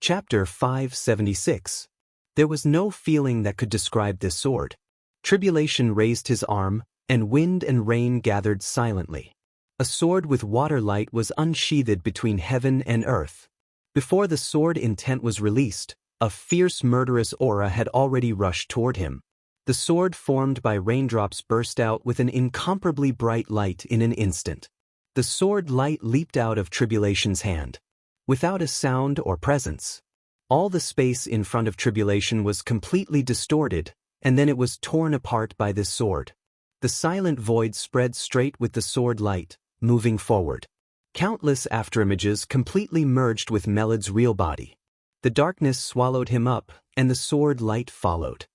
Chapter 576. There was no feeling that could describe this sword. Tribulation raised his arm, and wind and rain gathered silently. A sword with water light was unsheathed between heaven and earth. Before the sword intent was released, a fierce murderous aura had already rushed toward him. The sword formed by raindrops burst out with an incomparably bright light in an instant. The sword light leaped out of Tribulation's hand. Without a sound or presence. All the space in front of Tribulation was completely distorted, and then it was torn apart by this sword. The silent void spread straight with the sword light, moving forward. Countless afterimages completely merged with Melad's real body. The darkness swallowed him up, and the sword light followed.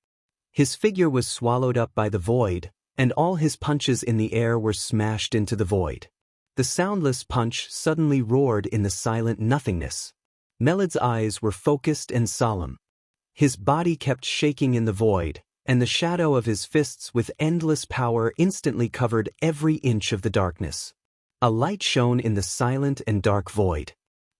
His figure was swallowed up by the void, and all his punches in the air were smashed into the void. The soundless punch suddenly roared in the silent nothingness. Melad's eyes were focused and solemn. His body kept shaking in the void, and the shadow of his fists with endless power instantly covered every inch of the darkness. A light shone in the silent and dark void.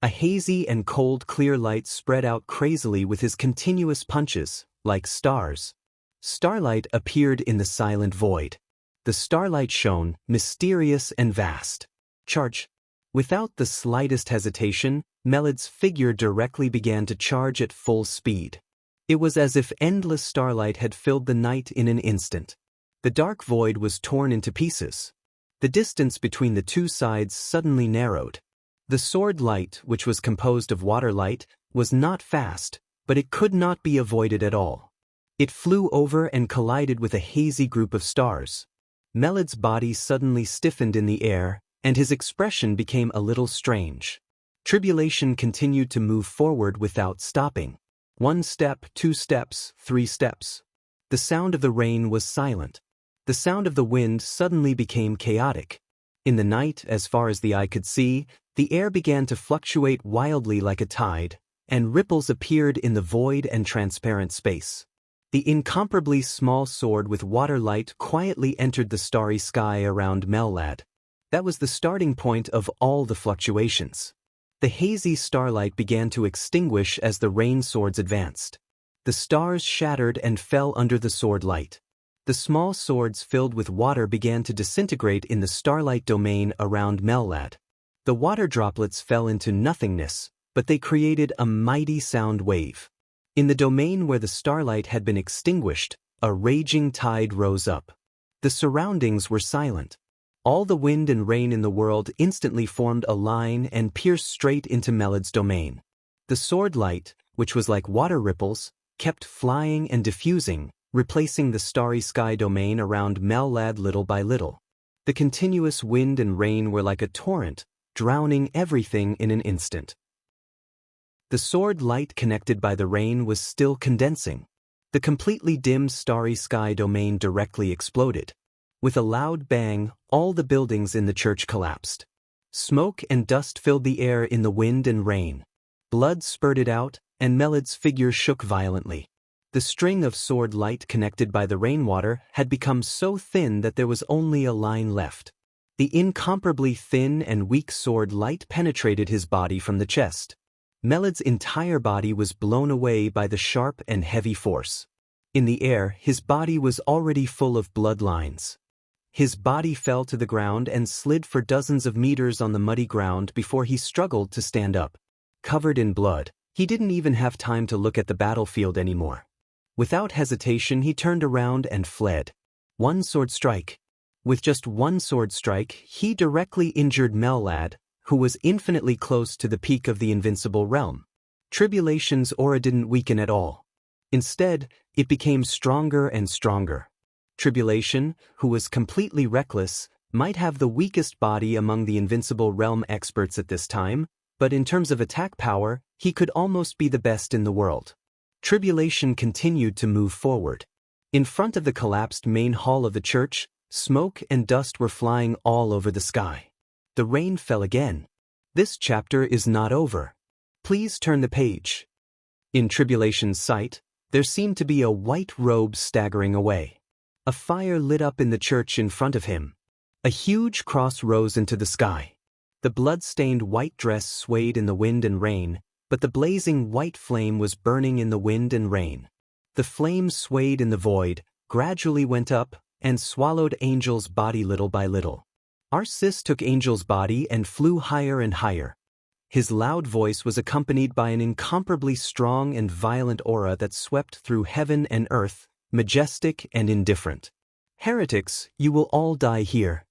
A hazy and cold clear light spread out crazily with his continuous punches, like stars. Starlight appeared in the silent void. The starlight shone, mysterious and vast. Charge. Without the slightest hesitation, Melad's figure directly began to charge at full speed. It was as if endless starlight had filled the night in an instant. The dark void was torn into pieces. The distance between the two sides suddenly narrowed. The sword light, which was composed of water light, was not fast, but it could not be avoided at all. It flew over and collided with a hazy group of stars. Melad's body suddenly stiffened in the air, and his expression became a little strange. Tribulation continued to move forward without stopping. 1 step, 2 steps, 3 steps. The sound of the rain was silent. The sound of the wind suddenly became chaotic. In the night, as far as the eye could see, the air began to fluctuate wildly like a tide, and ripples appeared in the void and transparent space. The incomparably small sword with water light quietly entered the starry sky around Melad. That was the starting point of all the fluctuations. The hazy starlight began to extinguish as the rain swords advanced. The stars shattered and fell under the sword light. The small swords filled with water began to disintegrate in the starlight domain around Melad. The water droplets fell into nothingness, but they created a mighty sound wave. In the domain where the starlight had been extinguished, a raging tide rose up. The surroundings were silent. All the wind and rain in the world instantly formed a line and pierced straight into Melad's domain. The sword light, which was like water ripples, kept flying and diffusing, replacing the starry sky domain around Melad little by little. The continuous wind and rain were like a torrent, drowning everything in an instant. The sword light connected by the rain was still condensing. The completely dim starry sky domain directly exploded. With a loud bang, all the buildings in the church collapsed. Smoke and dust filled the air in the wind and rain. Blood spurted out, and Melad's figure shook violently. The string of sword light connected by the rainwater had become so thin that there was only a line left. The incomparably thin and weak sword light penetrated his body from the chest. Melad's entire body was blown away by the sharp and heavy force. In the air, his body was already full of blood lines. His body fell to the ground and slid for dozens of meters on the muddy ground before he struggled to stand up. Covered in blood, he didn't even have time to look at the battlefield anymore. Without hesitation, he turned around and fled. One sword strike. With just one sword strike, he directly injured Melad, who was infinitely close to the peak of the invincible realm. Tribulation's aura didn't weaken at all. Instead, it became stronger and stronger. Tribulation, who was completely reckless, might have the weakest body among the invincible realm experts at this time, but in terms of attack power, he could almost be the best in the world. Tribulation continued to move forward. In front of the collapsed main hall of the church, smoke and dust were flying all over the sky. The rain fell again. This chapter is not over. Please turn the page. In Tribulation's sight, there seemed to be a white robe staggering away. A fire lit up in the church in front of him. A huge cross rose into the sky. The blood-stained white dress swayed in the wind and rain, but the blazing white flame was burning in the wind and rain. The flame swayed in the void, gradually went up, and swallowed Angel's body little by little. Arsis took Angel's body and flew higher and higher. His loud voice was accompanied by an incomparably strong and violent aura that swept through heaven and earth, majestic and indifferent. "Heretics, you will all die here."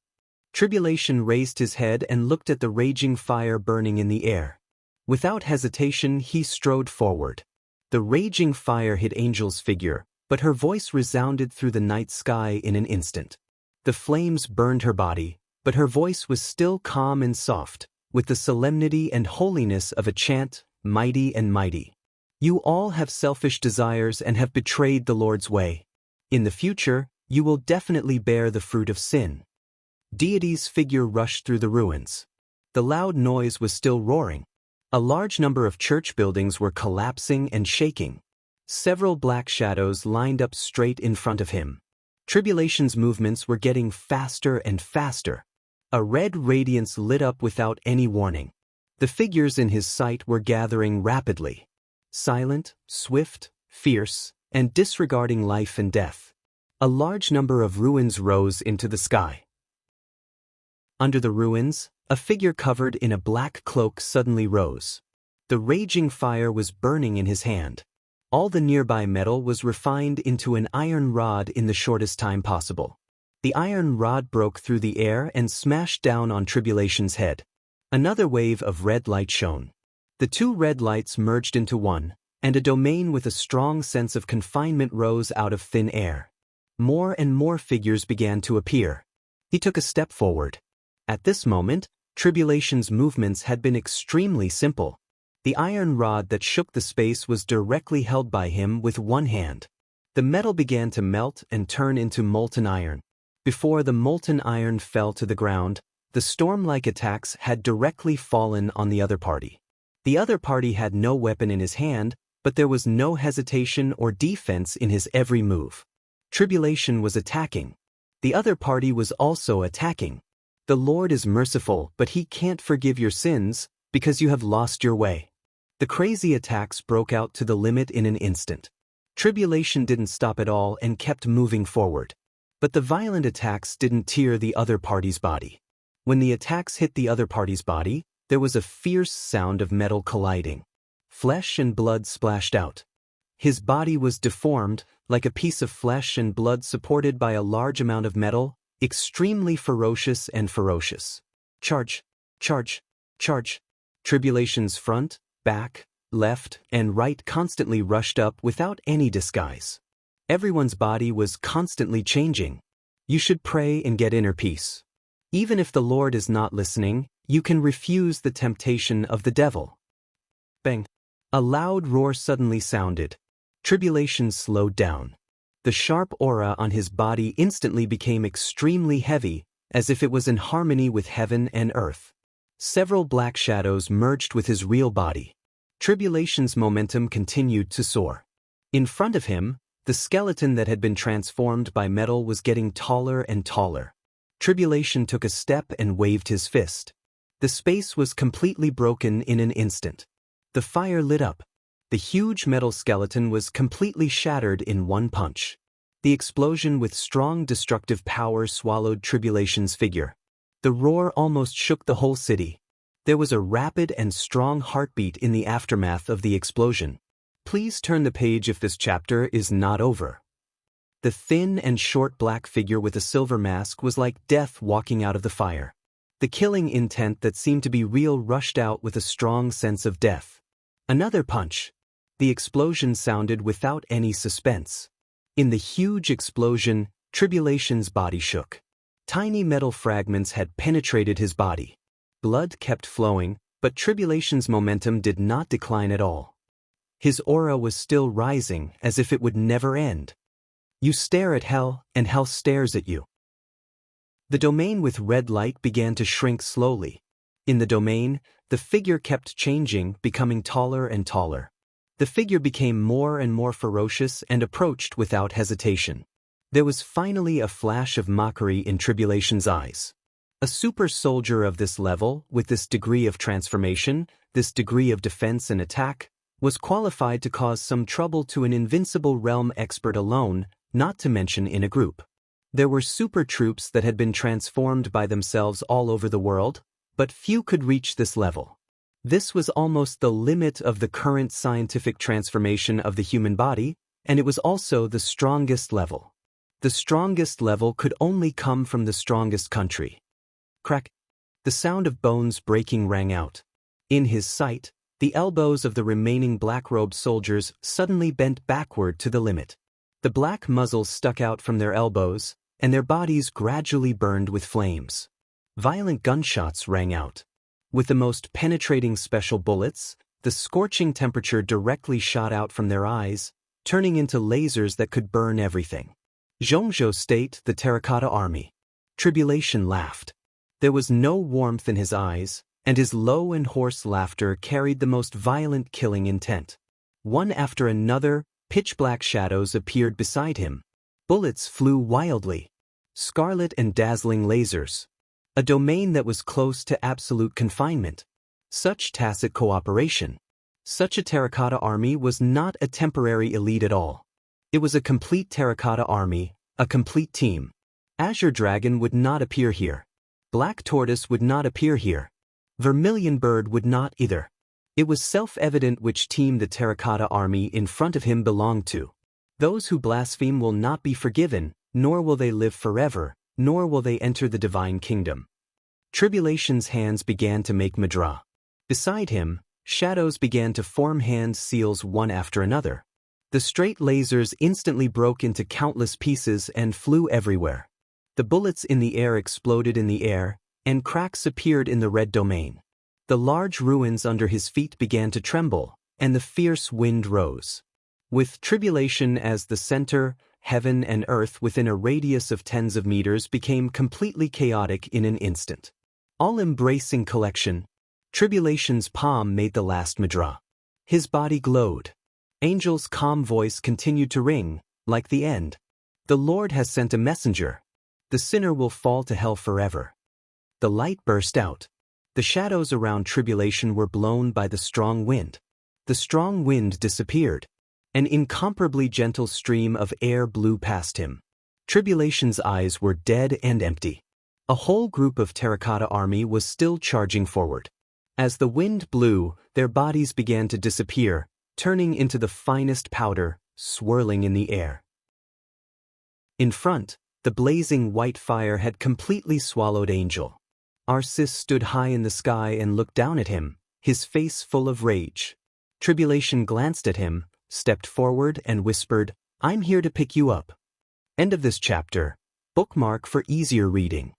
Tribulation raised his head and looked at the raging fire burning in the air. Without hesitation, he strode forward. The raging fire hit Angel's figure, but her voice resounded through the night sky in an instant. The flames burned her body, but her voice was still calm and soft, with the solemnity and holiness of a chant, mighty and mighty. "You all have selfish desires and have betrayed the Lord's way. In the future, you will definitely bear the fruit of sin." Deity's figure rushed through the ruins. The loud noise was still roaring. A large number of church buildings were collapsing and shaking. Several black shadows lined up straight in front of him. Tribulation's movements were getting faster and faster. A red radiance lit up without any warning. The figures in his sight were gathering rapidly. Silent, swift, fierce, and disregarding life and death. A large number of ruins rose into the sky. Under the ruins, a figure covered in a black cloak suddenly rose. The raging fire was burning in his hand. All the nearby metal was refined into an iron rod in the shortest time possible. The iron rod broke through the air and smashed down on Tribulation's head. Another wave of red light shone. The two red lights merged into one, and a domain with a strong sense of confinement rose out of thin air. More and more figures began to appear. He took a step forward. At this moment, Tribulation's movements had been extremely simple. The iron rod that shook the space was directly held by him with one hand. The metal began to melt and turn into molten iron. Before the molten iron fell to the ground, the storm-like attacks had directly fallen on the other party. The other party had no weapon in his hand, but there was no hesitation or defense in his every move. Tribulation was attacking. The other party was also attacking. The Lord is merciful, but he can't forgive your sins, because you have lost your way. The crazy attacks broke out to the limit in an instant. Tribulation didn't stop at all and kept moving forward. But the violent attacks didn't tear the other party's body. When the attacks hit the other party's body, there was a fierce sound of metal colliding. Flesh and blood splashed out. His body was deformed, like a piece of flesh and blood supported by a large amount of metal, extremely ferocious and ferocious. Charge, charge, charge. Tribulation's front, back, left, and right constantly rushed up without any disguise. Everyone's body was constantly changing. You should pray and get inner peace. Even if the Lord is not listening, you can refuse the temptation of the devil. Bang! A loud roar suddenly sounded. Tribulation slowed down. The sharp aura on his body instantly became extremely heavy, as if it was in harmony with heaven and earth. Several black shadows merged with his real body. Tribulation's momentum continued to soar. In front of him, the skeleton that had been transformed by metal was getting taller and taller. Tribulation took a step and waved his fist. The space was completely broken in an instant. The fire lit up. The huge metal skeleton was completely shattered in one punch. The explosion with strong destructive power swallowed Tribulation's figure. The roar almost shook the whole city. There was a rapid and strong heartbeat in the aftermath of the explosion. Please turn the page if this chapter is not over. The thin and short black figure with a silver mask was like death walking out of the fire. The killing intent that seemed to be real rushed out with a strong sense of death. Another punch. The explosion sounded without any suspense. In the huge explosion, Tribulation's body shook. Tiny metal fragments had penetrated his body. Blood kept flowing, but Tribulation's momentum did not decline at all. His aura was still rising, as if it would never end. You stare at hell, and hell stares at you. The domain with red light began to shrink slowly. In the domain, the figure kept changing, becoming taller and taller. The figure became more and more ferocious and approached without hesitation. There was finally a flash of mockery in Tribulation's eyes. A super soldier of this level, with this degree of transformation, this degree of defense and attack, was qualified to cause some trouble to an invincible realm expert alone, not to mention in a group. There were super troops that had been transformed by themselves all over the world, but few could reach this level. This was almost the limit of the current scientific transformation of the human body, and it was also the strongest level. The strongest level could only come from the strongest country. Crack! The sound of bones breaking rang out. In his sight, the elbows of the remaining black-robed soldiers suddenly bent backward to the limit. The black muzzles stuck out from their elbows, and their bodies gradually burned with flames. Violent gunshots rang out. With the most penetrating special bullets, the scorching temperature directly shot out from their eyes, turning into lasers that could burn everything. Zhongzhou State, the Terracotta Army. Tribulation laughed. There was no warmth in his eyes, and his low and hoarse laughter carried the most violent killing intent. One after another, pitch-black shadows appeared beside him. Bullets flew wildly. Scarlet and dazzling lasers. A domain that was close to absolute confinement. Such tacit cooperation. Such a terracotta army was not a temporary elite at all. It was a complete terracotta army, a complete team. Azure Dragon would not appear here. Black Tortoise would not appear here. Vermilion Bird would not either. It was self-evident which team the terracotta army in front of him belonged to. Those who blaspheme will not be forgiven, nor will they live forever, nor will they enter the divine kingdom. Tribulation's hands began to make mudra. Beside him, shadows began to form hand seals one after another. The straight lasers instantly broke into countless pieces and flew everywhere. The bullets in the air exploded in the air, and cracks appeared in the red domain. The large ruins under his feet began to tremble, and the fierce wind rose. With tribulation as the center, heaven and earth within a radius of tens of meters became completely chaotic in an instant. All-embracing collection, tribulation's palm made the last mudra. His body glowed. Angel's calm voice continued to ring, like the end. The Lord has sent a messenger. The sinner will fall to hell forever. The light burst out. The shadows around tribulation were blown by the strong wind. The strong wind disappeared. An incomparably gentle stream of air blew past him. Tribulation's eyes were dead and empty. A whole group of terracotta army was still charging forward. As the wind blew, their bodies began to disappear, turning into the finest powder, swirling in the air. In front, the blazing white fire had completely swallowed Angel. Arsis stood high in the sky and looked down at him, his face full of rage. Tribulation glanced at him, stepped forward and whispered, "I'm here to pick you up." End of this chapter. Bookmark for easier reading.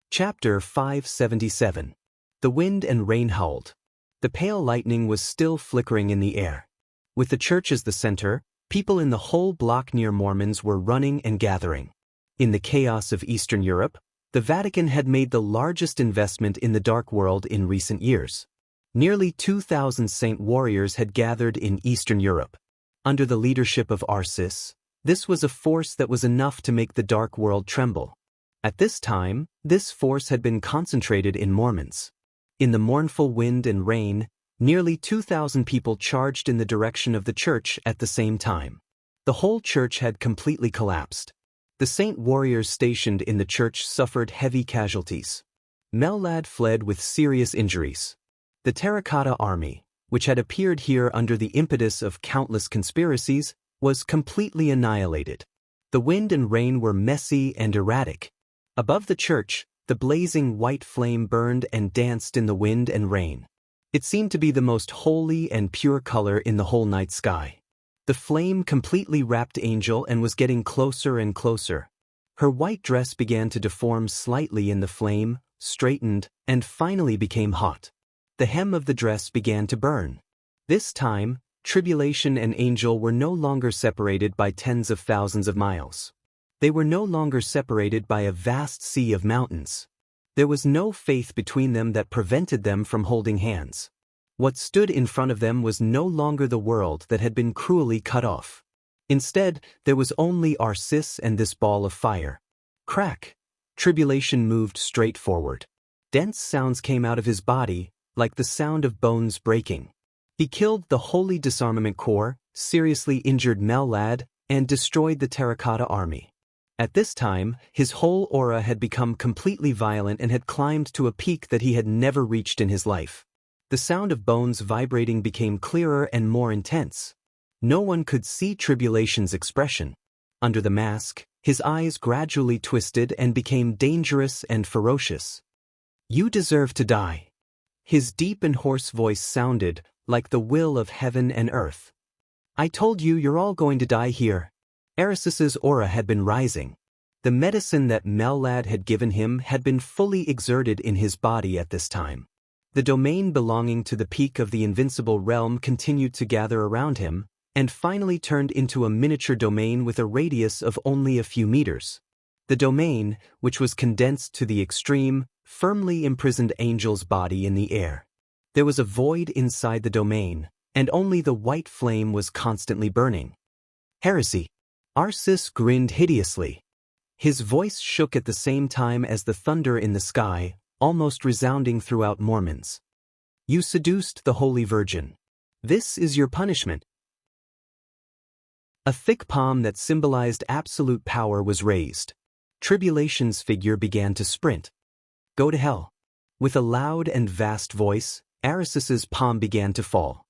Chapter 577. The wind and rain howled. The pale lightning was still flickering in the air. With the church as the center, people in the whole block near Mormons were running and gathering. In the chaos of Eastern Europe, the Vatican had made the largest investment in the dark world in recent years. Nearly 2,000 saint warriors had gathered in Eastern Europe. Under the leadership of Arsis, this was a force that was enough to make the dark world tremble. At this time, this force had been concentrated in Mormons. In the mournful wind and rain, nearly 2,000 people charged in the direction of the church at the same time. The whole church had completely collapsed. The saint warriors stationed in the church suffered heavy casualties. Mellad fled with serious injuries. The terracotta army, which had appeared here under the impetus of countless conspiracies, was completely annihilated. The wind and rain were messy and erratic. Above the church, the blazing white flame burned and danced in the wind and rain. It seemed to be the most holy and pure color in the whole night sky. The flame completely wrapped Angel and was getting closer and closer. Her white dress began to deform slightly in the flame, straightened, and finally became hot. The hem of the dress began to burn. This time, Tribulation and Angel were no longer separated by tens of thousands of miles. They were no longer separated by a vast sea of mountains. There was no faith between them that prevented them from holding hands. What stood in front of them was no longer the world that had been cruelly cut off. Instead, there was only Arsis and this ball of fire. Crack! Tribulation moved straight forward. Dense sounds came out of his body, like the sound of bones breaking. He killed the Holy Disarmament Corps, seriously injured Mellad, and destroyed the Terracotta Army. At this time, his whole aura had become completely violent and had climbed to a peak that he had never reached in his life. The sound of bones vibrating became clearer and more intense. No one could see Tribulation's expression. Under the mask, his eyes gradually twisted and became dangerous and ferocious. "You deserve to die." His deep and hoarse voice sounded like the will of heaven and earth. "I told you you're all going to die here." Erisis's aura had been rising. The medicine that Mellad had given him had been fully exerted in his body at this time. The domain belonging to the peak of the invincible realm continued to gather around him, and finally turned into a miniature domain with a radius of only a few meters. The domain, which was condensed to the extreme, firmly imprisoned Angel's body in the air. There was a void inside the domain, and only the white flame was constantly burning. "Heresy." Arsis grinned hideously. His voice shook at the same time as the thunder in the sky, almost resounding throughout Mormons. "You seduced the Holy Virgin. This is your punishment." A thick palm that symbolized absolute power was raised. Tribulation's figure began to sprint. "Go to hell." With a loud and vast voice, Arisis's palm began to fall.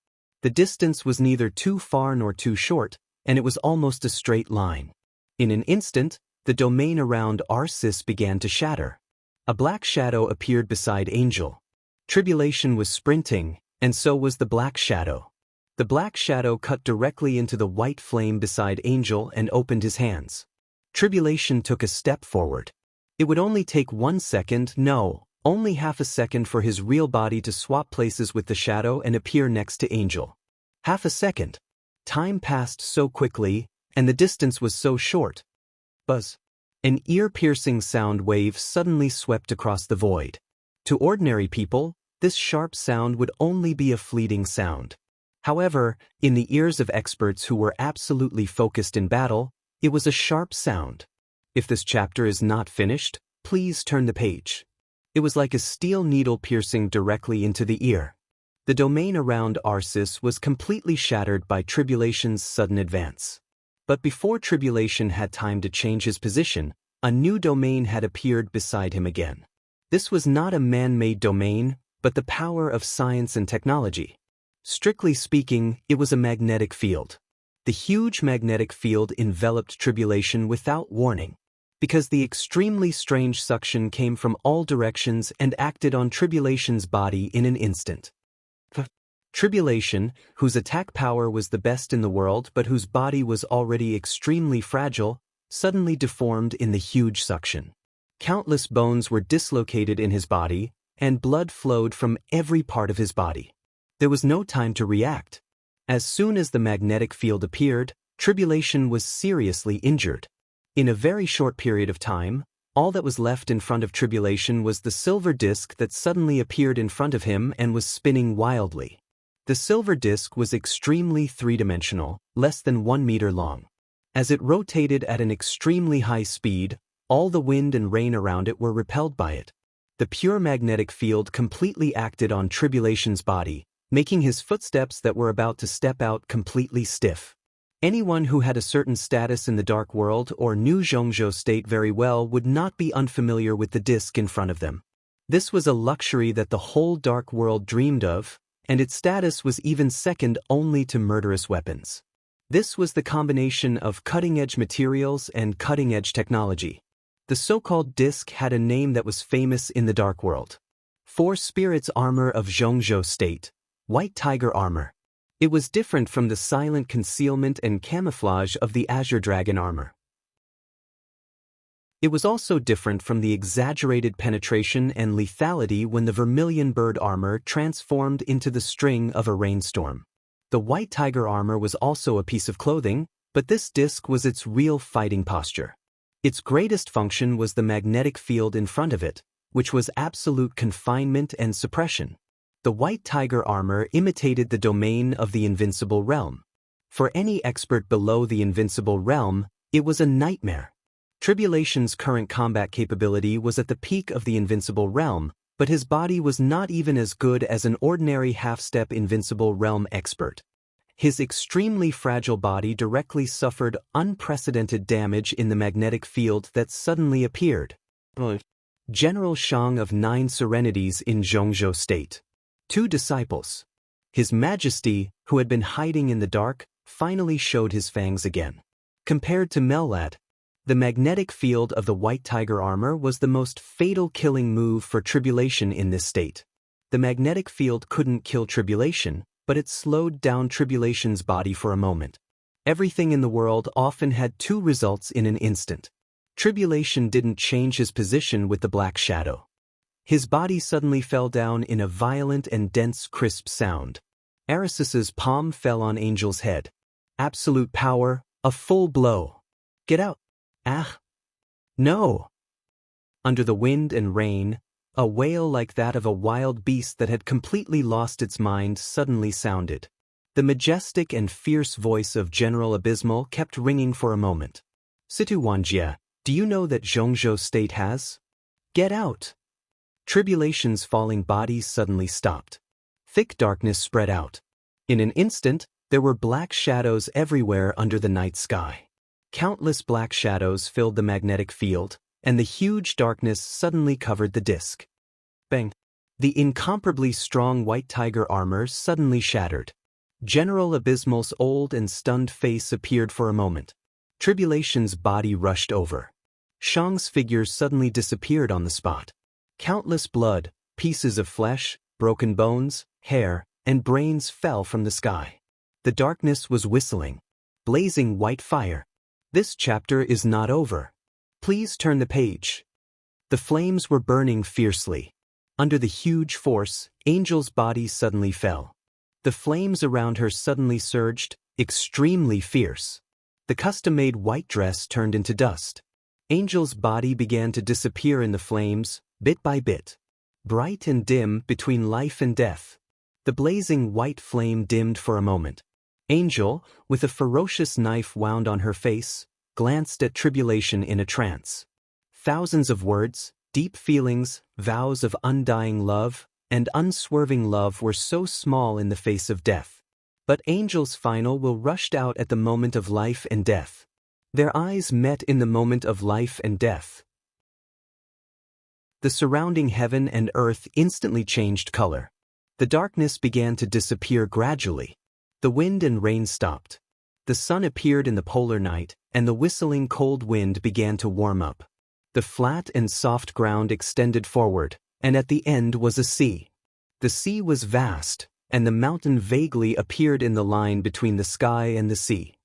The distance was neither too far nor too short, and it was almost a straight line. In an instant, the domain around Arsis began to shatter. A black shadow appeared beside Angel. Tribulation was sprinting, and so was the black shadow. The black shadow cut directly into the white flame beside Angel and opened his hands. Tribulation took a step forward. It would only take 1 second, no, only half a second for his real body to swap places with the shadow and appear next to Angel. Half a second. Time passed so quickly, and the distance was so short. Buzz. An ear-piercing sound wave suddenly swept across the void. To ordinary people, this sharp sound would only be a fleeting sound. However, in the ears of experts who were absolutely focused in battle, it was a sharp sound. If this chapter is not finished, please turn the page. It was like a steel needle piercing directly into the ear. The domain around Arsis was completely shattered by Tribulation's sudden advance. But before Tribulation had time to change his position, a new domain had appeared beside him again. This was not a man-made domain, but the power of science and technology. Strictly speaking, it was a magnetic field. The huge magnetic field enveloped Tribulation without warning, because the extremely strange suction came from all directions and acted on Tribulation's body in an instant. Tribulation, whose attack power was the best in the world but whose body was already extremely fragile, suddenly deformed in the huge suction. Countless bones were dislocated in his body, and blood flowed from every part of his body. There was no time to react. As soon as the magnetic field appeared, Tribulation was seriously injured. In a very short period of time, all that was left in front of Tribulation was the silver disc that suddenly appeared in front of him and was spinning wildly. The silver disc was extremely three-dimensional, less than 1 meter long. As it rotated at an extremely high speed, all the wind and rain around it were repelled by it. The pure magnetic field completely acted on Tribulation's body, making his footsteps that were about to step out completely stiff. Anyone who had a certain status in the dark world or knew Xianxia state very well would not be unfamiliar with the disc in front of them. This was a luxury that the whole dark world dreamed of, and its status was even second only to murderous weapons. This was the combination of cutting-edge materials and cutting-edge technology. The so-called disc had a name that was famous in the dark world. Four Spirits Armor of Xianxia State, White Tiger Armor. It was different from the silent concealment and camouflage of the Azure Dragon Armor. It was also different from the exaggerated penetration and lethality when the Vermilion Bird Armor transformed into the string of a rainstorm. The White Tiger Armor was also a piece of clothing, but this disc was its real fighting posture. Its greatest function was the magnetic field in front of it, which was absolute confinement and suppression. The White Tiger Armor imitated the domain of the Invincible Realm. For any expert below the Invincible Realm, it was a nightmare. Tribulation's current combat capability was at the peak of the Invincible Realm, But his body was not even as good as an ordinary half-step invincible realm expert. His extremely fragile body directly suffered unprecedented damage in the magnetic field that suddenly appeared. General Shang of 9 Serenities in Zhongzhou State. 2 disciples. His Majesty, who had been hiding in the dark, finally showed his fangs again. Compared to Mellat, the magnetic field of the White Tiger armor was the most fatal killing move for Tribulation in this state. The magnetic field couldn't kill Tribulation, but it slowed down Tribulation's body for a moment. Everything in the world often had 2 results in an instant. Tribulation didn't change his position with the black shadow. His body suddenly fell down in a violent and dense crisp sound. Arisis's palm fell on Angel's head. Absolute power, a full blow. Get out. Ah. No. Under the wind and rain, a wail like that of a wild beast that had completely lost its mind suddenly sounded. The majestic and fierce voice of General Abysmal kept ringing for a moment. Situ Wanjie, do you know that Zhongzhou State has? Get out. Tribulation's falling body suddenly stopped. Thick darkness spread out. In an instant, there were black shadows everywhere under the night sky. Countless black shadows filled the magnetic field, and the huge darkness suddenly covered the disk. Bang! The incomparably strong White Tiger armor suddenly shattered. General Abysmal's old and stunned face appeared for a moment. Tribulation's body rushed over. Shang's figure suddenly disappeared on the spot. Countless blood, pieces of flesh, broken bones, hair, and brains fell from the sky. The darkness was whistling. Blazing white fire. This chapter is not over. Please turn the page. The flames were burning fiercely. Under the huge force, Angel's body suddenly fell. The flames around her suddenly surged, extremely fierce. The custom-made white dress turned into dust. Angel's body began to disappear in the flames, bit by bit. Bright and dim between life and death. The blazing white flame dimmed for a moment. Angel, with a ferocious knife wound on her face, glanced at Tribulation in a trance. Thousands of words, deep feelings, vows of undying love, and unswerving love were so small in the face of death. But Angel's final will rushed out at the moment of life and death. Their eyes met in the moment of life and death. The surrounding heaven and earth instantly changed color. The darkness began to disappear gradually. The wind and rain stopped. The sun appeared in the polar night, and the whistling cold wind began to warm up. The flat and soft ground extended forward, and at the end was a sea. The sea was vast, and the mountain vaguely appeared in the line between the sky and the sea.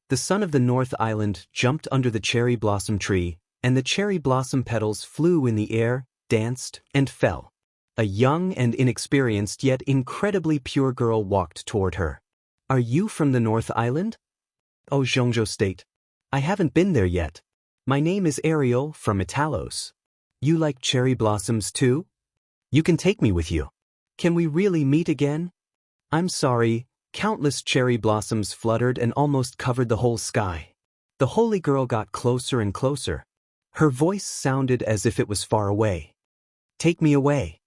The sun of the North Island jumped under the cherry blossom tree, and the cherry blossom petals flew in the air, danced, and fell. A young and inexperienced yet incredibly pure girl walked toward her. Are you from the North Island? Oh, Zhongzhou State. I haven't been there yet. My name is Ariel from Italos. You like cherry blossoms too? You can take me with you. Can we really meet again? I'm sorry, countless cherry blossoms fluttered and almost covered the whole sky. The holy girl got closer and closer. Her voice sounded as if it was far away. Take me away.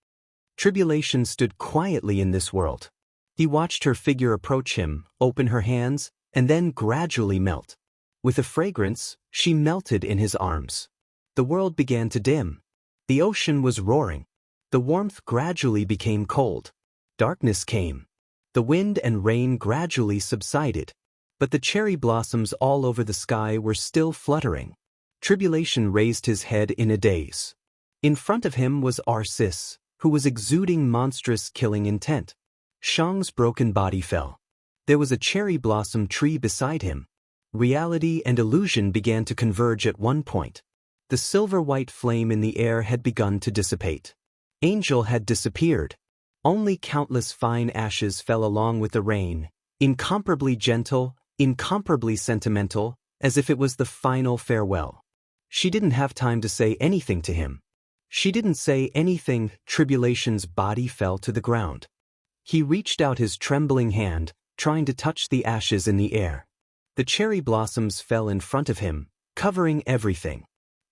Tribulation stood quietly in this world. He watched her figure approach him, open her hands, and then gradually melt. With a fragrance, she melted in his arms. The world began to dim. The ocean was roaring. The warmth gradually became cold. Darkness came. The wind and rain gradually subsided. But the cherry blossoms all over the sky were still fluttering. Tribulation raised his head in a daze. In front of him was Arisis, who was exuding monstrous killing intent. Shang's broken body fell. There was a cherry blossom tree beside him. Reality and illusion began to converge at one point. The silver-white flame in the air had begun to dissipate. Angel had disappeared. Only countless fine ashes fell along with the rain, incomparably gentle, incomparably sentimental, as if it was the final farewell. She didn't have time to say anything to him. She didn't say anything. Tribulation's body fell to the ground. He reached out his trembling hand, trying to touch the ashes in the air. The cherry blossoms fell in front of him, covering everything.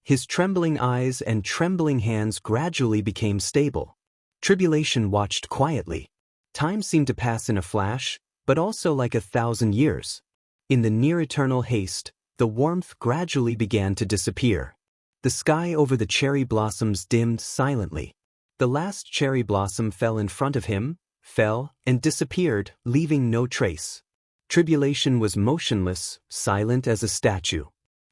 His trembling eyes and trembling hands gradually became stable. Tribulation watched quietly. Time seemed to pass in a flash, but also like 1,000 years. In the near-eternal haste, the warmth gradually began to disappear. The sky over the cherry blossoms dimmed silently. The last cherry blossom fell in front of him, fell, and disappeared, leaving no trace. Tribulation was motionless, silent as a statue.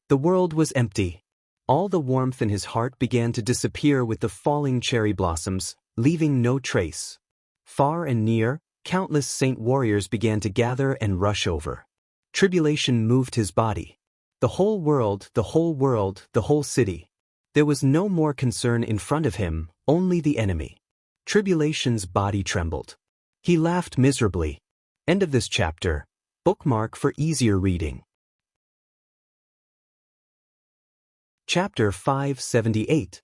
The world was empty. All the warmth in his heart began to disappear with the falling cherry blossoms, leaving no trace. Far and near, countless saint warriors began to gather and rush over. Tribulation moved his body. The whole world, the whole world, the whole city. There was no more concern in front of him, only the enemy. Tribulation's body trembled. He laughed miserably. End of this chapter. Bookmark for easier reading. Chapter 578.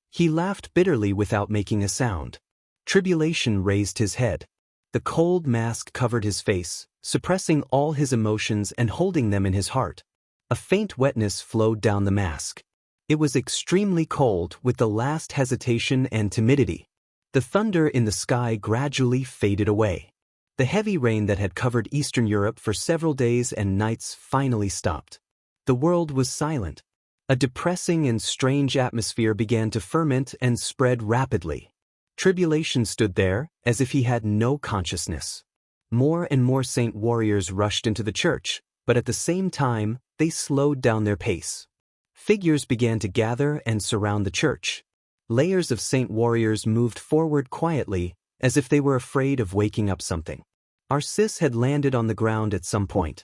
He laughed bitterly without making a sound. Tribulation raised his head. The cold mask covered his face, suppressing all his emotions and holding them in his heart. A faint wetness flowed down the mask. It was extremely cold, with the last hesitation and timidity. The thunder in the sky gradually faded away. The heavy rain that had covered Eastern Europe for several days and nights finally stopped. The world was silent. A depressing and strange atmosphere began to ferment and spread rapidly. Tribulation stood there, as if he had no consciousness. More and more saint warriors rushed into the church, but at the same time, they slowed down their pace. Figures began to gather and surround the church. Layers of saint warriors moved forward quietly, as if they were afraid of waking up something. Arcis had landed on the ground at some point.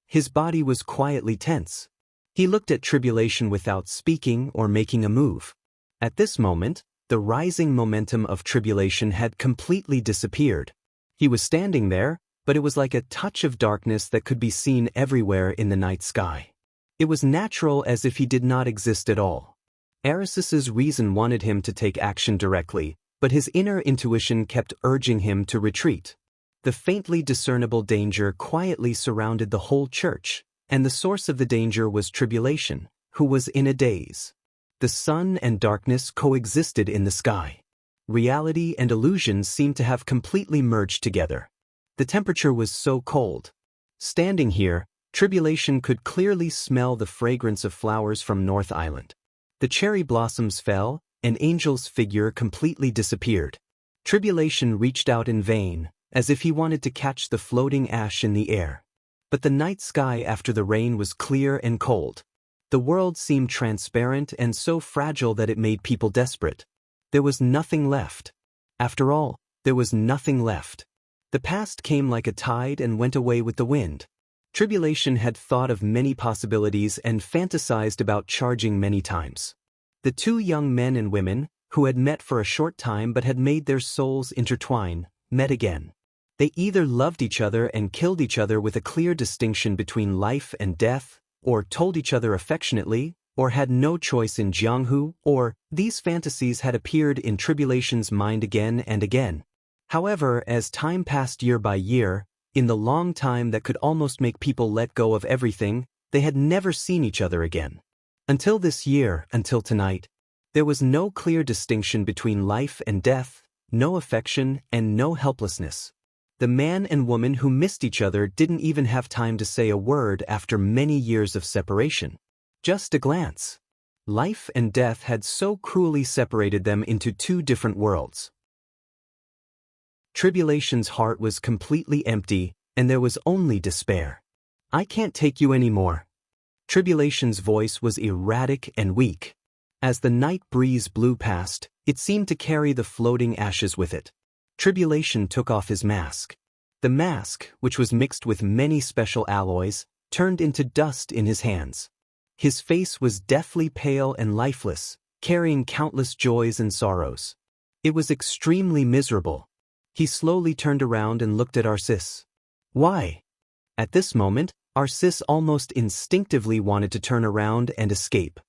His body was quietly tense. He looked at Tribulation without speaking or making a move. At this moment, the rising momentum of Tribulation had completely disappeared. He was standing there, but it was like a touch of darkness that could be seen everywhere in the night sky. It was natural, as if he did not exist at all. Arcis's reason wanted him to take action directly, but his inner intuition kept urging him to retreat. The faintly discernible danger quietly surrounded the whole church, and the source of the danger was Tribulation, who was in a daze. The sun and darkness coexisted in the sky. Reality and illusion seemed to have completely merged together. The temperature was so cold. Standing here, Tribulation could clearly smell the fragrance of flowers from North Island. The cherry blossoms fell, and Angel's figure completely disappeared. Tribulation reached out in vain, as if he wanted to catch the floating ash in the air. But the night sky after the rain was clear and cold. The world seemed transparent and so fragile that it made people desperate. There was nothing left. After all, there was nothing left. The past came like a tide and went away with the wind. Tribulation had thought of many possibilities and fantasized about charging many times. The two young men and women, who had met for a short time but had made their souls intertwine, met again. They either loved each other and killed each other with a clear distinction between life and death, or told each other affectionately, or had no choice in Jianghu, or these fantasies had appeared in Tribulation's mind again and again. However, as time passed year by year, in the long time that could almost make people let go of everything, they had never seen each other again. Until this year, until tonight, there was no clear distinction between life and death, no affection and no helplessness. The man and woman who missed each other didn't even have time to say a word after many years of separation. Just a glance. Life and death had so cruelly separated them into two different worlds. Tribulation's heart was completely empty, and there was only despair. "I can't take you anymore." Tribulation's voice was erratic and weak. As the night breeze blew past, it seemed to carry the floating ashes with it. Tribulation took off his mask. The mask, which was mixed with many special alloys, turned into dust in his hands. His face was deathly pale and lifeless, carrying countless joys and sorrows. It was extremely miserable. He slowly turned around and looked at Arcis. Why? At this moment, Arcis almost instinctively wanted to turn around and escape.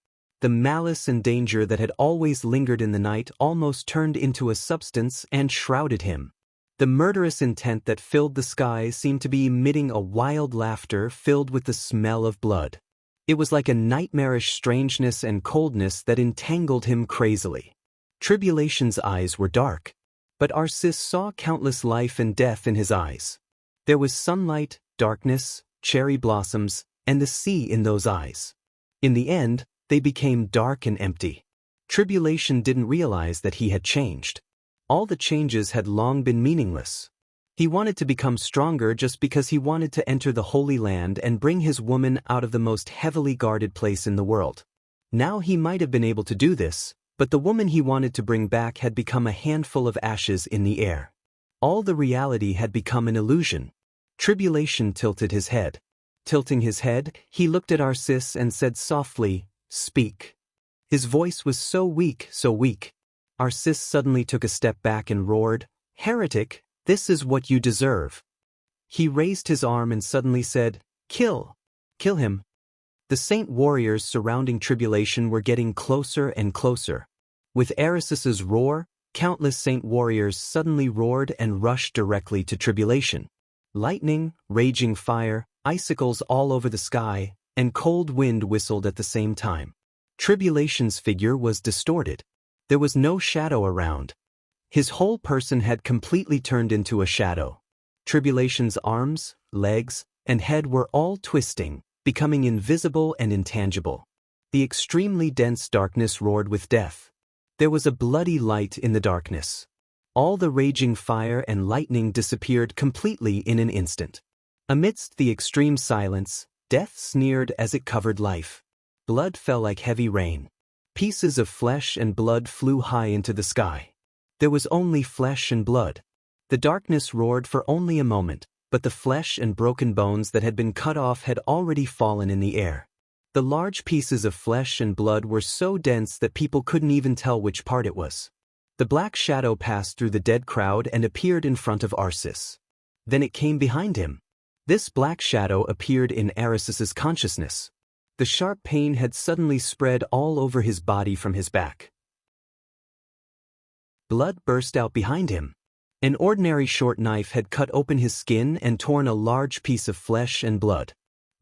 The malice and danger that had always lingered in the night almost turned into a substance and shrouded him. The murderous intent that filled the sky seemed to be emitting a wild laughter filled with the smell of blood. It was like a nightmarish strangeness and coldness that entangled him crazily. Tribulation's eyes were dark. But Arsis saw countless life and death in his eyes. There was sunlight, darkness, cherry blossoms, and the sea in those eyes. In the end, they became dark and empty. Tribulation didn't realize that he had changed. All the changes had long been meaningless. He wanted to become stronger just because he wanted to enter the Holy Land and bring his woman out of the most heavily guarded place in the world. Now he might have been able to do this, but the woman he wanted to bring back had become a handful of ashes in the air. All the reality had become an illusion. Tribulation tilted his head. Tilting his head, he looked at Arsis and said softly, "Speak." His voice was so weak, so weak. Arsis suddenly took a step back and roared, "Heretic, this is what you deserve." He raised his arm and suddenly said, "Kill! Kill him." The saint warriors surrounding Tribulation were getting closer and closer. With Arisis's roar, countless saint warriors suddenly roared and rushed directly to Tribulation. Lightning, raging fire, icicles all over the sky, and cold wind whistled at the same time. Tribulation's figure was distorted. There was no shadow around. His whole person had completely turned into a shadow. Tribulation's arms, legs, and head were all twisting, becoming invisible and intangible. The extremely dense darkness roared with death. There was a bloody light in the darkness. All the raging fire and lightning disappeared completely in an instant. Amidst the extreme silence, death sneered as it covered life. Blood fell like heavy rain. Pieces of flesh and blood flew high into the sky. There was only flesh and blood. The darkness roared for only a moment, but the flesh and broken bones that had been cut off had already fallen in the air. The large pieces of flesh and blood were so dense that people couldn't even tell which part it was. The black shadow passed through the dead crowd and appeared in front of Arsis. Then it came behind him. This black shadow appeared in Arisis's consciousness. The sharp pain had suddenly spread all over his body from his back. Blood burst out behind him. An ordinary short knife had cut open his skin and torn a large piece of flesh and blood.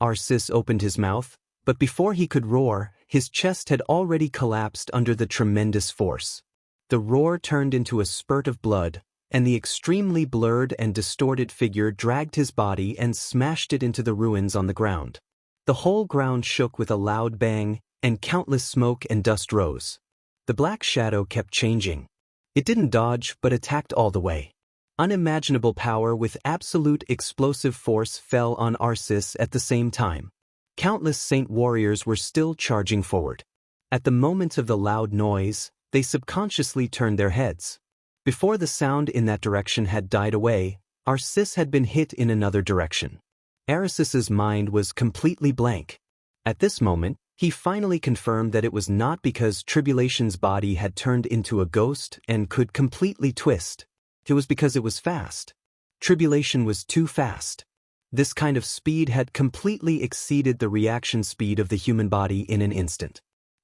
Arsis opened his mouth, but before he could roar, his chest had already collapsed under the tremendous force. The roar turned into a spurt of blood, and the extremely blurred and distorted figure dragged his body and smashed it into the ruins on the ground. The whole ground shook with a loud bang, and countless smoke and dust rose. The black shadow kept changing. It didn't dodge but attacked all the way. Unimaginable power with absolute explosive force fell on Arsis at the same time. Countless saint warriors were still charging forward. At the moment of the loud noise, they subconsciously turned their heads. Before the sound in that direction had died away, Arsis had been hit in another direction. Arisis's mind was completely blank. At this moment, he finally confirmed that it was not because Tribulation's body had turned into a ghost and could completely twist. It was because it was fast. Tribulation was too fast. This kind of speed had completely exceeded the reaction speed of the human body in an instant.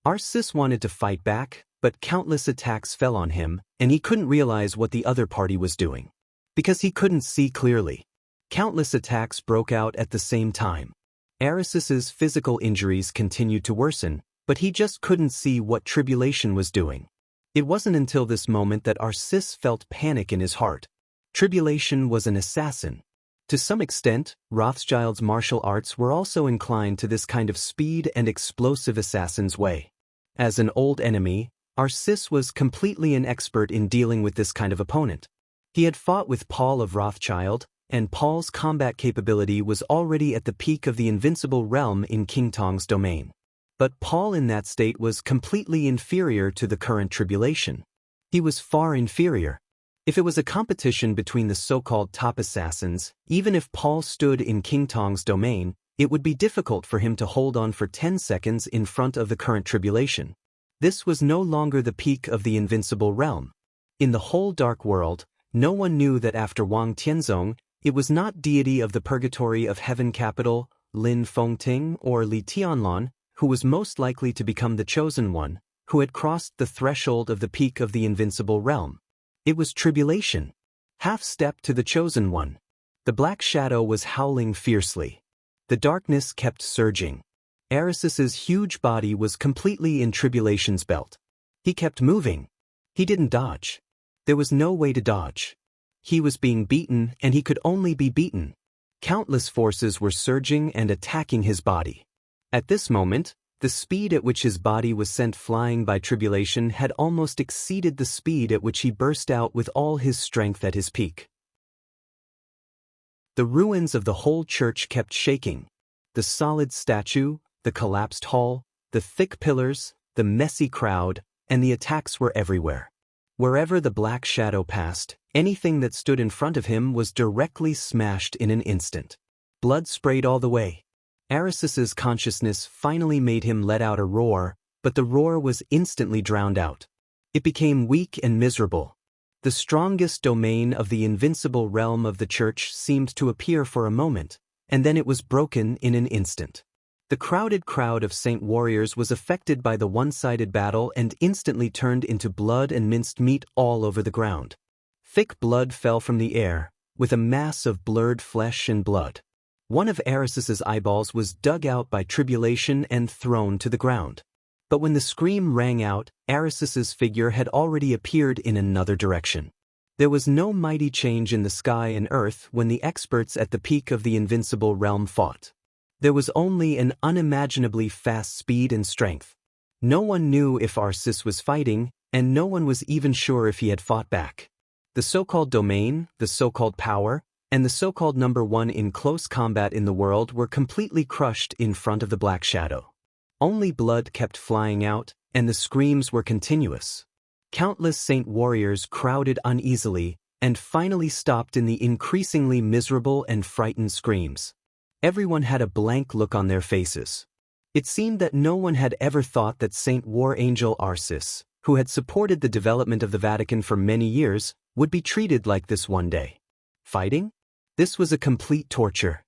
Arsis wanted to fight back, but countless attacks fell on him, and he couldn't realize what the other party was doing. Because he couldn't see clearly. Countless attacks broke out at the same time. Arisis's physical injuries continued to worsen, but he just couldn't see what Tribulation was doing. It wasn't until this moment that Arsis felt panic in his heart. Tribulation was an assassin. To some extent, Rothschild's martial arts were also inclined to this kind of speed and explosive assassin's way. As an old enemy, Arsis was completely an expert in dealing with this kind of opponent. He had fought with Paul of Rothschild, and Paul's combat capability was already at the peak of the invincible realm in King Tong's domain. But Paul in that state was completely inferior to the current Tribulation. He was far inferior. If it was a competition between the so-called top assassins, even if Paul stood in King Tong's domain, it would be difficult for him to hold on for 10 seconds in front of the current Tribulation. This was no longer the peak of the invincible realm. In the whole dark world, no one knew that after Wang Tianzong, it was not deity of the purgatory of heaven capital, Lin Fengting or Li Tianlan, who was most likely to become the chosen one, who had crossed the threshold of the peak of the invincible realm. It was Tribulation. Half step to the chosen one. The black shadow was howling fiercely. The darkness kept surging. Arisis's huge body was completely in Tribulation's belt. He kept moving. He didn't dodge. There was no way to dodge. He was being beaten, and he could only be beaten. Countless forces were surging and attacking his body. At this moment, the speed at which his body was sent flying by tribulation had almost exceeded the speed at which he burst out with all his strength at his peak. The ruins of the whole church kept shaking. The solid statue, the collapsed hall, the thick pillars, the messy crowd, and the attacks were everywhere. Wherever the black shadow passed, anything that stood in front of him was directly smashed in an instant. Blood sprayed all the way. Arisus's consciousness finally made him let out a roar, but the roar was instantly drowned out. It became weak and miserable. The strongest domain of the invincible realm of the church seemed to appear for a moment, and then it was broken in an instant. The crowded crowd of saint warriors was affected by the one-sided battle and instantly turned into blood and minced meat all over the ground. Thick blood fell from the air, with a mass of blurred flesh and blood. One of Arisus's eyeballs was dug out by tribulation and thrown to the ground. But when the scream rang out, Arisus's figure had already appeared in another direction. There was no mighty change in the sky and earth when the experts at the peak of the invincible realm fought. There was only an unimaginably fast speed and strength. No one knew if Arisus was fighting, and no one was even sure if he had fought back. The so-called domain, the so-called power, and the so-called number one in close combat in the world were completely crushed in front of the black shadow. Only blood kept flying out, and the screams were continuous. Countless saint warriors crowded uneasily, and finally stopped in the increasingly miserable and frightened screams. Everyone had a blank look on their faces. It seemed that no one had ever thought that Saint War Angel Arisus, who had supported the development of the Vatican for many years, would be treated like this one day. Fighting? This was a complete torture.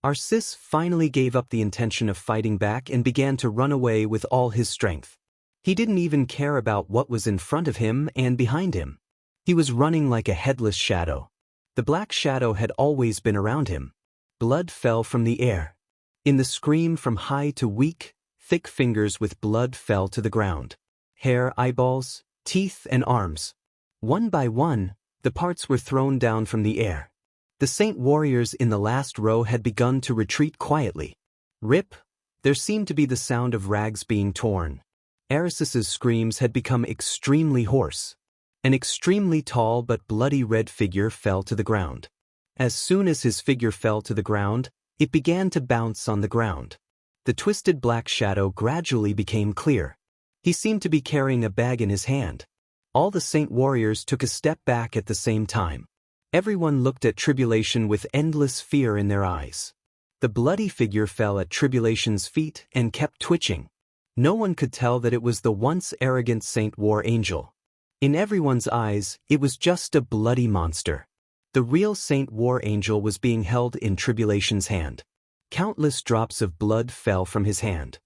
Arisus finally gave up the intention of fighting back and began to run away with all his strength. He didn't even care about what was in front of him and behind him. He was running like a headless shadow. The black shadow had always been around him. Blood fell from the air. In the scream from high to weak, thick fingers with blood fell to the ground. Hair, eyeballs, teeth, and arms. One by one, the parts were thrown down from the air. The saint warriors in the last row had begun to retreat quietly. Rip! There seemed to be the sound of rags being torn. Arisus's screams had become extremely hoarse. An extremely tall but bloody red figure fell to the ground. As soon as his figure fell to the ground, it began to bounce on the ground. The twisted black shadow gradually became clear. He seemed to be carrying a bag in his hand. All the saint warriors took a step back at the same time. Everyone looked at Tribulation with endless fear in their eyes. The bloody figure fell at Tribulation's feet and kept twitching. No one could tell that it was the once arrogant Saint War Angel. In everyone's eyes, it was just a bloody monster. The real Saint War Angel was being held in Tribulation's hand. Countless drops of blood fell from his hand.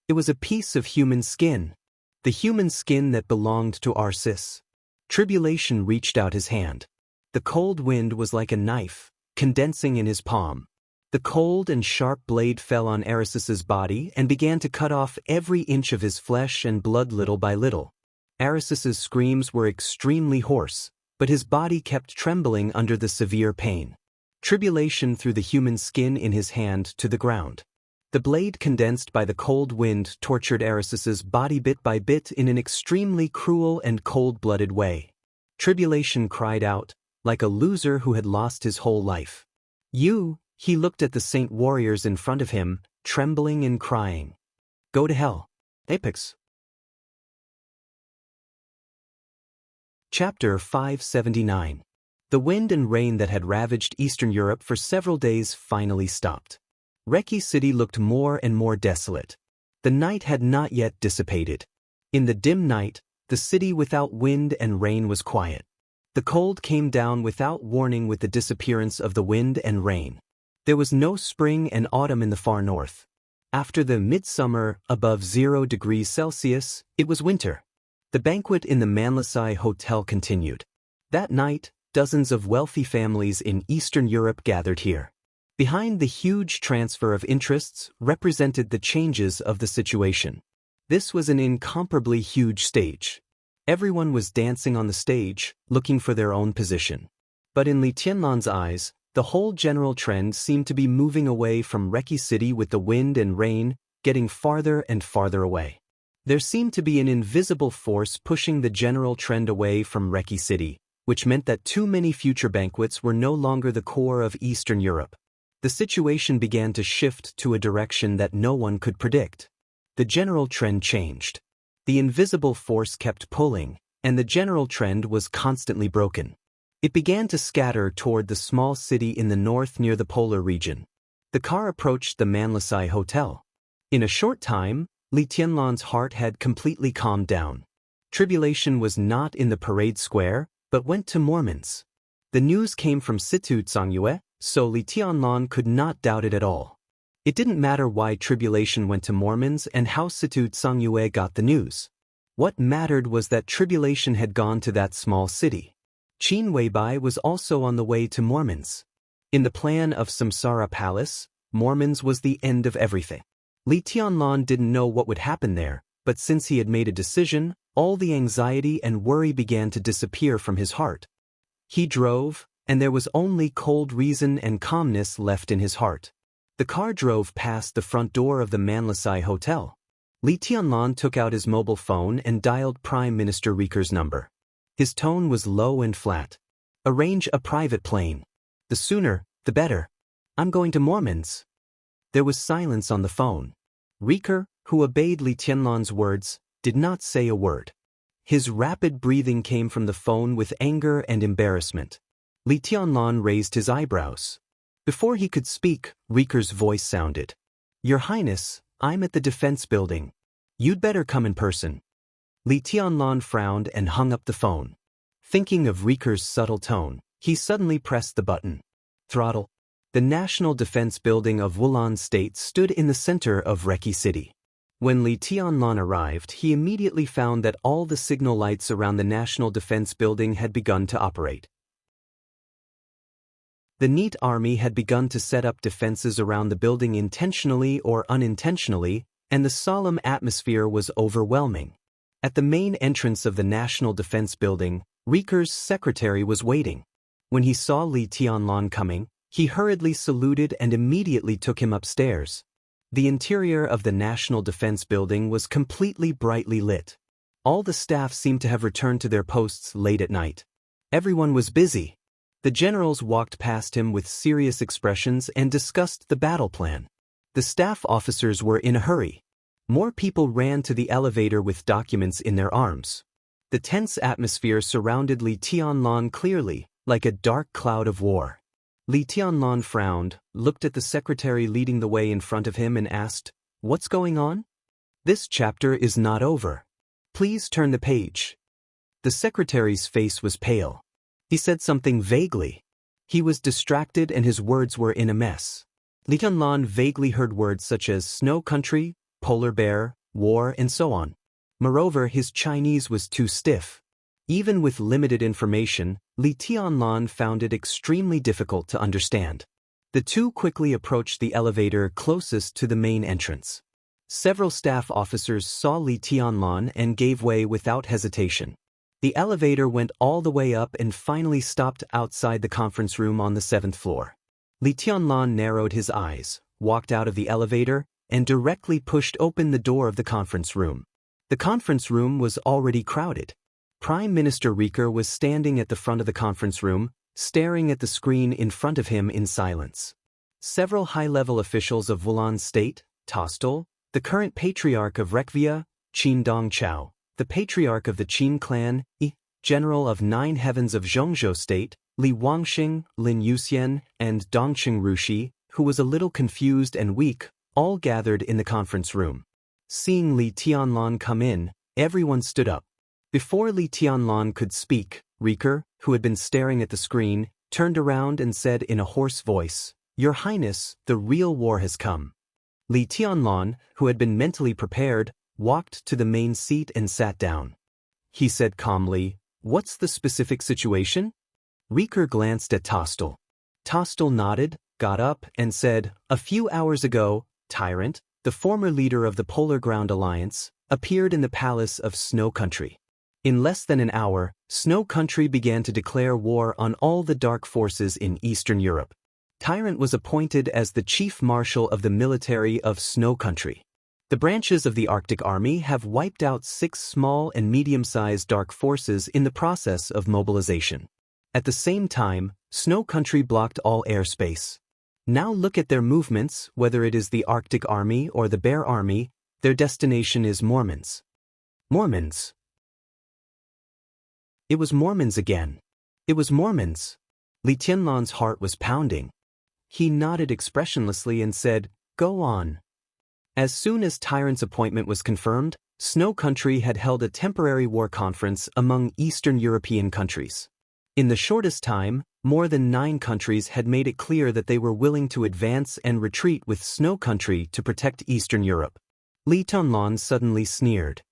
It was a piece of human skin. The human skin that belonged to Arisus. Tribulation reached out his hand. The cold wind was like a knife, condensing in his palm. The cold and sharp blade fell on Arisus's body and began to cut off every inch of his flesh and blood little by little. Arisus's screams were extremely hoarse, but his body kept trembling under the severe pain. Tribulation threw the human skin in his hand to the ground. The blade condensed by the cold wind tortured Arisus's body bit by bit in an extremely cruel and cold-blooded way. Tribulation cried out, like a loser who had lost his whole life. He looked at the saint warriors in front of him, trembling and crying. Go to hell. Apex. Chapter 579. The wind and rain that had ravaged Eastern Europe for several days finally stopped. Reki City looked more and more desolate. The night had not yet dissipated. In the dim night, the city without wind and rain was quiet. The cold came down without warning with the disappearance of the wind and rain. There was no spring and autumn in the far north. After the midsummer, above 0 degrees Celsius, it was winter. The banquet in the Manlisai Hotel continued. That night, dozens of wealthy families in Eastern Europe gathered here. Behind the huge transfer of interests represented the changes of the situation. This was an incomparably huge stage. Everyone was dancing on the stage, looking for their own position. But in Li Tianlan's eyes, the whole general trend seemed to be moving away from Reki City with the wind and rain, getting farther and farther away. There seemed to be an invisible force pushing the general trend away from Reki City, which meant that too many future banquets were no longer the core of Eastern Europe. The situation began to shift to a direction that no one could predict. The general trend changed. The invisible force kept pulling, and the general trend was constantly broken. It began to scatter toward the small city in the north near the polar region. The car approached the Manlisai Hotel. In a short time, Li Tianlan's heart had completely calmed down. Tribulation was not in the parade square, but went to Mormons. The news came from Situ Zhangyue, so Li Tianlan could not doubt it at all. It didn't matter why tribulation went to Mormons and how Situ Zhangyue got the news. What mattered was that tribulation had gone to that small city. Qin Weibai was also on the way to Mormons. In the plan of Samsara Palace, Mormons was the end of everything. Li Tianlan didn't know what would happen there, but since he had made a decision, all the anxiety and worry began to disappear from his heart. He drove, and there was only cold reason and calmness left in his heart. The car drove past the front door of the Manlisai Hotel. Li Tianlan took out his mobile phone and dialed Prime Minister Riker's number. His tone was low and flat. "Arrange a private plane. The sooner, the better. I'm going to Mormons." There was silence on the phone. Riker, who obeyed Li Tianlan's words, did not say a word. His rapid breathing came from the phone with anger and embarrassment. Li Tianlan raised his eyebrows. Before he could speak, Riker's voice sounded. "Your Highness, I'm at the defense building. You'd better come in person." Li Tianlan frowned and hung up the phone. Thinking of Riker's subtle tone, he suddenly pressed the button. Throttle. The National Defense Building of Wulan State stood in the center of Reki City. When Li Tianlan arrived, he immediately found that all the signal lights around the National Defense Building had begun to operate. The NEET army had begun to set up defenses around the building intentionally or unintentionally, and the solemn atmosphere was overwhelming. At the main entrance of the National Defense Building, Riker's secretary was waiting. When he saw Li Tianlan coming, he hurriedly saluted and immediately took him upstairs. The interior of the National Defense Building was completely brightly lit. All the staff seemed to have returned to their posts late at night. Everyone was busy. The generals walked past him with serious expressions and discussed the battle plan. The staff officers were in a hurry. More people ran to the elevator with documents in their arms. The tense atmosphere surrounded Li Tianlan clearly, like a dark cloud of war. Li Tianlan frowned, looked at the secretary leading the way in front of him and asked, "What's going on?" "This chapter is not over. Please turn the page." The secretary's face was pale. He said something vaguely. He was distracted and his words were in a mess. Li Tianlan vaguely heard words such as snow country, polar bear, war, and so on. Moreover, his Chinese was too stiff. Even with limited information, Li Tianlan found it extremely difficult to understand. The two quickly approached the elevator closest to the main entrance. Several staff officers saw Li Tianlan and gave way without hesitation. The elevator went all the way up and finally stopped outside the conference room on the 7th floor. Li Tianlan narrowed his eyes, walked out of the elevator, and directly pushed open the door of the conference room. The conference room was already crowded. Prime Minister Riker was standing at the front of the conference room, staring at the screen in front of him in silence. Several high-level officials of Wulan State, Tostel, the current patriarch of Rekvia, Qin Dongchao, the patriarch of the Qin clan, general of 9 heavens of Zhongzhou State, Li Wangxing, Lin Yuxian, and Dongqing Rushi, who was a little confused and weak, all gathered in the conference room. Seeing Li Tianlan come in, everyone stood up. Before Li Tianlan could speak, Riker, who had been staring at the screen, turned around and said in a hoarse voice, "Your Highness, the real war has come." Li Tianlan, who had been mentally prepared, walked to the main seat and sat down. He said calmly, "What's the specific situation?" Riker glanced at Tostel. Tostel nodded, got up, and said, "A few hours ago, Tyrant, the former leader of the Polar Ground Alliance, appeared in the palace of Snow Country. In less than an hour, Snow Country began to declare war on all the dark forces in Eastern Europe. Tyrant was appointed as the chief marshal of the military of Snow Country. The branches of the Arctic Army have wiped out 6 small and medium-sized dark forces in the process of mobilization. At the same time, Snow Country blocked all airspace. Now look at their movements, whether it is the Arctic Army or the Bear Army, their destination is Mormons. Mormons. It was Mormons again. It was Mormons. Li Tianlan's heart was pounding. He nodded expressionlessly and said, "Go on." As soon as Tyrant's appointment was confirmed, Snow Country had held a temporary war conference among Eastern European countries. In the shortest time, more than 9 countries had made it clear that they were willing to advance and retreat with Snow Country to protect Eastern Europe. Li Tianlan suddenly sneered.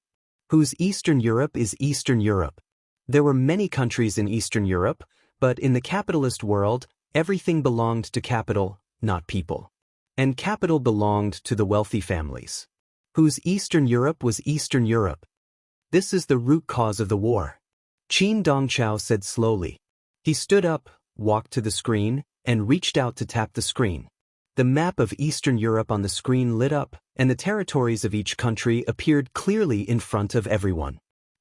Whose Eastern Europe is Eastern Europe? There were many countries in Eastern Europe, but in the capitalist world, everything belonged to capital, not people. And capital belonged to the wealthy families. Whose Eastern Europe was Eastern Europe? This is the root cause of the war. Qin Dongchao said slowly. He stood up, walked to the screen, and reached out to tap the screen. The map of Eastern Europe on the screen lit up, and the territories of each country appeared clearly in front of everyone.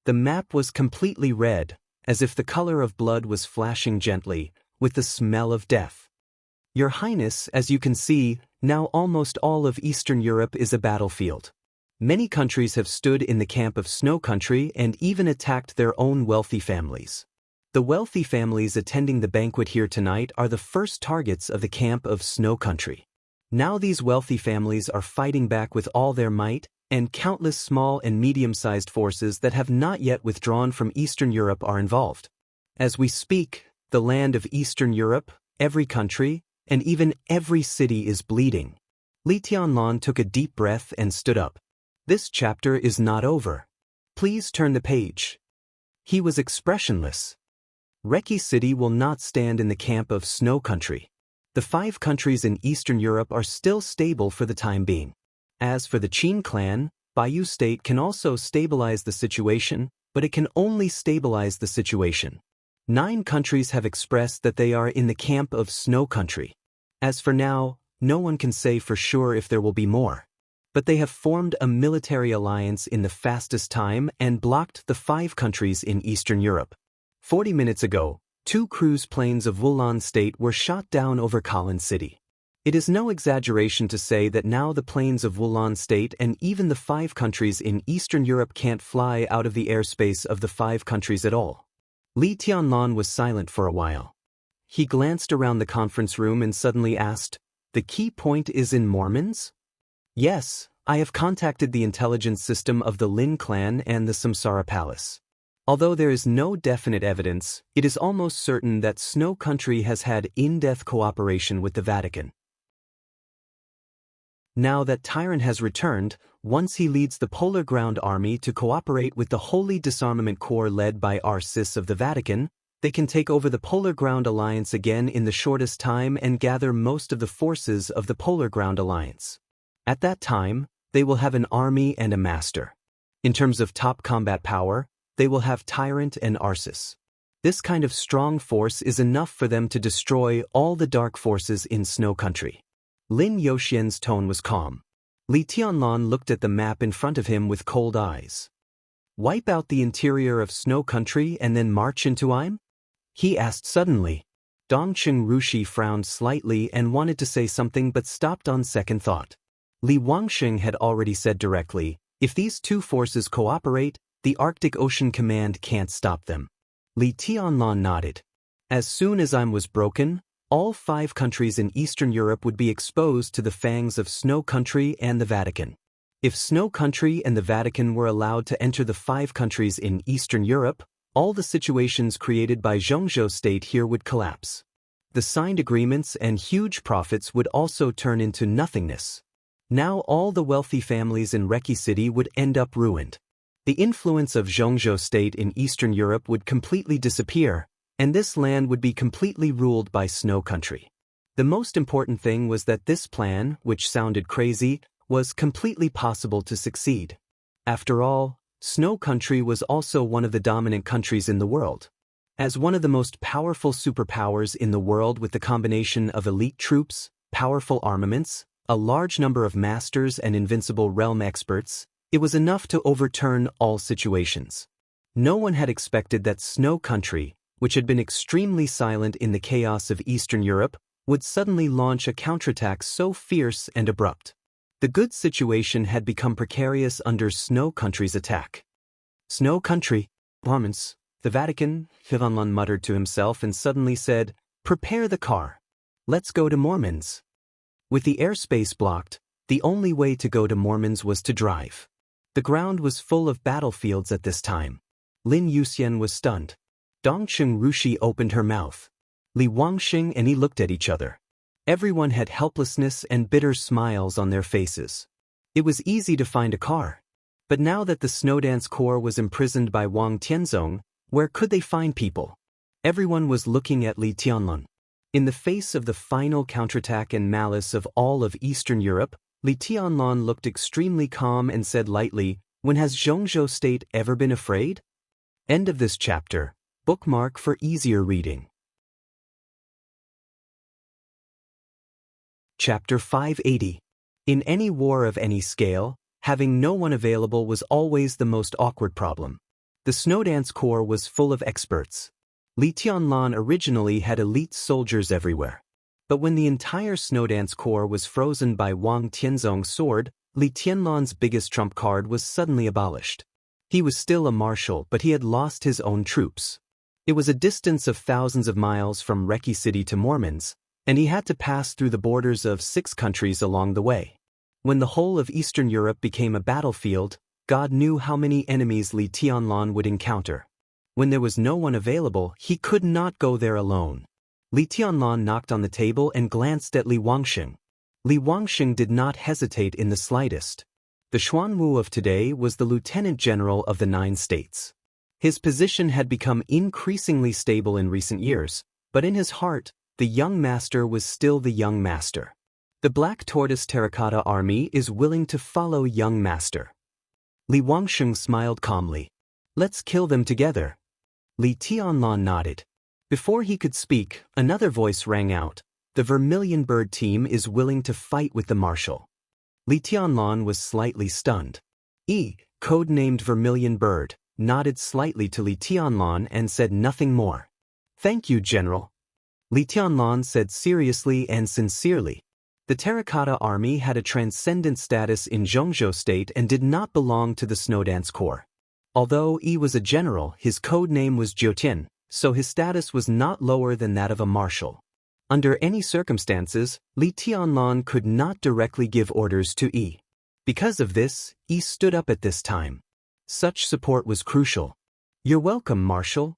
The map was completely red, as if the color of blood was flashing gently, with the smell of death. Your Highness, as you can see, now almost all of Eastern Europe is a battlefield. Many countries have stood in the camp of Snow Country and even attacked their own wealthy families. The wealthy families attending the banquet here tonight are the first targets of the camp of Snow Country. Now these wealthy families are fighting back with all their might, and countless small and medium-sized forces that have not yet withdrawn from Eastern Europe are involved. As we speak, the land of Eastern Europe, every country, and even every city is bleeding. Li Tianlan took a deep breath and stood up. This chapter is not over. Please turn the page. He was expressionless. Reki City will not stand in the camp of Snow Country. The 5 countries in Eastern Europe are still stable for the time being. As for the Qin clan, Bayou State can also stabilize the situation, but it can only stabilize the situation. 9 countries have expressed that they are in the camp of Snow Country. As for now, no one can say for sure if there will be more. But they have formed a military alliance in the fastest time and blocked the 5 countries in Eastern Europe. 40 minutes ago, 2 cruise planes of Wulan State were shot down over Kalin City. It is no exaggeration to say that now the planes of Wulan State and even the 5 countries in Eastern Europe can't fly out of the airspace of the 5 countries at all. Li Tianlan was silent for a while. He glanced around the conference room and suddenly asked, "The key point is in Mormons?" "Yes, I have contacted the intelligence system of the Lin clan and the Samsara Palace. Although there is no definite evidence, it is almost certain that Snow Country has had in-depth cooperation with the Vatican. Now that Tyrant has returned, once he leads the Polar Ground Army to cooperate with the Holy Disarmament Corps led by Arcis of the Vatican, they can take over the Polar Ground Alliance again in the shortest time and gather most of the forces of the Polar Ground Alliance. At that time, they will have an army and a master. In terms of top combat power, they will have Tyrant and Arcis. This kind of strong force is enough for them to destroy all the dark forces in Snow Country. Lin Youxian's tone was calm. Li Tianlan looked at the map in front of him with cold eyes. "Wipe out the interior of Snow Country and then march into Im?" he asked suddenly. Dongcheng Rushi frowned slightly and wanted to say something but stopped on second thought. Li Wangsheng had already said directly, if these 2 forces cooperate, the Arctic Ocean Command can't stop them. Li Tianlan nodded. As soon as Im was broken, all 5 countries in Eastern Europe would be exposed to the fangs of Snow Country and the Vatican. If Snow Country and the Vatican were allowed to enter the 5 countries in Eastern Europe, all the situations created by Zhongzhou State here would collapse. The signed agreements and huge profits would also turn into nothingness. Now all the wealthy families in Reki City would end up ruined. The influence of Zhongzhou State in Eastern Europe would completely disappear, and this land would be completely ruled by Snow Country. The most important thing was that this plan, which sounded crazy, was completely possible to succeed. After all, Snow Country was also one of the dominant countries in the world. As one of the most powerful superpowers in the world with the combination of elite troops, powerful armaments, a large number of masters and invincible realm experts, it was enough to overturn all situations. No one had expected that Snow Country, which had been extremely silent in the chaos of Eastern Europe, would suddenly launch a counterattack so fierce and abrupt. The good situation had become precarious under Snow Country's attack. Snow Country, Mormons, the Vatican, Xianxia muttered to himself and suddenly said, "Prepare the car. Let's go to Mormons." With the airspace blocked, the only way to go to Mormons was to drive. The ground was full of battlefields at this time. Lin Yuxian was stunned. Dongcheng Rushi opened her mouth. Li Wangxing and he looked at each other. Everyone had helplessness and bitter smiles on their faces. It was easy to find a car. But now that the Snowdance Corps was imprisoned by Wang Tianzong, where could they find people? Everyone was looking at Li Tianlun. In the face of the final counterattack and malice of all of Eastern Europe, Li Tianlun looked extremely calm and said lightly, "When has Zhongzhou State ever been afraid?" End of this chapter. Bookmark for easier reading. Chapter 580. In any war of any scale, having no one available was always the most awkward problem. The Snowdance Corps was full of experts. Li Tianlan originally had elite soldiers everywhere. But when the entire Snowdance Corps was frozen by Wang Tianzong's sword, Li Tianlan's biggest trump card was suddenly abolished. He was still a marshal, but he had lost his own troops. It was a distance of thousands of miles from Reki City to Mormons, and he had to pass through the borders of 6 countries along the way. When the whole of Eastern Europe became a battlefield, God knew how many enemies Li Tianlan would encounter. When there was no one available, he could not go there alone. Li Tianlan knocked on the table and glanced at Li Wangxing. Li Wangxing did not hesitate in the slightest. The Xuanwu of today was the lieutenant general of the 9 states. His position had become increasingly stable in recent years, but in his heart, the young master was still the young master. The Black Tortoise Terracotta Army is willing to follow young master. Li Wangxing smiled calmly. "Let's kill them together." Li Tianlan nodded. Before he could speak, another voice rang out. "The Vermilion Bird team is willing to fight with the marshal." Li Tianlan was slightly stunned. Codenamed Vermilion Bird, nodded slightly to Li Tianlan and said nothing more. "Thank you, General." Li Tianlan said seriously and sincerely. The Terracotta Army had a transcendent status in Zhongzhou State and did not belong to the Snowdance Corps. Although Yi was a general, his code name was Jiutian, so his status was not lower than that of a marshal. Under any circumstances, Li Tianlan could not directly give orders to Yi. Because of this, Yi stood up at this time. Such support was crucial. "You're welcome, Marshal."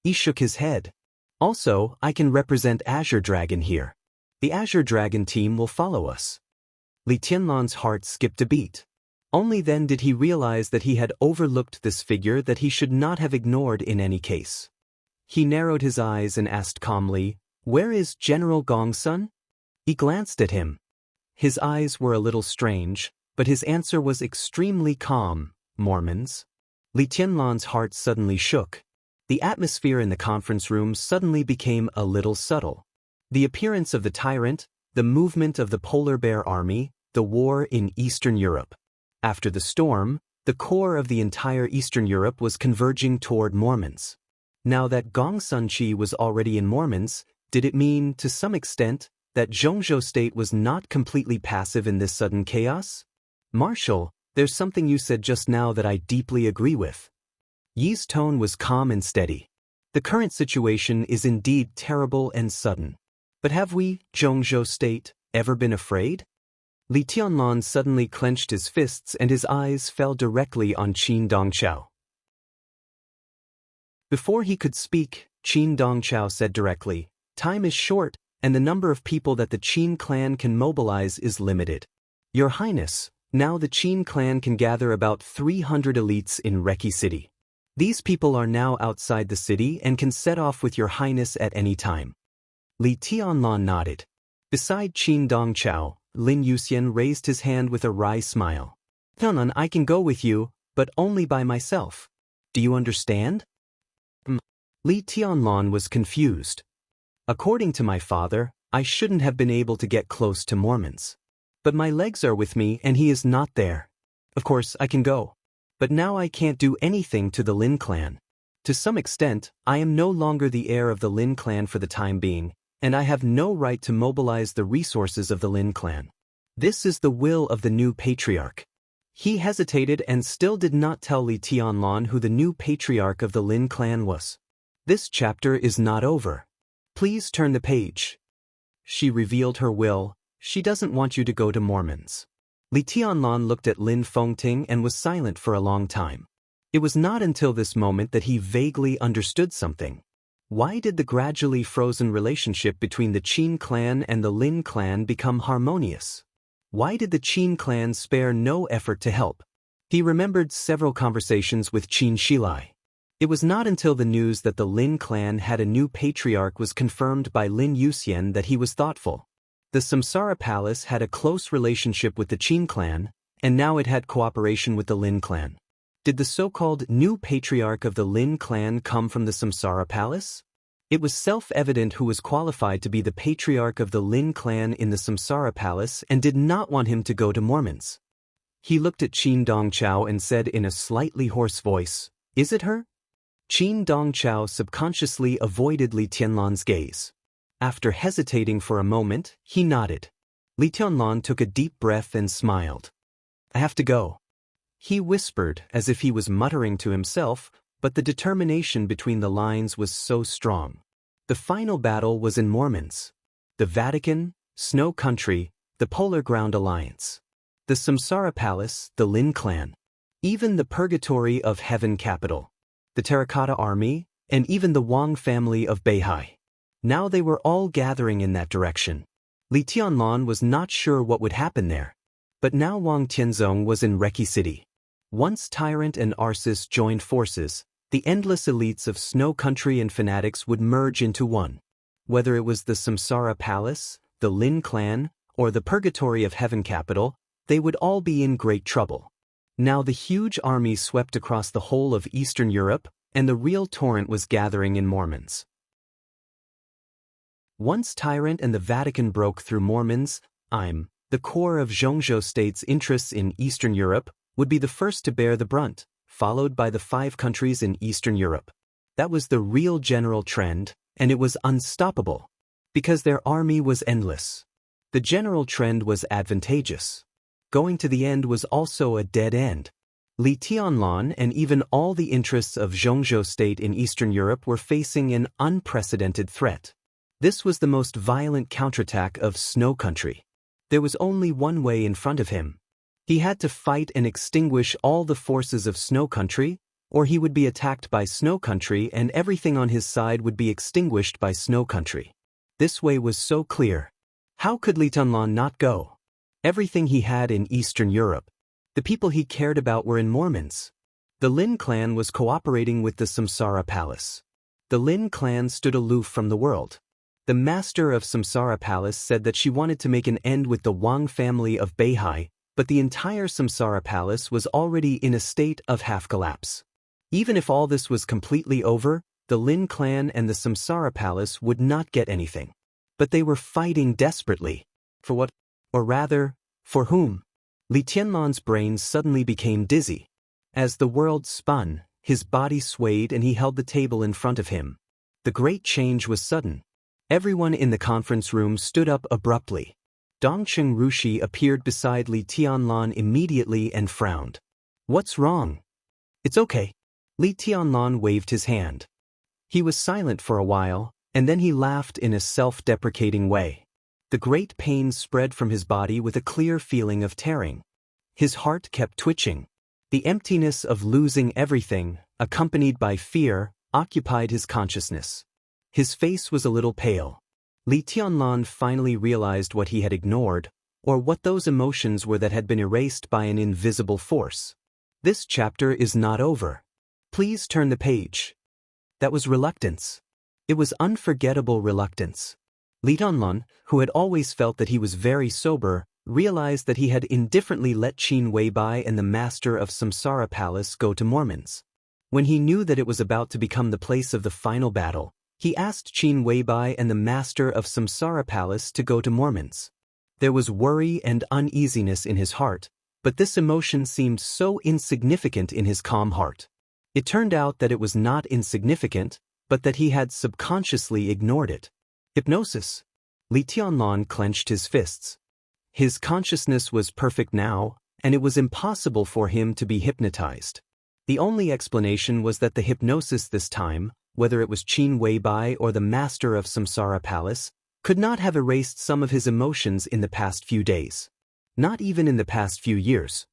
Yi shook his head. "Also, I can represent Azure Dragon here. The Azure Dragon team will follow us." Li Tianlan's heart skipped a beat. Only then did he realize that he had overlooked this figure that he should not have ignored in any case. He narrowed his eyes and asked calmly, "Where is General Gongsun?" He glanced at him. His eyes were a little strange, but his answer was extremely calm. "Mormons." Li Tianlan's heart suddenly shook. The atmosphere in the conference room suddenly became a little subtle. The appearance of the tyrant, the movement of the polar bear army, the war in Eastern Europe. After the storm, the core of the entire Eastern Europe was converging toward Mormons. Now that Gongsun Qi was already in Mormons, did it mean, to some extent, that Zhongzhou State was not completely passive in this sudden chaos? "Marshal, there's something you said just now that I deeply agree with." Yi's tone was calm and steady. "The current situation is indeed terrible and sudden. But have we, Zhongzhou State, ever been afraid?" Li Tianlan suddenly clenched his fists and his eyes fell directly on Qin Dongchao. Before he could speak, Qin Dongchao said directly, "Time is short, and the number of people that the Qin clan can mobilize is limited. Your Highness, now the Qin clan can gather about 300 elites in Reki City. These people are now outside the city and can set off with your Highness at any time." Li Tianlan nodded. Beside Qin Dongchao, Lin Yuxian raised his hand with a wry smile. "Tianlan, I can go with you, but only by myself. Do you understand? Li Tianlan was confused. According to my father, I shouldn't have been able to get close to Mormons. But my legs are with me and he is not there. Of course, I can go. But now I can't do anything to the Lin clan. To some extent, I am no longer the heir of the Lin clan for the time being, and I have no right to mobilize the resources of the Lin clan. This is the will of the new patriarch. He hesitated and still did not tell Li Tianlan who the new patriarch of the Lin clan was. This chapter is not over. Please turn the page. She revealed her will. She doesn't want you to go to Mormons. Li Tianlan looked at Lin Fengting and was silent for a long time. It was not until this moment that he vaguely understood something. Why did the gradually frozen relationship between the Qin clan and the Lin clan become harmonious? Why did the Qin clan spare no effort to help? He remembered several conversations with Qin Shilai. It was not until the news that the Lin clan had a new patriarch was confirmed by Lin Yuxian that he was thoughtful. The Samsara Palace had a close relationship with the Qin clan, and now it had cooperation with the Lin clan. Did the so-called new patriarch of the Lin clan come from the Samsara Palace? It was self-evident who was qualified to be the patriarch of the Lin clan in the Samsara Palace and did not want him to go to Mormons. He looked at Qin Dongchao and said in a slightly hoarse voice, "Is it her?" Qin Dongchao subconsciously avoided Li Tianlan's gaze. After hesitating for a moment, he nodded. Li Tianlan took a deep breath and smiled. "I have to go," he whispered as if he was muttering to himself, but the determination between the lines was so strong. The final battle was in Mormons. The Vatican, Snow Country, the Polar Ground Alliance. The Samsara Palace, the Lin clan. Even the Purgatory of Heaven capital. The Terracotta Army, and even the Wang family of Beihai. Now they were all gathering in that direction. Li Tianlan was not sure what would happen there. But now Wang Tianzong was in Reki City. Once Tyrant and Arsis joined forces, the endless elites of Snow Country and fanatics would merge into one. Whether it was the Samsara Palace, the Lin clan, or the Purgatory of Heaven capital, they would all be in great trouble. Now the huge army swept across the whole of Eastern Europe, and the real torrent was gathering in Mormons. Once Tyrant and the Vatican broke through Mormons, the core of Zhongzhou state's interests in Eastern Europe, would be the first to bear the brunt, followed by the 5 countries in Eastern Europe. That was the real general trend, and it was unstoppable, because their army was endless. The general trend was advantageous. Going to the end was also a dead end. Li Tianlan and even all the interests of Zhongzhou state in Eastern Europe were facing an unprecedented threat. This was the most violent counterattack of Snow Country. There was only one way in front of him. He had to fight and extinguish all the forces of Snow Country, or he would be attacked by Snow Country and everything on his side would be extinguished by Snow Country. This way was so clear. How could Li Tianlan not go? Everything he had in Eastern Europe. The people he cared about were in Mormons. The Lin clan was cooperating with the Samsara Palace. The Lin clan stood aloof from the world. The master of Samsara Palace said that she wanted to make an end with the Wang family of Beihai, but the entire Samsara Palace was already in a state of half-collapse. Even if all this was completely over, the Lin clan and the Samsara Palace would not get anything. But they were fighting desperately. For what? Or rather, for whom? Li Tianlan's brain suddenly became dizzy. As the world spun, his body swayed and he held the table in front of him. The great change was sudden. Everyone in the conference room stood up abruptly. Dongcheng Rushi appeared beside Li Tianlan immediately and frowned. "What's wrong?" "It's okay." Li Tianlan waved his hand. He was silent for a while, and then he laughed in a self-deprecating way. The great pain spread from his body with a clear feeling of tearing. His heart kept twitching. The emptiness of losing everything, accompanied by fear, occupied his consciousness. His face was a little pale. Li Tianlan finally realized what he had ignored, or what those emotions were that had been erased by an invisible force. This chapter is not over. Please turn the page. That was reluctance. It was unforgettable reluctance. Li Tianlan, who had always felt that he was very sober, realized that he had indifferently let Qin Weibai and the master of Samsara Palace go to Mormons. When he knew that it was about to become the place of the final battle, he asked Qin Weibai and the master of Samsara Palace to go to Mormons. There was worry and uneasiness in his heart, but this emotion seemed so insignificant in his calm heart. It turned out that it was not insignificant, but that he had subconsciously ignored it. Hypnosis. Li Tianlan clenched his fists. His consciousness was perfect now, and it was impossible for him to be hypnotized. The only explanation was that the hypnosis this time, whether it was Qin Weibai or the master of Samsara Palace, could not have erased some of his emotions in the past few days. Not even in the past few years.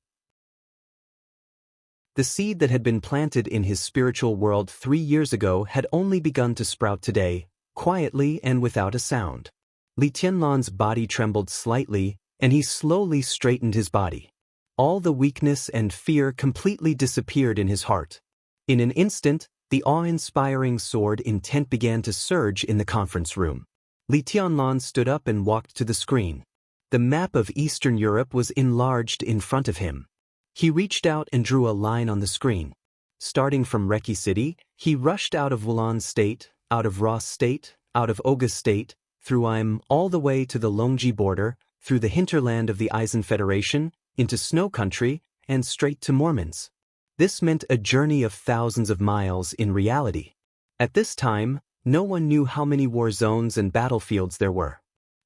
The seed that had been planted in his spiritual world 3 years ago had only begun to sprout today, quietly and without a sound. Li Tianlan's body trembled slightly, and he slowly straightened his body. All the weakness and fear completely disappeared in his heart. In an instant, the awe-inspiring sword intent began to surge in the conference room. Li Tianlan stood up and walked to the screen. The map of Eastern Europe was enlarged in front of him. He reached out and drew a line on the screen. Starting from Reki City, he rushed out of Wulan State, out of Ross State, out of Oga State, through all the way to the Longji border, through the hinterland of the Eisen Federation, into Snow Country, and straight to Mormons. This meant a journey of thousands of miles in reality. At this time, no one knew how many war zones and battlefields there were.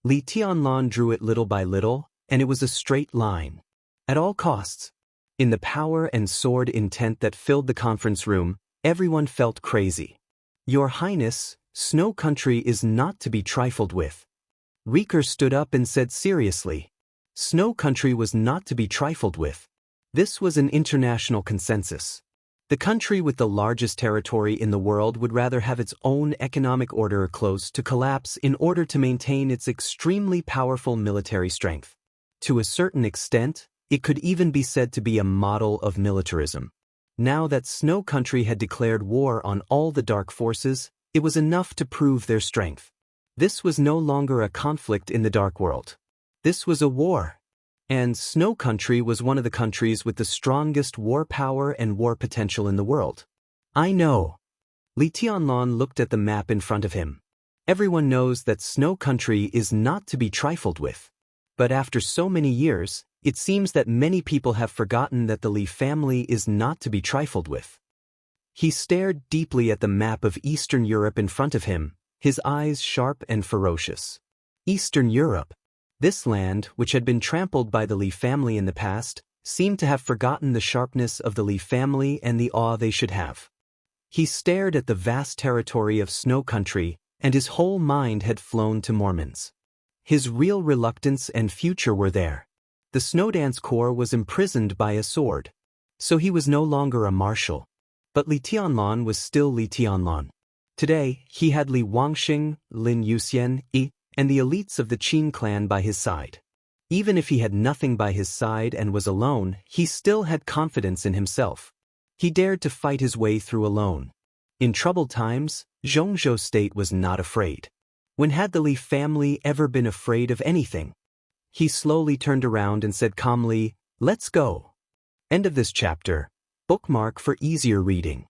Li Tianlan drew it little by little, and it was a straight line. At all costs. In the power and sword intent that filled the conference room, everyone felt crazy. Your Highness, Snow Country is not to be trifled with. Rieker stood up and said seriously. Snow Country was not to be trifled with. This was an international consensus. The country with the largest territory in the world would rather have its own economic order close to collapse in order to maintain its extremely powerful military strength. To a certain extent, it could even be said to be a model of militarism. Now that Snow Country had declared war on all the dark forces, it was enough to prove their strength. This was no longer a conflict in the dark world. This was a war. And Snow Country was one of the countries with the strongest war power and war potential in the world. I know. Li Tianlan looked at the map in front of him. Everyone knows that Snow Country is not to be trifled with. But after so many years, it seems that many people have forgotten that the Li family is not to be trifled with. He stared deeply at the map of Eastern Europe in front of him, his eyes sharp and ferocious. Eastern Europe. This land, which had been trampled by the Li family in the past, seemed to have forgotten the sharpness of the Li family and the awe they should have. He stared at the vast territory of Snow Country, and his whole mind had flown to Mormons. His real reluctance and future were there. The Snowdance Corps was imprisoned by a sword. So he was no longer a marshal. But Li Tianlan was still Li Tianlan. Today, he had Li Wangxing, Lin Yuxian, and the elites of the Qin clan by his side. Even if he had nothing by his side and was alone, he still had confidence in himself. He dared to fight his way through alone. In troubled times, Zhongzhou State was not afraid. When had the Li family ever been afraid of anything? He slowly turned around and said calmly, "Let's go." End of this chapter. Bookmark for easier reading.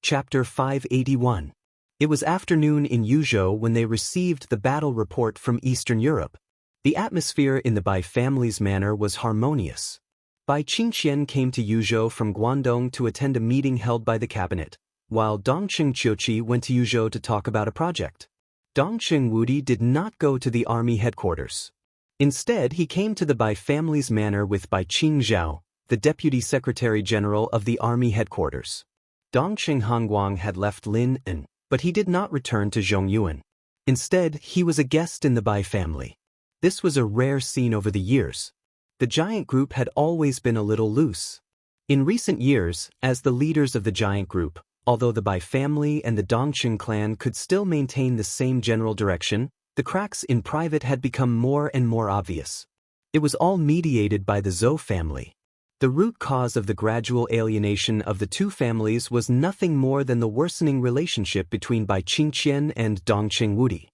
Chapter 581. It was afternoon in Yuzhou when they received the battle report from Eastern Europe. The atmosphere in the Bai family's manor was harmonious. Bai Qingqian came to Yuzhou from Guangdong to attend a meeting held by the cabinet, while Dongqing Qiuqi went to Yuzhou to talk about a project. Dongqing Wudi did not go to the army headquarters. Instead, he came to the Bai family's manor with Bai Qingzhao, the Deputy Secretary General of the army headquarters. Dongqing Hongguang had left Lin, but he did not return to Zhongyuan. Instead, he was a guest in the Bai family. This was a rare scene over the years. The giant group had always been a little loose. In recent years, as the leaders of the giant group, although the Bai family and the Dongqing clan could still maintain the same general direction, the cracks in private had become more and more obvious. It was all mediated by the Zhou family. The root cause of the gradual alienation of the two families was nothing more than the worsening relationship between Bai Qingqian and Dongqing Wudi.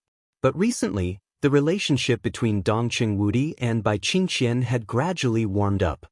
But recently, the relationship between Dongqing Wudi and Bai Qingqian had gradually warmed up.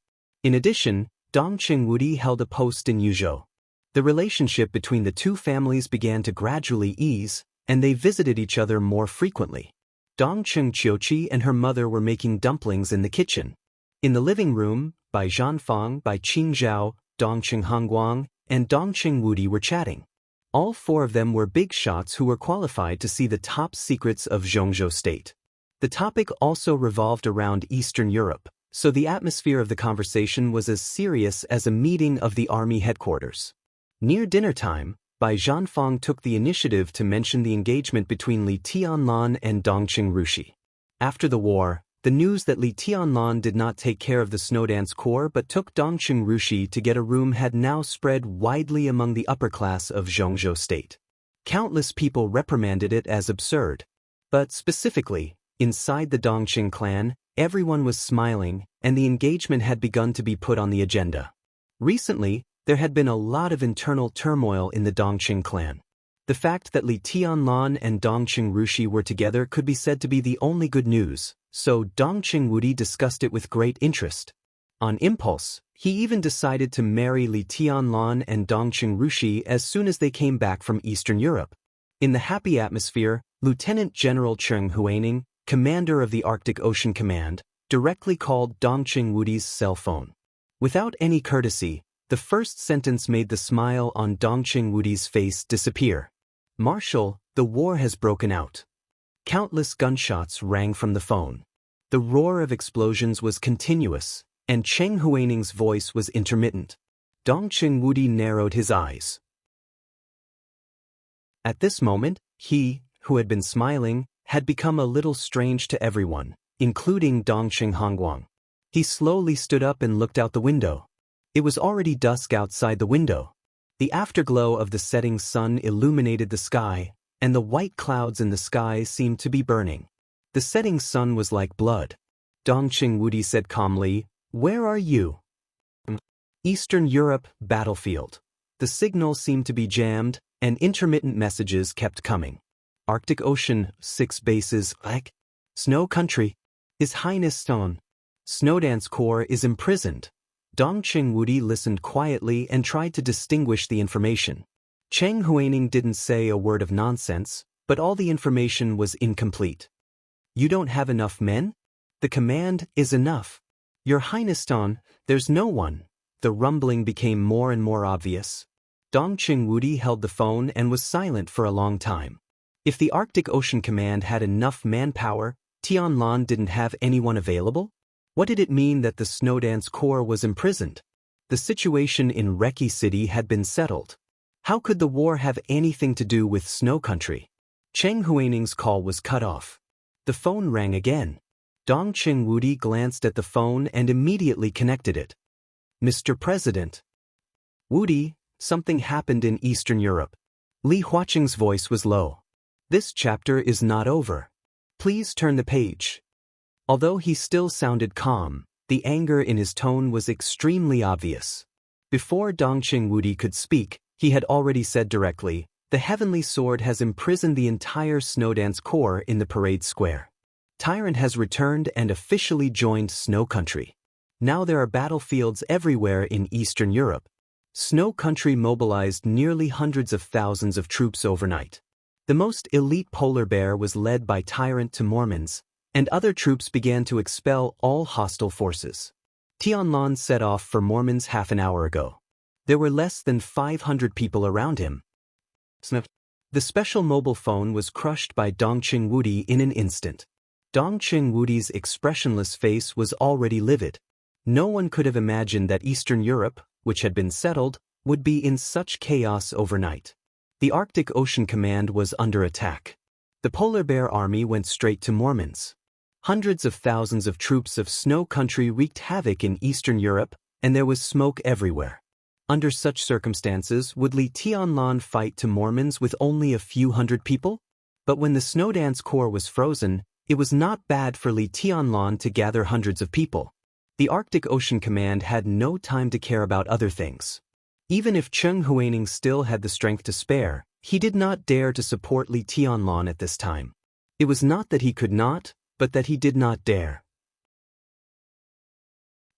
In addition, Dongqing Wudi held a post in Yuzhou. The relationship between the two families began to gradually ease, and they visited each other more frequently. Dongqing Qiuqi and her mother were making dumplings in the kitchen. In the living room, Bai Zhanfang, Bai Qingzhao, Dongqing Hongguang, and Dongqing Wudi were chatting. All four of them were big shots who were qualified to see the top secrets of Zhongzhou State. The topic also revolved around Eastern Europe, so the atmosphere of the conversation was as serious as a meeting of the army headquarters. Near dinner time, Bai Zhanfang took the initiative to mention the engagement between Li Tianlan and Dongqing Rushi. After the war, the news that Li Tianlan did not take care of the Snowdance Corps but took Dongqing Rushi to get a room had now spread widely among the upper class of Zhongzhou State. Countless people reprimanded it as absurd. But specifically, inside the Dongqing clan, everyone was smiling, and the engagement had begun to be put on the agenda. Recently, there had been a lot of internal turmoil in the Dongqing clan. The fact that Li Tianlan and Dongqing Rushi were together could be said to be the only good news, so Dongqing Wudi discussed it with great interest. On impulse, he even decided to marry Li Tianlan and Dongqing Rushi as soon as they came back from Eastern Europe. In the happy atmosphere, Lieutenant General Cheng Huaining, commander of the Arctic Ocean Command, directly called Dongqing Wudi's cell phone. Without any courtesy, the first sentence made the smile on Dongqing Wudi's face disappear. "Marshal, the war has broken out." Countless gunshots rang from the phone. The roar of explosions was continuous, and Cheng Huaining's voice was intermittent. Dongqing Wudi narrowed his eyes. At this moment, he, who had been smiling, had become a little strange to everyone, including Dongqing Hongguang. He slowly stood up and looked out the window. It was already dusk outside the window. The afterglow of the setting sun illuminated the sky, and the white clouds in the sky seemed to be burning. The setting sun was like blood. Dongqing Wudi said calmly, "Where are you?" "Eastern Europe, battlefield." The signal seemed to be jammed, and intermittent messages kept coming. "Arctic Ocean, 6 bases, Snow Country. His Highness Stone. Snowdance Corps is imprisoned." Dongqing Wudi listened quietly and tried to distinguish the information. Cheng Huaining didn't say a word of nonsense, but all the information was incomplete. "You don't have enough men? The command is enough. Your Highness Don, there's no one." The rumbling became more and more obvious. Dongqing Wudi held the phone and was silent for a long time. If the Arctic Ocean Command had enough manpower, Tianlan didn't have anyone available? What did it mean that the Snowdance Corps was imprisoned? The situation in Reki City had been settled. How could the war have anything to do with Snow Country? Cheng Huaining's call was cut off. The phone rang again. Dongqing Wudi glanced at the phone and immediately connected it. "Mr. President." "Wudi, something happened in Eastern Europe." Li Huaqing's voice was low. "This chapter is not over. Please turn the page." Although he still sounded calm, the anger in his tone was extremely obvious. Before Dongqing Wudi could speak, he had already said directly, "The Heavenly Sword has imprisoned the entire Snowdance Corps in the parade square. Tyrant has returned and officially joined Snow Country. Now there are battlefields everywhere in Eastern Europe." Snow Country mobilized nearly hundreds of thousands of troops overnight. The most elite polar bear was led by Tyrant to Mormons, and other troops began to expel all hostile forces. Tianlan set off for Mormons half an hour ago. There were less than 500 people around him. The special mobile phone was crushed by Dongqing Wudi in an instant. Dongqing Wudi's expressionless face was already livid. No one could have imagined that Eastern Europe, which had been settled, would be in such chaos overnight. The Arctic Ocean Command was under attack. The Polar Bear Army went straight to Mormons. Hundreds of thousands of troops of Snow Country wreaked havoc in Eastern Europe, and there was smoke everywhere. Under such circumstances, would Li Tianlan fight to Mormons with only a few hundred people? But when the Snowdance Corps was frozen, it was not bad for Li Tianlan to gather hundreds of people. The Arctic Ocean Command had no time to care about other things. Even if Cheng Huaining still had the strength to spare, he did not dare to support Li Tianlan at this time. It was not that he could not, but that he did not dare.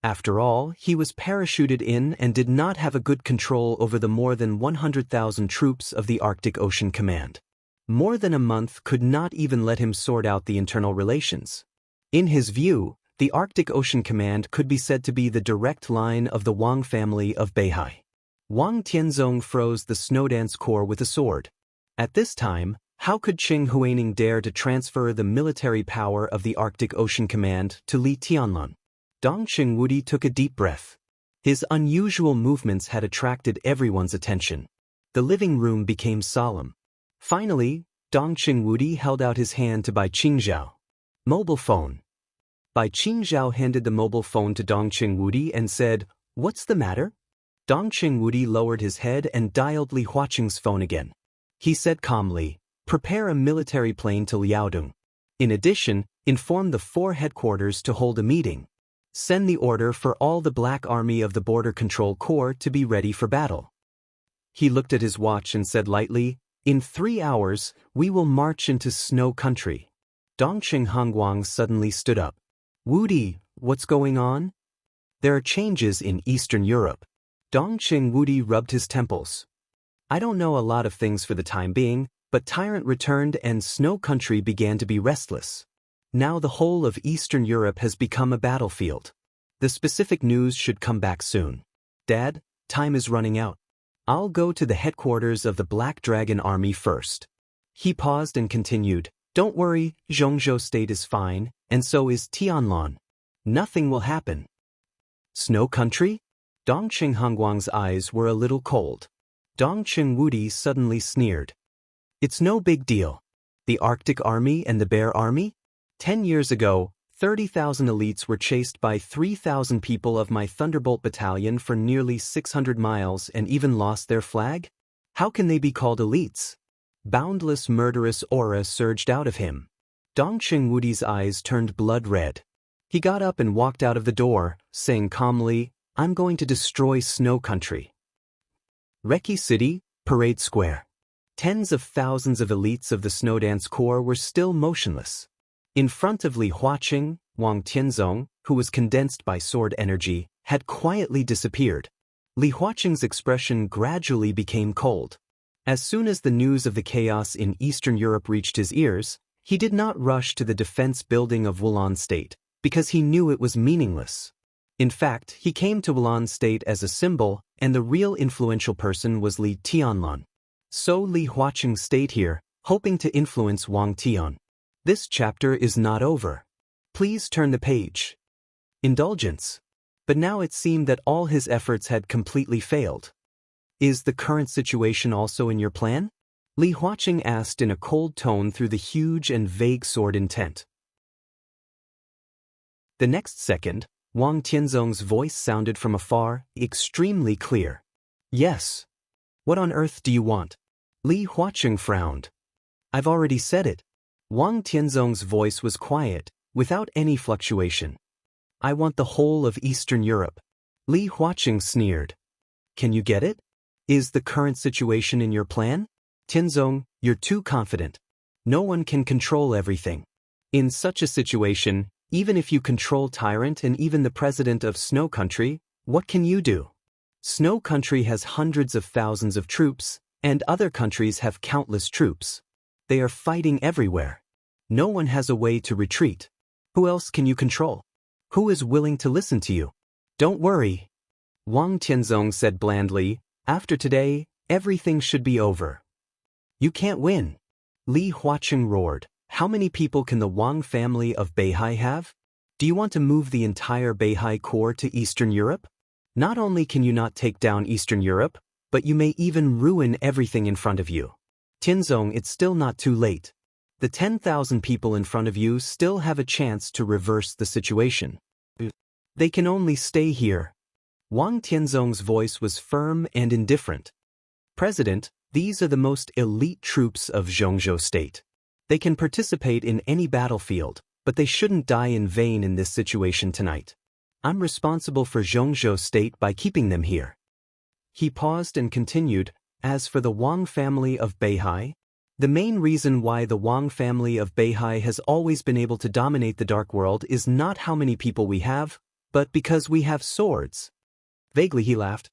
After all, he was parachuted in and did not have a good control over the more than 100,000 troops of the Arctic Ocean Command. More than a month could not even let him sort out the internal relations. In his view, the Arctic Ocean Command could be said to be the direct line of the Wang family of Beihai. Wang Tianzong froze the Snowdance Corps with a sword. At this time, how could Qing Huaining dare to transfer the military power of the Arctic Ocean Command to Li Tianlan? Dongqing Wudi took a deep breath. His unusual movements had attracted everyone's attention. The living room became solemn. Finally, Dongqing Wudi held out his hand to Bai Qingzhao. Mobile phone. Bai Qingzhao handed the mobile phone to Dongqing Wudi and said, "What's the matter?" Dongqing Wudi lowered his head and dialed Li Huaqing's phone again. He said calmly, "Prepare a military plane to Liaodong. In addition, inform the 4 headquarters to hold a meeting. Send the order for all the Black Army of the Border Control Corps to be ready for battle." He looked at his watch and said lightly, "In 3 hours, we will march into snow country." Dongqing Hongguang suddenly stood up. "Wudi, what's going on?" "There are changes in Eastern Europe." Dongqing Wudi rubbed his temples. "I don't know a lot of things for the time being, but Tyrant returned and Snow Country began to be restless. Now the whole of Eastern Europe has become a battlefield. The specific news should come back soon. Dad, time is running out. I'll go to the headquarters of the Black Dragon Army first." He paused and continued, "Don't worry, Zhongzhou State is fine, and so is Tianlan. Nothing will happen." Snow Country? Dongqing Hongguang's eyes were a little cold. Dongqing Wudi suddenly sneered. "It's no big deal. The Arctic Army and the Bear Army? 10 years ago, 30,000 elites were chased by 3,000 people of my Thunderbolt Battalion for nearly 600 miles and even lost their flag? How can they be called elites?" Boundless murderous aura surged out of him. Dongqing Wudi's eyes turned blood red. He got up and walked out of the door, saying calmly, "I'm going to destroy Snow Country." Reki City, Parade Square. Tens of thousands of elites of the Snowdance Corps were still motionless. In front of Li Huaqing, Wang Tianzong, who was condensed by sword energy, had quietly disappeared. Li Huaqing's expression gradually became cold. As soon as the news of the chaos in Eastern Europe reached his ears, he did not rush to the defense building of Wulan State, because he knew it was meaningless. In fact, he came to Wulan State as a symbol, and the real influential person was Li Tianlan. So Li Huaqing stayed here, hoping to influence Wang Tian. This chapter is not over. Please turn the page. Indulgence. But now it seemed that all his efforts had completely failed. "Is the current situation also in your plan?" Li Huaqing asked in a cold tone through the huge and vague sword intent. The next second, Wang Tianzong's voice sounded from afar, extremely clear. "Yes. What on earth do you want?" Li Huaqing frowned. "I've already said it." Wang Tianzong's voice was quiet, without any fluctuation. "I want the whole of Eastern Europe." Li Huaqing sneered. "Can you get it? Is the current situation in your plan?" "Tianzong, you're too confident. No one can control everything. In such a situation, even if you control Tyrant and even the president of Snow Country, what can you do? Snow Country has hundreds of thousands of troops, and other countries have countless troops. They are fighting everywhere. No one has a way to retreat. Who else can you control? Who is willing to listen to you? Don't worry." Wang Tianzong said blandly, "After today, everything should be over." "You can't win." Li Huaqing roared. "How many people can the Wang family of Beihai have? Do you want to move the entire Beihai Corps to Eastern Europe? Not only can you not take down Eastern Europe, but you may even ruin everything in front of you. Tianzong, it's still not too late. The 10,000 people in front of you still have a chance to reverse the situation. They can only stay here." Wang Tianzong's voice was firm and indifferent. "President, these are the most elite troops of Zhongzhou State. They can participate in any battlefield, but they shouldn't die in vain in this situation tonight. I'm responsible for Zhongzhou State by keeping them here." He paused and continued, "As for the Wang family of Beihai, The main reason why the Wang family of Beihai has always been able to dominate the dark world is not how many people we have, but because we have swords. Vaguely he laughed.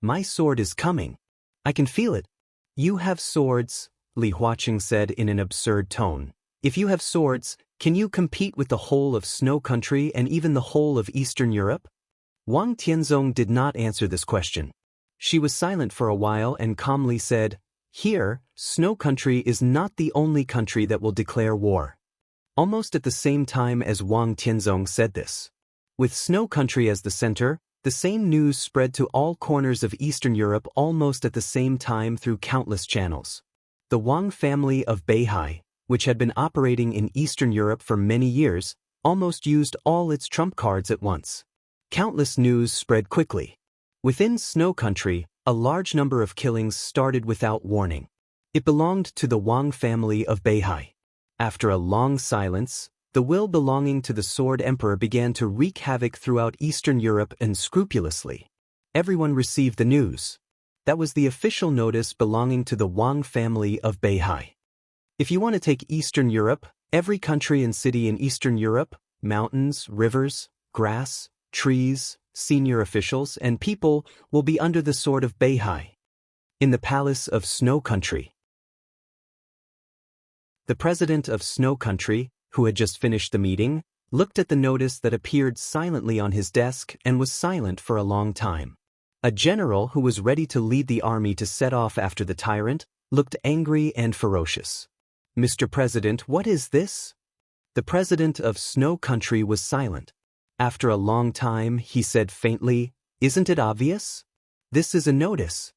My sword is coming. I can feel it. You have swords, Li Huaqing said in an absurd tone. If you have swords, can you compete with the whole of Snow Country and even the whole of Eastern Europe? Wang Tianzong did not answer this question. She was silent for a while and calmly said, Here, Snow Country is not the only country that will declare war. Almost at the same time as Wang Tianzong said this. With Snow Country as the center, the same news spread to all corners of Eastern Europe almost at the same time through countless channels. The Wang family of Beihai, which had been operating in Eastern Europe for many years, almost used all its trump cards at once. Countless news spread quickly. Within Snow Country, a large number of killings started without warning. It belonged to the Wang family of Beihai. After a long silence, the will belonging to the Sword Emperor began to wreak havoc throughout Eastern Europe unscrupulously. Everyone received the news. That was the official notice belonging to the Wang family of Beihai. If you want to take Eastern Europe, every country and city in Eastern Europe, mountains, rivers, grass, trees, senior officials, and people will be under the sword of Beihai. In the palace of Snow Country. The president of Snow Country, who had just finished the meeting, looked at the notice that appeared silently on his desk and was silent for a long time. A general who was ready to lead the army to set off after the tyrant looked angry and ferocious. Mr. President, what is this? The president of Snow Country was silent. After a long time, he said faintly, Isn't it obvious? This is a notice.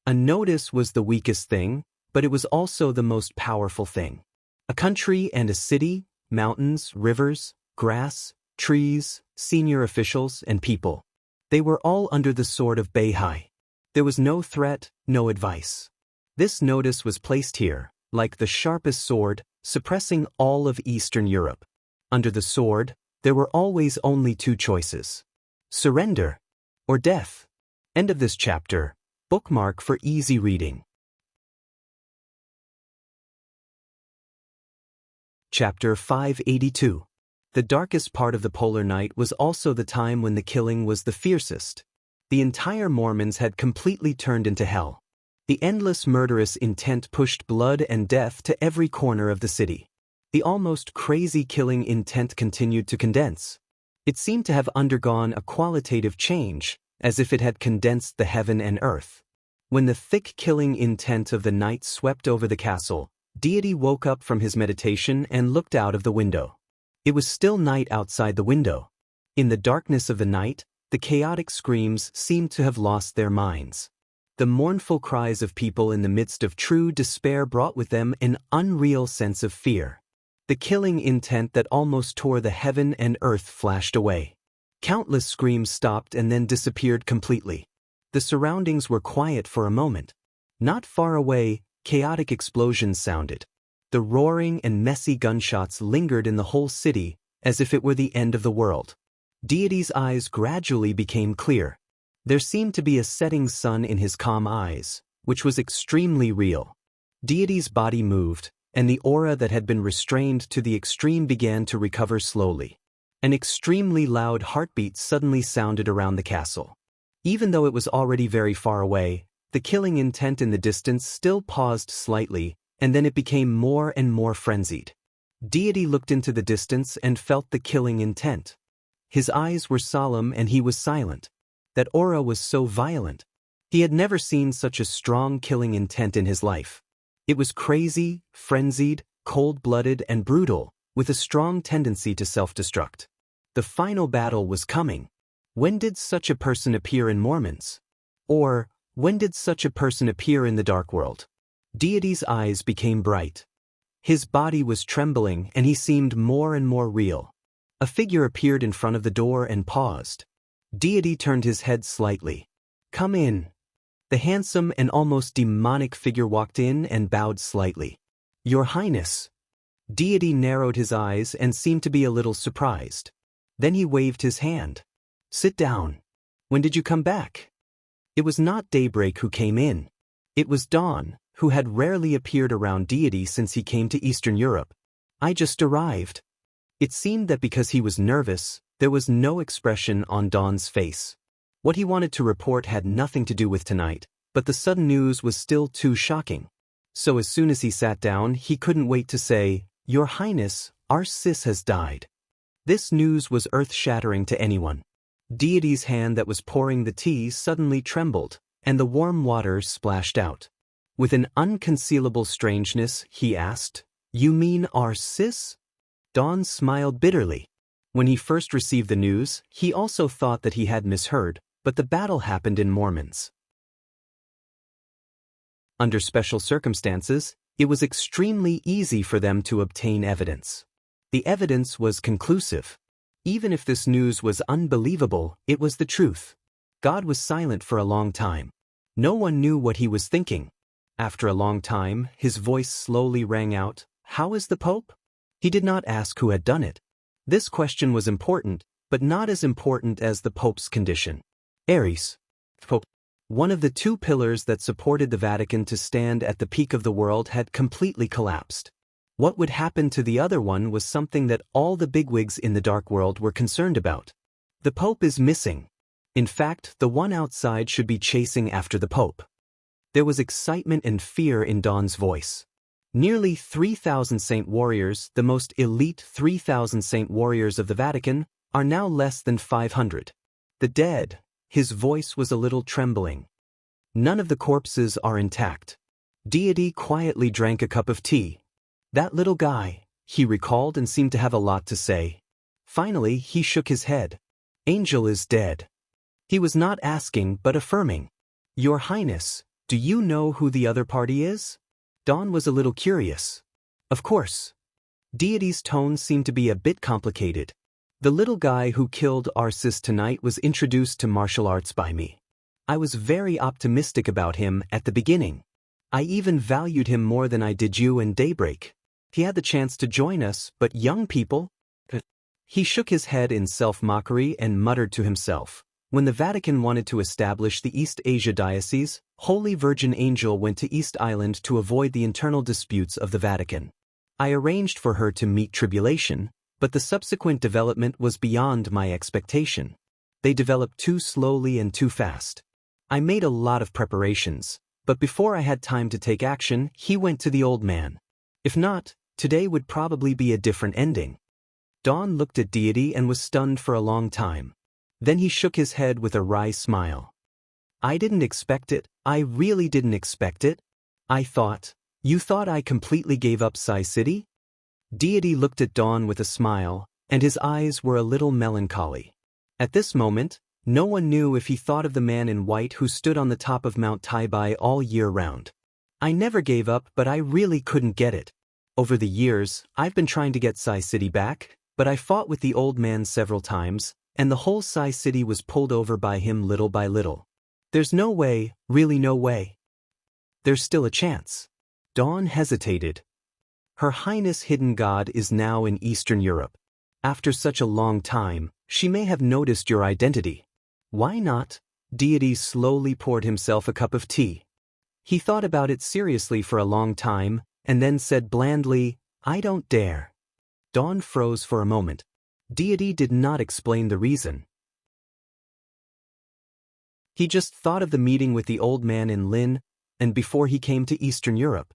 A notice was the weakest thing, but it was also the most powerful thing. A country and a city, mountains, rivers, grass, trees, senior officials, and people. They were all under the sword of Beihai. There was no threat, no advice. This notice was placed here, like the sharpest sword, suppressing all of Eastern Europe. Under the sword, there were always only two choices. Surrender or death. End of this chapter. Bookmark for easy reading. Chapter 582. The darkest part of the polar night was also the time when the killing was the fiercest. The entire Mormons had completely turned into hell. The endless murderous intent pushed blood and death to every corner of the city. The almost crazy killing intent continued to condense. It seemed to have undergone a qualitative change, as if it had condensed the heaven and earth. When the thick killing intent of the night swept over the castle, Deity woke up from his meditation and looked out of the window. It was still night outside the window. In the darkness of the night, the chaotic screams seemed to have lost their minds. The mournful cries of people in the midst of true despair brought with them an unreal sense of fear. The killing intent that almost tore the heaven and earth flashed away. Countless screams stopped and then disappeared completely. The surroundings were quiet for a moment. Not far away, chaotic explosions sounded. The roaring and messy gunshots lingered in the whole city, as if it were the end of the world. Deity's eyes gradually became clear. There seemed to be a setting sun in his calm eyes, which was extremely real. Deity's body moved, and the aura that had been restrained to the extreme began to recover slowly. An extremely loud heartbeat suddenly sounded around the castle. Even though it was already very far away, the killing intent in the distance still paused slightly, and then it became more and more frenzied. Deity looked into the distance and felt the killing intent. His eyes were solemn and he was silent. That aura was so violent. He had never seen such a strong killing intent in his life. It was crazy, frenzied, cold-blooded, and brutal, with a strong tendency to self-destruct. The final battle was coming. When did such a person appear in Mormons? Or, when did such a person appear in the dark world? Deity's eyes became bright. His body was trembling and he seemed more and more real. A figure appeared in front of the door and paused. Deity turned his head slightly. Come in. The handsome and almost demonic figure walked in and bowed slightly. Your Highness. Deity narrowed his eyes and seemed to be a little surprised. Then he waved his hand. Sit down. When did you come back? It was not Daybreak who came in. It was Dawn, who had rarely appeared around deity since he came to Eastern Europe. "I just arrived." It seemed that because he was nervous, there was no expression on Dawn's face. What he wanted to report had nothing to do with tonight, but the sudden news was still too shocking. So as soon as he sat down, he couldn't wait to say, "Your Highness, our sis has died." This news was earth-shattering to anyone. Deity's hand that was pouring the tea suddenly trembled, and the warm water splashed out. With an unconcealable strangeness, he asked, "You mean our sis?" Dawn smiled bitterly. When he first received the news, he also thought that he had misheard, but the battle happened in Mormons. Under special circumstances, it was extremely easy for them to obtain evidence. The evidence was conclusive. Even if this news was unbelievable, it was the truth. God was silent for a long time. No one knew what he was thinking. After a long time, his voice slowly rang out, "How is the Pope?" He did not ask who had done it. This question was important, but not as important as the Pope's condition. Aries. Pope. One of the two pillars that supported the Vatican to stand at the peak of the world had completely collapsed. What would happen to the other one was something that all the bigwigs in the dark world were concerned about. The Pope is missing. In fact, the one outside should be chasing after the Pope. There was excitement and fear in Dawn's voice. Nearly 3,000 saint warriors, the most elite 3,000 saint warriors of the Vatican, are now less than 500. The dead. His voice was a little trembling. None of the corpses are intact. Deity quietly drank a cup of tea. That little guy, he recalled and seemed to have a lot to say. Finally, he shook his head. Angel is dead. He was not asking but affirming. Your Highness, do you know who the other party is? Dawn was a little curious. Of course. Deity's tone seemed to be a bit complicated. The little guy who killed our sis tonight was introduced to martial arts by me. I was very optimistic about him at the beginning. I even valued him more than I did you and Daybreak. He had the chance to join us, but young people? He shook his head in self-mockery and muttered to himself. When the Vatican wanted to establish the East Asia Diocese, Holy Virgin Angel went to East Island to avoid the internal disputes of the Vatican. I arranged for her to meet Tribulation, but the subsequent development was beyond my expectation. They developed too slowly and too fast. I made a lot of preparations, but before I had time to take action, he went to the old man. If not, today would probably be a different ending. Dawn looked at Deity and was stunned for a long time. Then he shook his head with a wry smile. I didn't expect it. I really didn't expect it. You thought I completely gave up Psi City? Deity looked at Dawn with a smile, and his eyes were a little melancholy. At this moment, no one knew if he thought of the man in white who stood on the top of Mount Taibai all year round. I never gave up, but I really couldn't get it. Over the years, I've been trying to get Psi City back, but I fought with the old man several times, and the whole Psi City was pulled over by him little by little. There's no way, really no way. There's still a chance. Dawn hesitated. Her Highness Hidden God is now in Eastern Europe. After such a long time, she may have noticed your identity. Why not? Deity slowly poured himself a cup of tea. He thought about it seriously for a long time, and then said blandly, I don't dare. Dawn froze for a moment. Deity did not explain the reason. He just thought of the meeting with the old man in Lin, and before he came to Eastern Europe.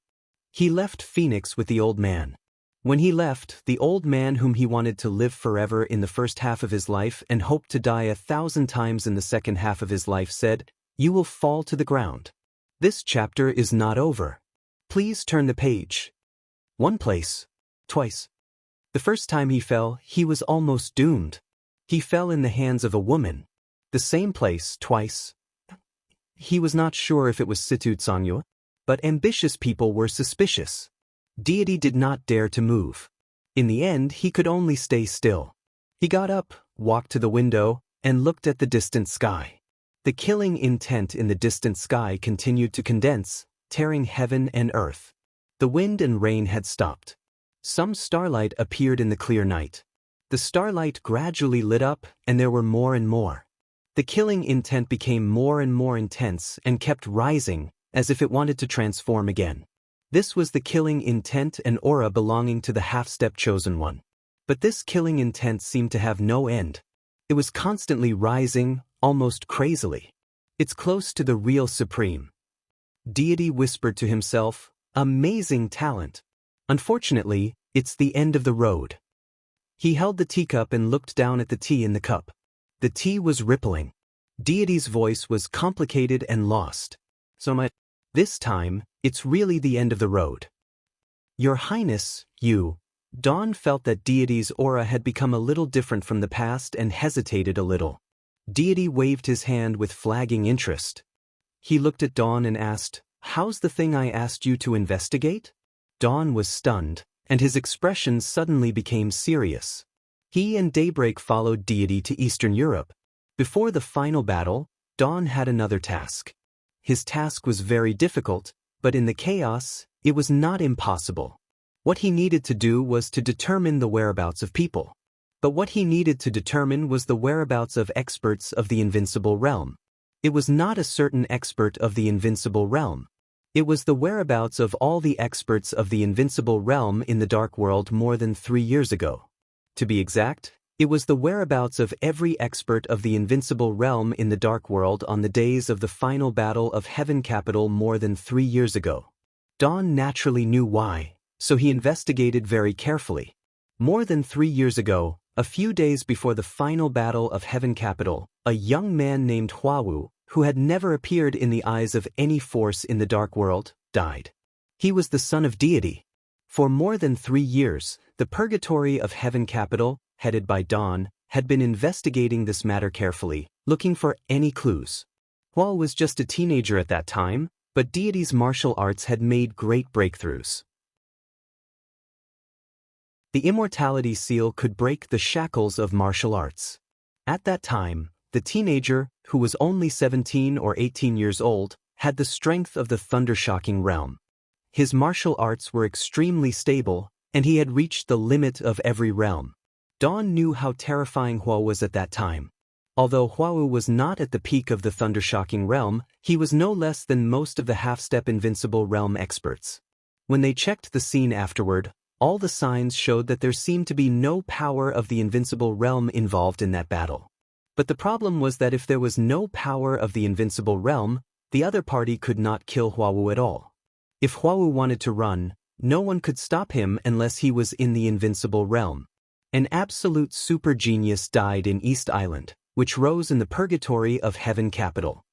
He left Phoenix with the old man. When he left, the old man whom he wanted to live forever in the first half of his life and hoped to die 1,000 times in the second half of his life said, You will fall to the ground. This chapter is not over. Please turn the page. One place. Twice. The first time he fell, he was almost doomed. He fell in the hands of a woman. The same place, twice. He was not sure if it was Situ Tsangyo, but ambitious people were suspicious. Deity did not dare to move. In the end, he could only stay still. He got up, walked to the window, and looked at the distant sky. The killing intent in the distant sky continued to condense, tearing heaven and earth. The wind and rain had stopped. Some starlight appeared in the clear night. The starlight gradually lit up, and there were more and more. The killing intent became more and more intense and kept rising, as if it wanted to transform again. This was the killing intent and aura belonging to the half-step chosen one. But this killing intent seemed to have no end. It was constantly rising, almost crazily. It's close to the real supreme. Deity whispered to himself, amazing talent. Unfortunately, it's the end of the road. He held the teacup and looked down at the tea in the cup. The tea was rippling. Deity's voice was complicated and lost. This time, it's really the end of the road. Your Highness, you. Dawn felt that Deity's aura had become a little different from the past and hesitated a little. Deity waved his hand with flagging interest. He looked at Dawn and asked, how's the thing I asked you to investigate? Dawn was stunned, and his expression suddenly became serious. He and Daybreak followed Deity to Eastern Europe. Before the final battle, Dawn had another task. His task was very difficult, but in the chaos, it was not impossible. What he needed to do was to determine the whereabouts of people. But what he needed to determine was the whereabouts of experts of the invincible realm. It was not a certain expert of the invincible realm. It was the whereabouts of all the experts of the invincible realm in the Dark World more than 3 years ago. To be exact, it was the whereabouts of every expert of the invincible realm in the Dark World on the days of the final battle of Heaven Capital more than 3 years ago. Dawn naturally knew why, so he investigated very carefully. More than 3 years ago, a few days before the final battle of Heaven Capital, a young man named Huawu, who had never appeared in the eyes of any force in the Dark World, died. He was the son of Deity. For more than 3 years, the Purgatory of Heaven Capital, headed by Dawn, had been investigating this matter carefully, looking for any clues. Huawu was just a teenager at that time, but Deity's martial arts had made great breakthroughs. The immortality seal could break the shackles of martial arts. At that time, the teenager, who was only 17 or 18 years old, had the strength of the thunder-shocking realm. His martial arts were extremely stable, and he had reached the limit of every realm. Dawn knew how terrifying Huawu was at that time. Although Huawu was not at the peak of the thunder-shocking realm, he was no less than most of the half-step invincible realm experts. When they checked the scene afterward, all the signs showed that there seemed to be no power of the invincible realm involved in that battle. But the problem was that if there was no power of the invincible realm, the other party could not kill Huawu at all. If Huawu wanted to run, no one could stop him unless he was in the invincible realm. An absolute super genius died in East Island, which rose in the Purgatory of Heaven Capital.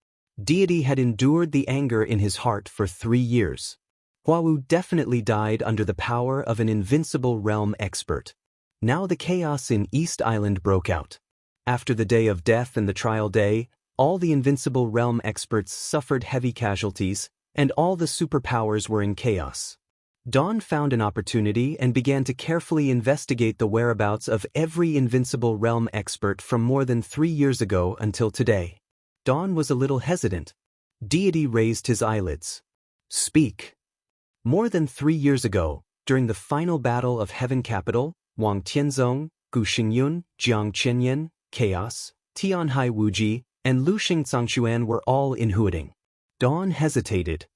Deity had endured the anger in his heart for 3 years. Huawu definitely died under the power of an invincible realm expert. Now the chaos in East Island broke out. After the day of death and the trial day, all the invincible realm experts suffered heavy casualties, and all the superpowers were in chaos. Dawn found an opportunity and began to carefully investigate the whereabouts of every invincible realm expert from more than 3 years ago until today. Dawn was a little hesitant. Deity raised his eyelids. Speak. More than 3 years ago, during the final battle of Heaven Capital, Wang Tianzong, Gu Xingyun, Jiang Qianyan, Chaos, Tianhai Wuji, and Lu Xingzangxuan were all in Huading. Dawn hesitated.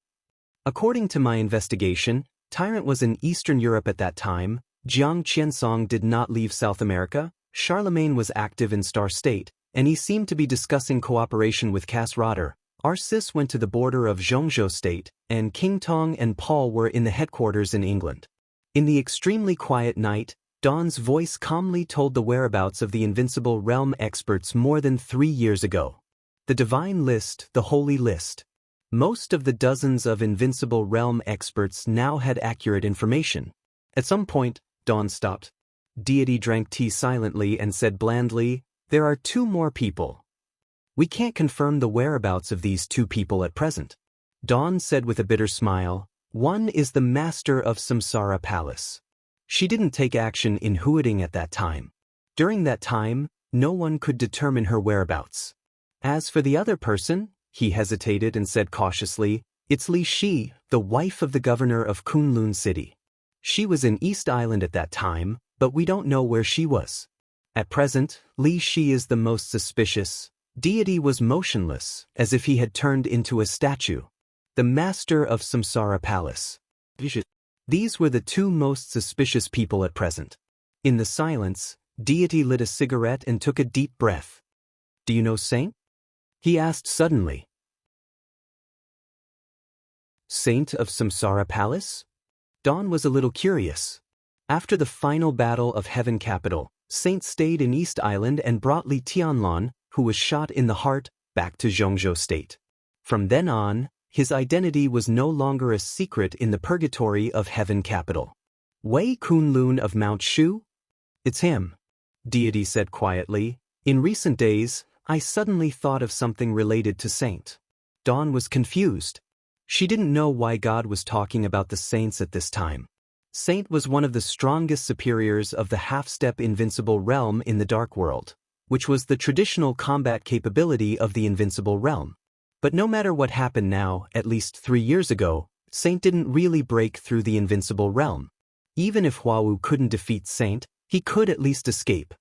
According to my investigation, Tyrant was in Eastern Europe at that time, Jiang Qiansong did not leave South America, Charlemagne was active in Star State, and he seemed to be discussing cooperation with Cass Rotter. Arcis went to the border of Zhongzhou State, and King Tong and Paul were in the headquarters in England. In the extremely quiet night, Dawn's voice calmly told the whereabouts of the invincible realm experts more than 3 years ago. The divine list, the holy list. Most of the dozens of invincible realm experts now had accurate information. At some point, Dawn stopped. Deity drank tea silently and said blandly, "There are 2 more people. We can't confirm the whereabouts of these 2 people at present." Dawn said with a bitter smile, "One is the master of Samsara Palace." She didn't take action in Huading at that time. During that time, no one could determine her whereabouts. As for the other person, he hesitated and said cautiously, "It's Li Shi, the wife of the governor of Kunlun City. She was in East Island at that time, but we don't know where she was. At present, Li Shi is the most suspicious." Deity was motionless, as if he had turned into a statue. The master of Samsara Palace. These were the two most suspicious people at present. In the silence, Deity lit a cigarette and took a deep breath. Do you know Saint? He asked suddenly. Saint of Samsara Palace? Dawn was a little curious. After the final battle of Heaven Capital, Saint stayed in East Island and brought Li Tianlan, who was shot in the heart, back to Zhongzhou State. From then on, his identity was no longer a secret in the purgatory of Heaven Capital. Wei Kunlun of Mount Shu? It's him. Deity said quietly. In recent days, I suddenly thought of something related to Saint. Dawn was confused. She didn't know why God was talking about the saints at this time. Saint was one of the strongest superiors of the half-step invincible realm in the Dark World, which was the traditional combat capability of the invincible realm. But no matter what happened now, at least 3 years ago, Saint didn't really break through the invincible realm. Even if Huawu couldn't defeat Saint, he could at least escape.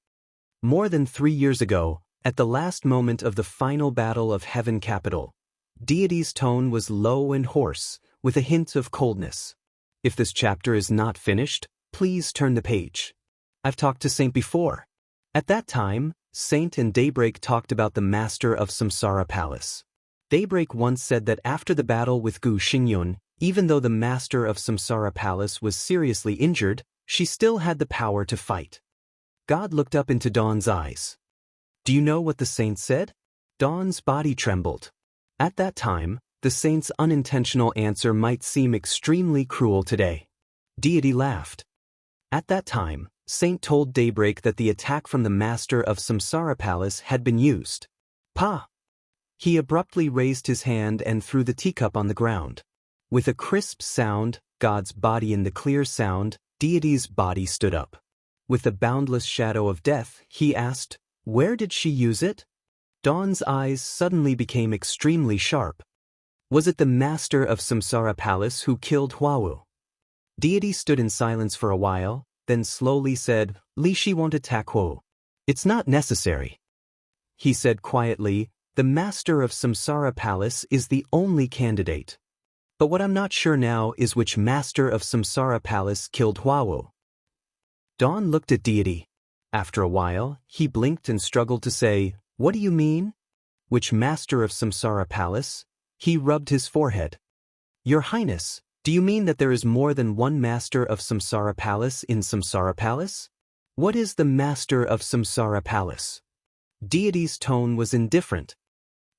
More than 3 years ago, at the last moment of the final battle of Heaven Capital, Deity's tone was low and hoarse, with a hint of coldness. If this chapter is not finished, please turn the page. I've talked to Saint before. At that time, Saint and Daybreak talked about the master of Samsara Palace. Daybreak once said that after the battle with Gu Xingyun, even though the master of Samsara Palace was seriously injured, she still had the power to fight. God looked up into Dawn's eyes. Do you know what the saint said? Dawn's body trembled. At that time, the saint's unintentional answer might seem extremely cruel today. Deity laughed. At that time, Saint told Daybreak that the attack from the master of Samsara Palace had been used. Pa! He abruptly raised his hand and threw the teacup on the ground. With a crisp sound, God's body in the clear sound, Deity's body stood up. With the boundless shadow of death, he asked, where did she use it? Dawn's eyes suddenly became extremely sharp. Was it the master of Samsara Palace who killed Huawu? Deity stood in silence for a while, then slowly said, Li Shi won't attack Huawu. It's not necessary. He said quietly, the master of Samsara Palace is the only candidate. But what I'm not sure now is which master of Samsara Palace killed Huawu. Dawn looked at Deity. After a while, he blinked and struggled to say, what do you mean? Which master of Samsara Palace? He rubbed his forehead. Your Highness, do you mean that there is more than one master of Samsara Palace in Samsara Palace? What is the master of Samsara Palace? Deity's tone was indifferent.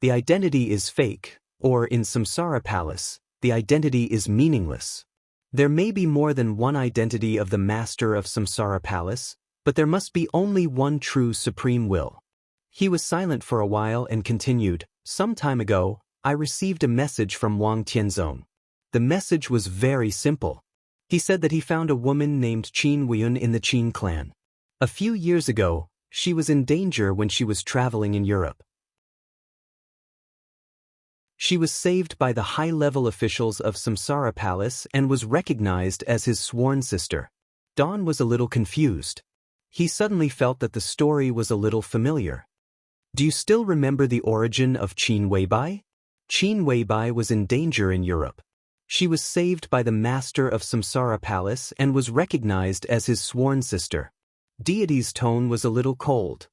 The identity is fake, or in Samsara Palace, the identity is meaningless. There may be more than one identity of the master of Samsara Palace, but there must be only one true supreme will. He was silent for a while and continued, some time ago, I received a message from Wang Tianzong. The message was very simple. He said that he found a woman named Qin Weiyun in the Qin clan. A few years ago, she was in danger when she was traveling in Europe. She was saved by the high-level officials of Samsara Palace and was recognized as his sworn sister. Dawn was a little confused. He suddenly felt that the story was a little familiar. Do you still remember the origin of Qin Weibai? Qin Weibai was in danger in Europe. She was saved by the master of Samsara Palace and was recognized as his sworn sister. Deity's tone was a little cold.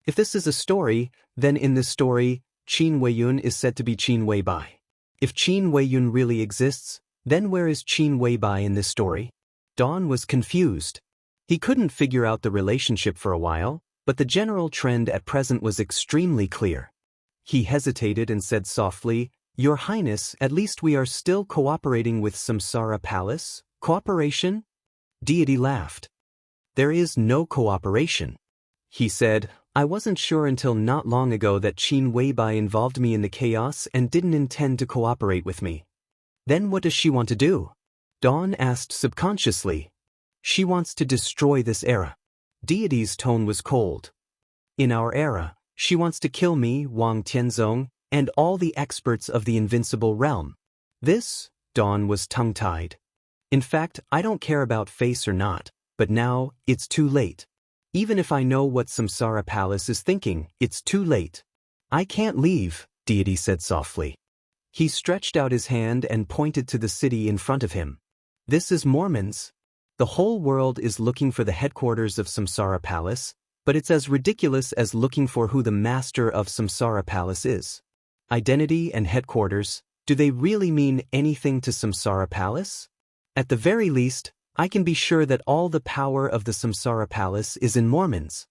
If this is a story, then in this story, Qin Weiyun is said to be Qin Weibai. If Qin Weiyun really exists, then where is Qin Weibai in this story? Dawn was confused. He couldn't figure out the relationship for a while, but the general trend at present was extremely clear. He hesitated and said softly, Your Highness, at least we are still cooperating with Samsara Palace? Cooperation? Deity laughed. There is no cooperation. He said, I wasn't sure until not long ago that Qin Weibai involved me in the chaos and didn't intend to cooperate with me. Then what does she want to do? Dawn asked subconsciously. She wants to destroy this era. Deity's tone was cold. In our era, she wants to kill me, Wang Tianzong, and all the experts of the invincible realm. This, Dawn was tongue-tied. In fact, I don't care about face or not, but now, it's too late. Even if I know what Samsara Palace is thinking, it's too late. I can't leave, Deity said softly. He stretched out his hand and pointed to the city in front of him. This is Mormon's. The whole world is looking for the headquarters of Samsara Palace, but it's as ridiculous as looking for who the master of Samsara Palace is. Identity and headquarters, do they really mean anything to Samsara Palace? At the very least, I can be sure that all the power of the Samsara Palace is in Mormon's.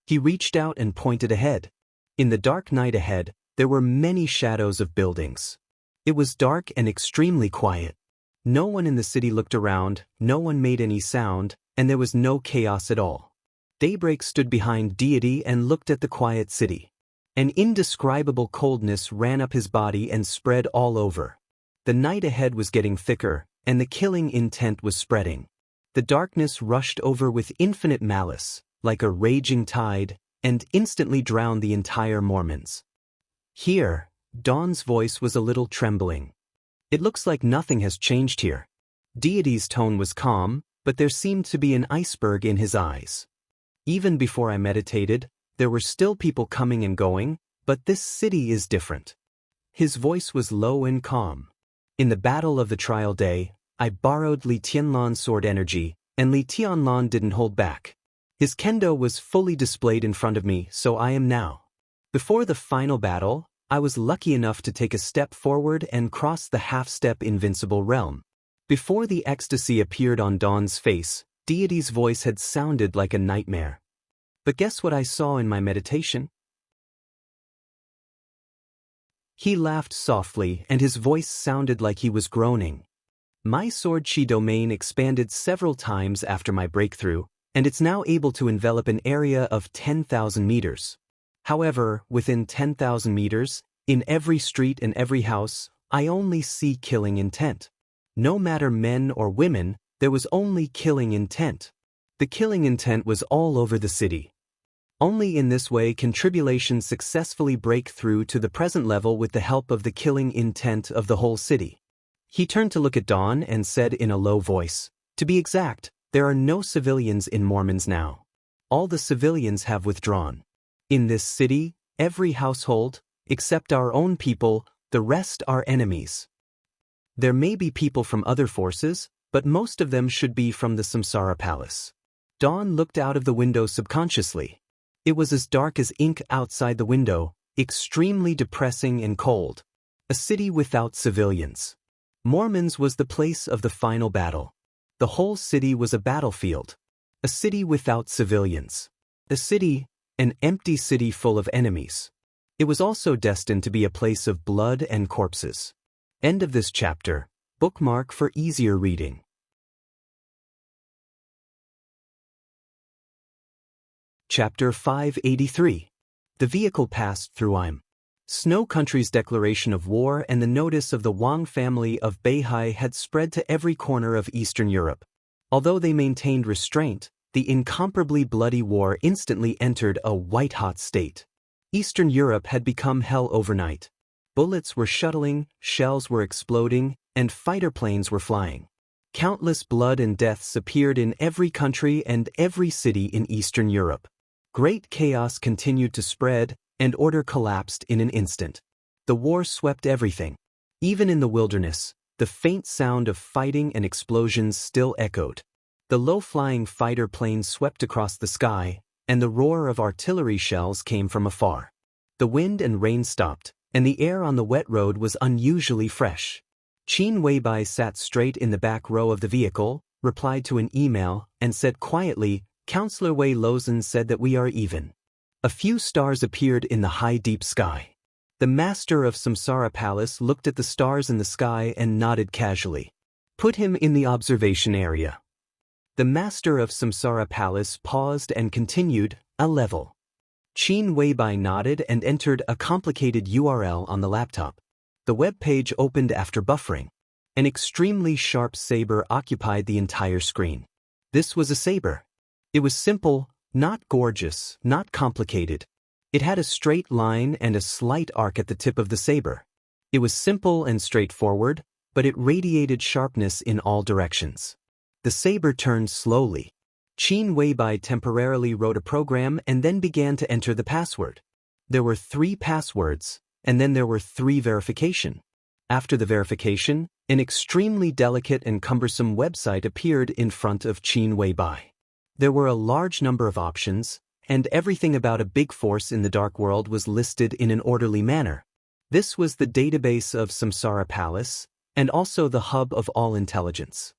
He reached out and pointed ahead. In the dark night ahead, there were many shadows of buildings. It was dark and extremely quiet. No one in the city looked around, no one made any sound, and there was no chaos at all. Daybreak stood behind Deity and looked at the quiet city. An indescribable coldness ran up his body and spread all over. The night ahead was getting thicker, and the killing intent was spreading. The darkness rushed over with infinite malice, like a raging tide, and instantly drowned the entire Mormons. Here, Dawn's voice was a little trembling. It looks like nothing has changed here. Deity's tone was calm, but there seemed to be an iceberg in his eyes. Even before I meditated, there were still people coming and going, but this city is different. His voice was low and calm. In the battle of the trial day, I borrowed Li Tianlan's sword energy, and Li Tianlan didn't hold back. His kendo was fully displayed in front of me, so I am now. Before the final battle, I was lucky enough to take a step forward and cross the half-step invincible realm. Before the ecstasy appeared on Dawn's face, Deity's voice had sounded like a nightmare. But guess what I saw in my meditation? He laughed softly, and his voice sounded like he was groaning. My sword chi domain expanded several times after my breakthrough, and it's now able to envelop an area of 10,000 meters. However, within 10,000 meters, in every street and every house, I only see killing intent. No matter men or women, there was only killing intent. The killing intent was all over the city. Only in this way can tribulation successfully break through to the present level with the help of the killing intent of the whole city. He turned to look at Dawn and said in a low voice, "To be exact, there are no civilians in Mormons now. All the civilians have withdrawn. In this city, every household, except our own people, the rest are enemies. There may be people from other forces, but most of them should be from the Samsara Palace." Dawn looked out of the window subconsciously. It was as dark as ink outside the window, extremely depressing and cold. A city without civilians. Mormons was the place of the final battle. The whole city was a battlefield. A city without civilians. A city, an empty city full of enemies. It was also destined to be a place of blood and corpses. End of this chapter. Bookmark for easier reading. Chapter 583. The vehicle passed through Snow Country's declaration of war and the notice of the Wang family of Beihai had spread to every corner of Eastern Europe. Although they maintained restraint, the incomparably bloody war instantly entered a white-hot state. Eastern Europe had become hell overnight. Bullets were shuttling, shells were exploding, and fighter planes were flying. Countless blood and deaths appeared in every country and every city in Eastern Europe. Great chaos continued to spread, and order collapsed in an instant. The war swept everything. Even in the wilderness, the faint sound of fighting and explosions still echoed. The low-flying fighter planes swept across the sky, and the roar of artillery shells came from afar. The wind and rain stopped, and the air on the wet road was unusually fresh. Qin Weibai sat straight in the back row of the vehicle, replied to an email, and said quietly, "Counselor Wei Lozan said that we are even." A few stars appeared in the high deep sky. The master of Samsara Palace looked at the stars in the sky and nodded casually. "Put him in the observation area." The master of Samsara Palace paused and continued, "A level." Qin Weibai nodded and entered a complicated URL on the laptop. The web page opened after buffering. An extremely sharp saber occupied the entire screen. This was a saber. It was simple, not gorgeous, not complicated. It had a straight line and a slight arc at the tip of the saber. It was simple and straightforward, but it radiated sharpness in all directions. The saber turned slowly. Qin Weibai temporarily wrote a program and then began to enter the password. There were 3 passwords, and then there were 3 verification. After the verification, an extremely delicate and cumbersome website appeared in front of Qin Weibai. There were a large number of options, and everything about a big force in the dark world was listed in an orderly manner. This was the database of Samsara Palace, and also the hub of all intelligence.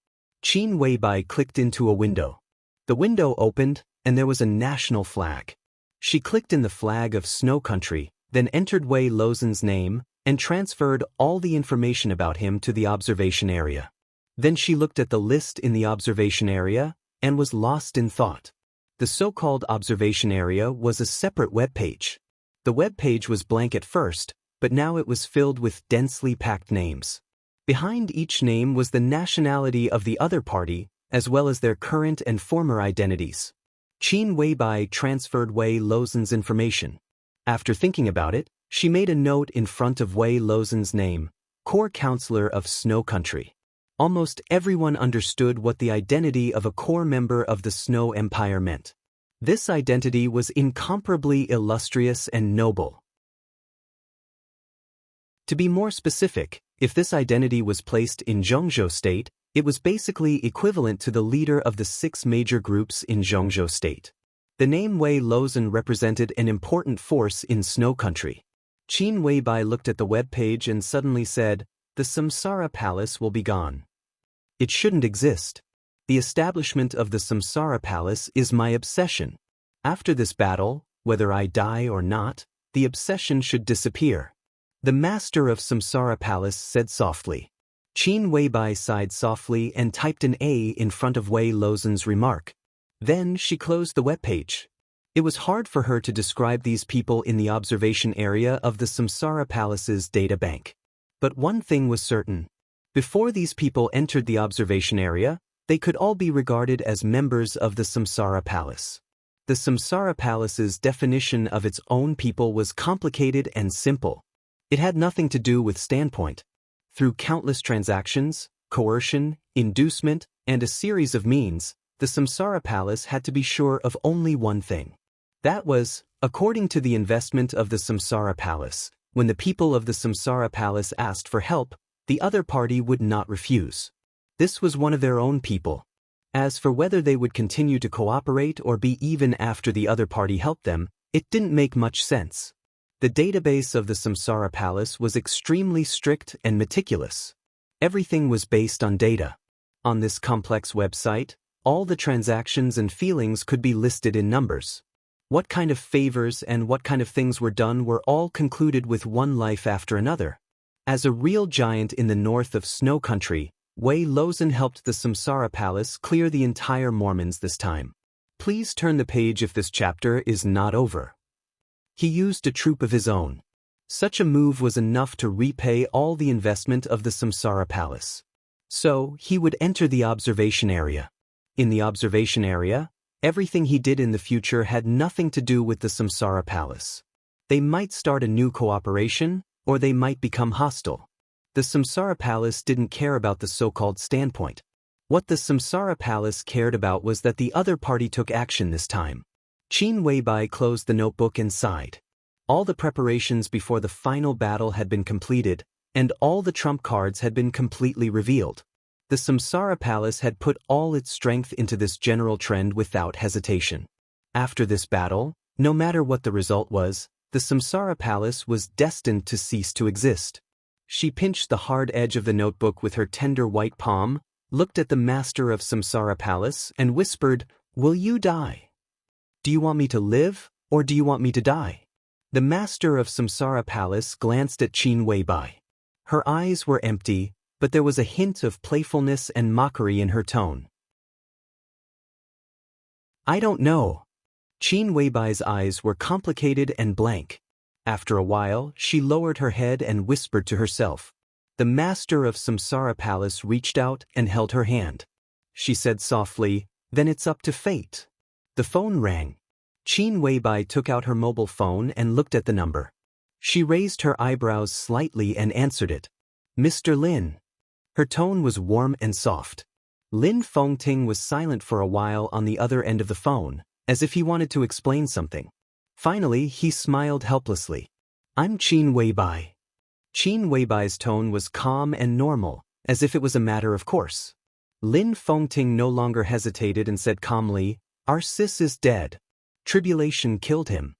Qin Weibai clicked into a window. The window opened, and there was a national flag. She clicked in the flag of Snow Country, then entered Wei Lozhen's name, and transferred all the information about him to the observation area. Then she looked at the list in the observation area, and was lost in thought. The so-called observation area was a separate web page. The web page was blank at first, but now it was filled with densely packed names. Behind each name was the nationality of the other party, as well as their current and former identities. Qin Weibai transferred Wei Lozhen's information. After thinking about it, she made a note in front of Wei Lozhen's name, Core Counselor of Snow Country. Almost everyone understood what the identity of a core member of the Snow Empire meant. This identity was incomparably illustrious and noble. To be more specific, if this identity was placed in Zhongzhou State, it was basically equivalent to the leader of the 6 major groups in Zhongzhou State. The name Wei Lozhen represented an important force in Snow Country. Qin Weibai looked at the web page and suddenly said, "The Samsara Palace will be gone. It shouldn't exist. The establishment of the Samsara Palace is my obsession. After this battle, whether I die or not, the obsession should disappear." The master of Samsara Palace said softly. Qin Weibai sighed softly and typed an A in front of Wei Lozhen's remark. Then she closed the web page. It was hard for her to describe these people in the observation area of the Samsara Palace's data bank. But one thing was certain. Before these people entered the observation area, they could all be regarded as members of the Samsara Palace. The Samsara Palace's definition of its own people was complicated and simple. It had nothing to do with standpoint. Through countless transactions, coercion, inducement, and a series of means, the Samsara Palace had to be sure of only one thing. That was, according to the investment of the Samsara Palace, when the people of the Samsara Palace asked for help, the other party would not refuse. This was one of their own people. As for whether they would continue to cooperate or be even after the other party helped them, it didn't make much sense. The database of the Samsara Palace was extremely strict and meticulous. Everything was based on data. On this complex website, all the transactions and feelings could be listed in numbers. What kind of favors and what kind of things were done were all concluded with one life after another. As a real giant in the north of Snow Country, Wei Lozhen helped the Samsara Palace clear the entire Mormons this time. Please turn the page if this chapter is not over. He used a troop of his own. Such a move was enough to repay all the investment of the Samsara Palace. So, he would enter the observation area. In the observation area, everything he did in the future had nothing to do with the Samsara Palace. They might start a new cooperation, or they might become hostile. The Samsara Palace didn't care about the so-called standpoint. What the Samsara Palace cared about was that the other party took action this time. Qin Weibai closed the notebook and sighed. All the preparations before the final battle had been completed, and all the trump cards had been completely revealed. The Samsara Palace had put all its strength into this general trend without hesitation. After this battle, no matter what the result was, the Samsara Palace was destined to cease to exist. She pinched the hard edge of the notebook with her tender white palm, looked at the master of Samsara Palace, and whispered, "Will you die? Do you want me to live, or do you want me to die?" The master of Samsara Palace glanced at Qin Weibai. Her eyes were empty, but there was a hint of playfulness and mockery in her tone. "I don't know." Qin Weibai's eyes were complicated and blank. After a while, she lowered her head and whispered to herself. The master of Samsara Palace reached out and held her hand. She said softly, "Then it's up to fate." The phone rang. Qin Weibai took out her mobile phone and looked at the number. She raised her eyebrows slightly and answered it. "Mr. Lin." Her tone was warm and soft. Lin Fengting was silent for a while on the other end of the phone, as if he wanted to explain something. Finally, he smiled helplessly. "I'm Qin Weibai." Qin Weibai's tone was calm and normal, as if it was a matter of course. Lin Fengting no longer hesitated and said calmly, "Our sis is dead. Tribulation killed him."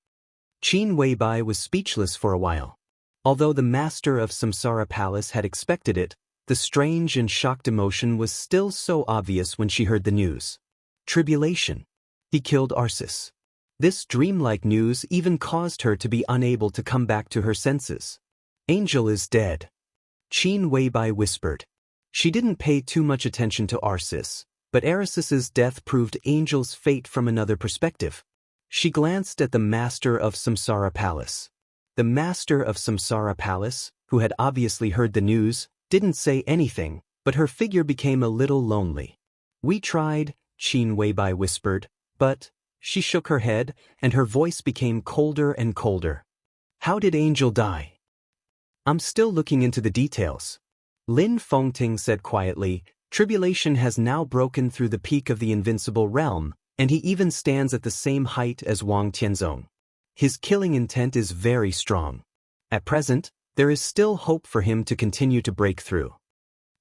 Qin Weibai was speechless for a while. Although the master of Samsara Palace had expected it, the strange and shocked emotion was still so obvious when she heard the news. Tribulation. He killed Arsis. This dreamlike news even caused her to be unable to come back to her senses. Angel is dead. Qin Weibai whispered. She didn't pay too much attention to Arsis, but Arisis's death proved Angel's fate from another perspective. She glanced at the master of Samsara Palace. The master of Samsara Palace, who had obviously heard the news, didn't say anything, but her figure became a little lonely. "We tried," Qin Weibai whispered, "but..." She shook her head, and her voice became colder and colder. "How did Angel die?" "I'm still looking into the details." Lin Fengting said quietly, "Tribulation has now broken through the peak of the invincible realm, and he even stands at the same height as Wang Tianzong. His killing intent is very strong. At present, there is still hope for him to continue to break through."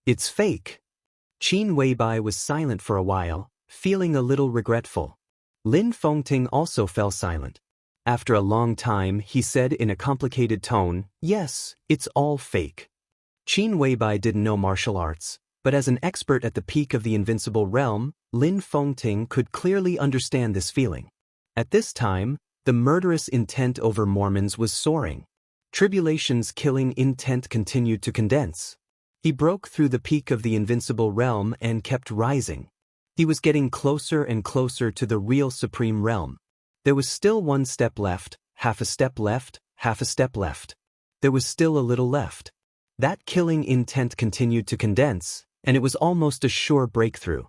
"It's fake." Qin Weibai was silent for a while, feeling a little regretful. Lin Fengting also fell silent. After a long time, he said in a complicated tone, "Yes, it's all fake." Qin Weibai didn't know martial arts, but as an expert at the peak of the invincible realm, Lin Fengting could clearly understand this feeling. At this time, the murderous intent over Mormons was soaring. Tribulation's killing intent continued to condense. He broke through the peak of the invincible realm and kept rising. He was getting closer and closer to the real supreme realm. There was still one step left, half a step left, half a step left. There was still a little left. That killing intent continued to condense, and it was almost a sure breakthrough.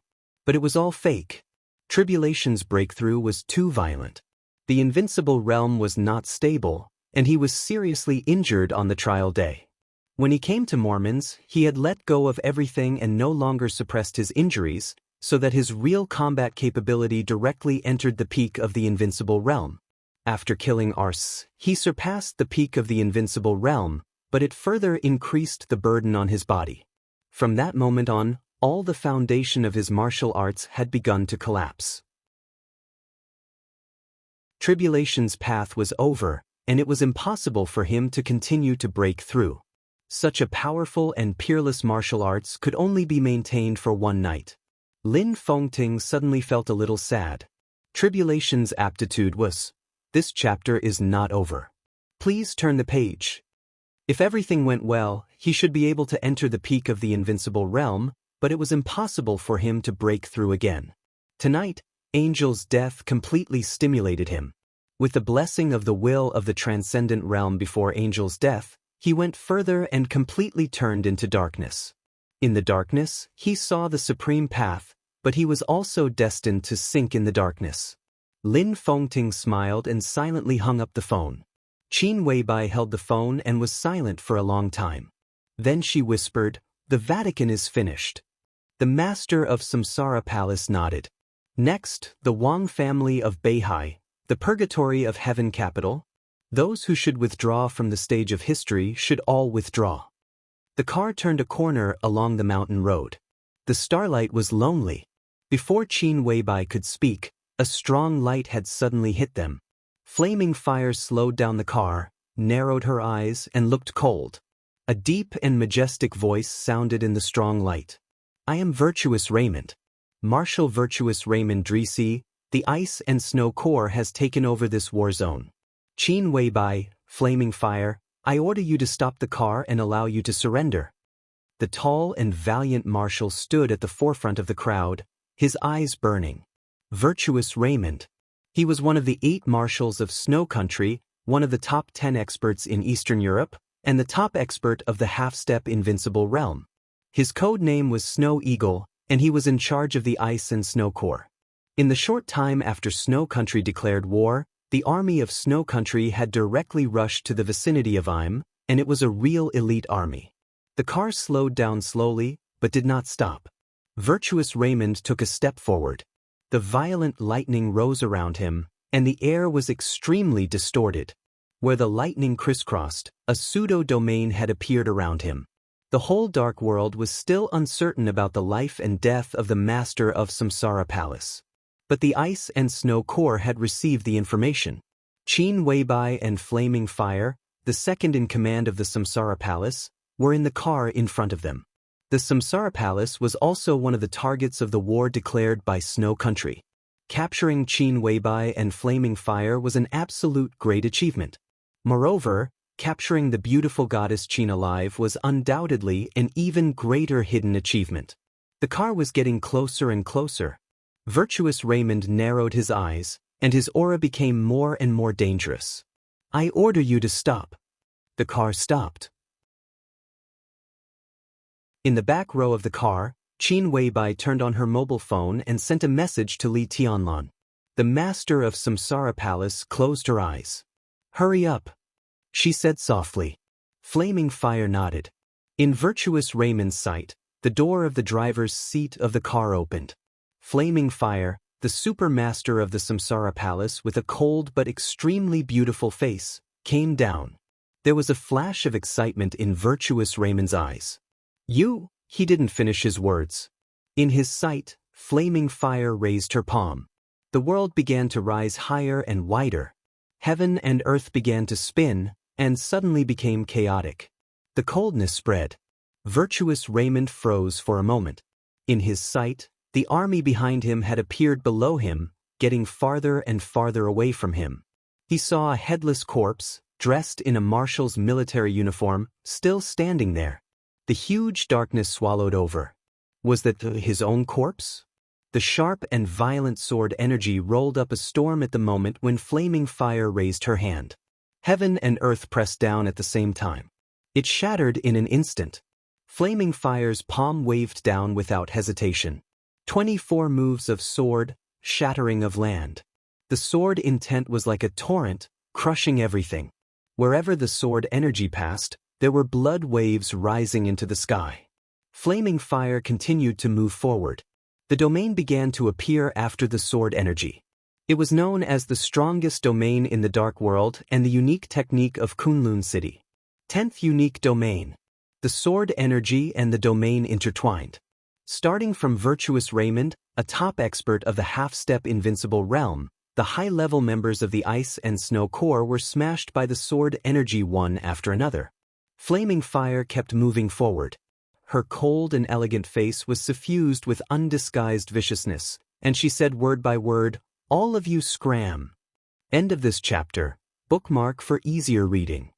But it was all fake. Tribulation's breakthrough was too violent. The invincible realm was not stable, and he was seriously injured on the trial day. When he came to Mormons, he had let go of everything and no longer suppressed his injuries, so that his real combat capability directly entered the peak of the invincible realm. After killing Ars, he surpassed the peak of the invincible realm, but it further increased the burden on his body. From that moment on, all the foundation of his martial arts had begun to collapse. Tribulation's path was over, and it was impossible for him to continue to break through. Such a powerful and peerless martial arts could only be maintained for one night. Lin Fengting suddenly felt a little sad. Tribulation's aptitude was, "This chapter is not over. Please turn the page." If everything went well, he should be able to enter the peak of the invincible realm, but it was impossible for him to break through again. Tonight, Angel's death completely stimulated him. With the blessing of the will of the transcendent realm before Angel's death, he went further and completely turned into darkness. In the darkness, he saw the supreme path, but he was also destined to sink in the darkness. Lin Fengting smiled and silently hung up the phone. Qin Weibai held the phone and was silent for a long time. Then she whispered, "The Vatican is finished." The master of Samsara Palace nodded. "Next, the Wang family of Beihai, the purgatory of heaven capital. Those who should withdraw from the stage of history should all withdraw." The car turned a corner along the mountain road. The starlight was lonely. Before Qin Weibai could speak, a strong light had suddenly hit them. Flaming fire slowed down the car, narrowed her eyes, and looked cold. A deep and majestic voice sounded in the strong light. "I am Virtuous Raymond. Marshal Virtuous Raymond Drisi, the Ice and Snow Corps has taken over this war zone. Qin Weibai, Flaming Fire, I order you to stop the car and allow you to surrender." The tall and valiant marshal stood at the forefront of the crowd, his eyes burning. Virtuous Raymond. He was one of the 8 marshals of Snow Country, one of the top 10 experts in Eastern Europe, and the top expert of the half-step invincible realm. His code name was Snow Eagle, and he was in charge of the Ice and Snow Corps. In the short time after Snow Country declared war, the army of Snow Country had directly rushed to the vicinity of Im, and it was a real elite army. The car slowed down slowly, but did not stop. Virtuous Raymond took a step forward. The violent lightning rose around him, and the air was extremely distorted. Where the lightning crisscrossed, a pseudo-domain had appeared around him. The whole dark world was still uncertain about the life and death of the master of Samsara Palace. But the Ice and Snow Corps had received the information. Qin Weibai and Flaming Fire, the second in command of the Samsara Palace, were in the car in front of them. The Samsara Palace was also one of the targets of the war declared by Snow Country. Capturing Qin Weibai and Flaming Fire was an absolute great achievement. Moreover, capturing the beautiful goddess Qin alive was undoubtedly an even greater hidden achievement. The car was getting closer and closer. Virtuous Raymond narrowed his eyes, and his aura became more and more dangerous. "I order you to stop." The car stopped. In the back row of the car, Qin Weibai turned on her mobile phone and sent a message to Li Tianlan. The master of Samsara Palace closed her eyes. "Hurry up," she said softly. Flaming Fire nodded. In Virtuous Raymond's sight, the door of the driver's seat of the car opened. Flaming Fire, the supermaster of the Samsara Palace with a cold but extremely beautiful face, came down. There was a flash of excitement in Virtuous Raymond's eyes. "You," he didn't finish his words. In his sight, Flaming Fire raised her palm. The world began to rise higher and wider. Heaven and earth began to spin, and suddenly became chaotic. The coldness spread. Virtuous Raymond froze for a moment. In his sight, the army behind him had appeared below him, getting farther and farther away from him. He saw a headless corpse, dressed in a marshal's military uniform, still standing there. The huge darkness swallowed over. Was that his own corpse? The sharp and violent sword energy rolled up a storm at the moment when Flaming Fire raised her hand. Heaven and earth pressed down at the same time. It shattered in an instant. Flaming Fire's palm waved down without hesitation. 24 moves of sword, shattering of land. The sword intent was like a torrent, crushing everything. Wherever the sword energy passed, there were blood waves rising into the sky. Flaming Fire continued to move forward. The domain began to appear after the sword energy. It was known as the strongest domain in the Dark World and the unique technique of Kunlun City. 10th unique domain. The sword energy and the domain intertwined. Starting from Virtuous Raymond, a top expert of the half-step invincible realm, the high-level members of the Ice and Snow Corps were smashed by the sword energy one after another. Flaming Fire kept moving forward. Her cold and elegant face was suffused with undisguised viciousness, and she said word by word, "All of you scram." End of this chapter. Bookmark for easier reading.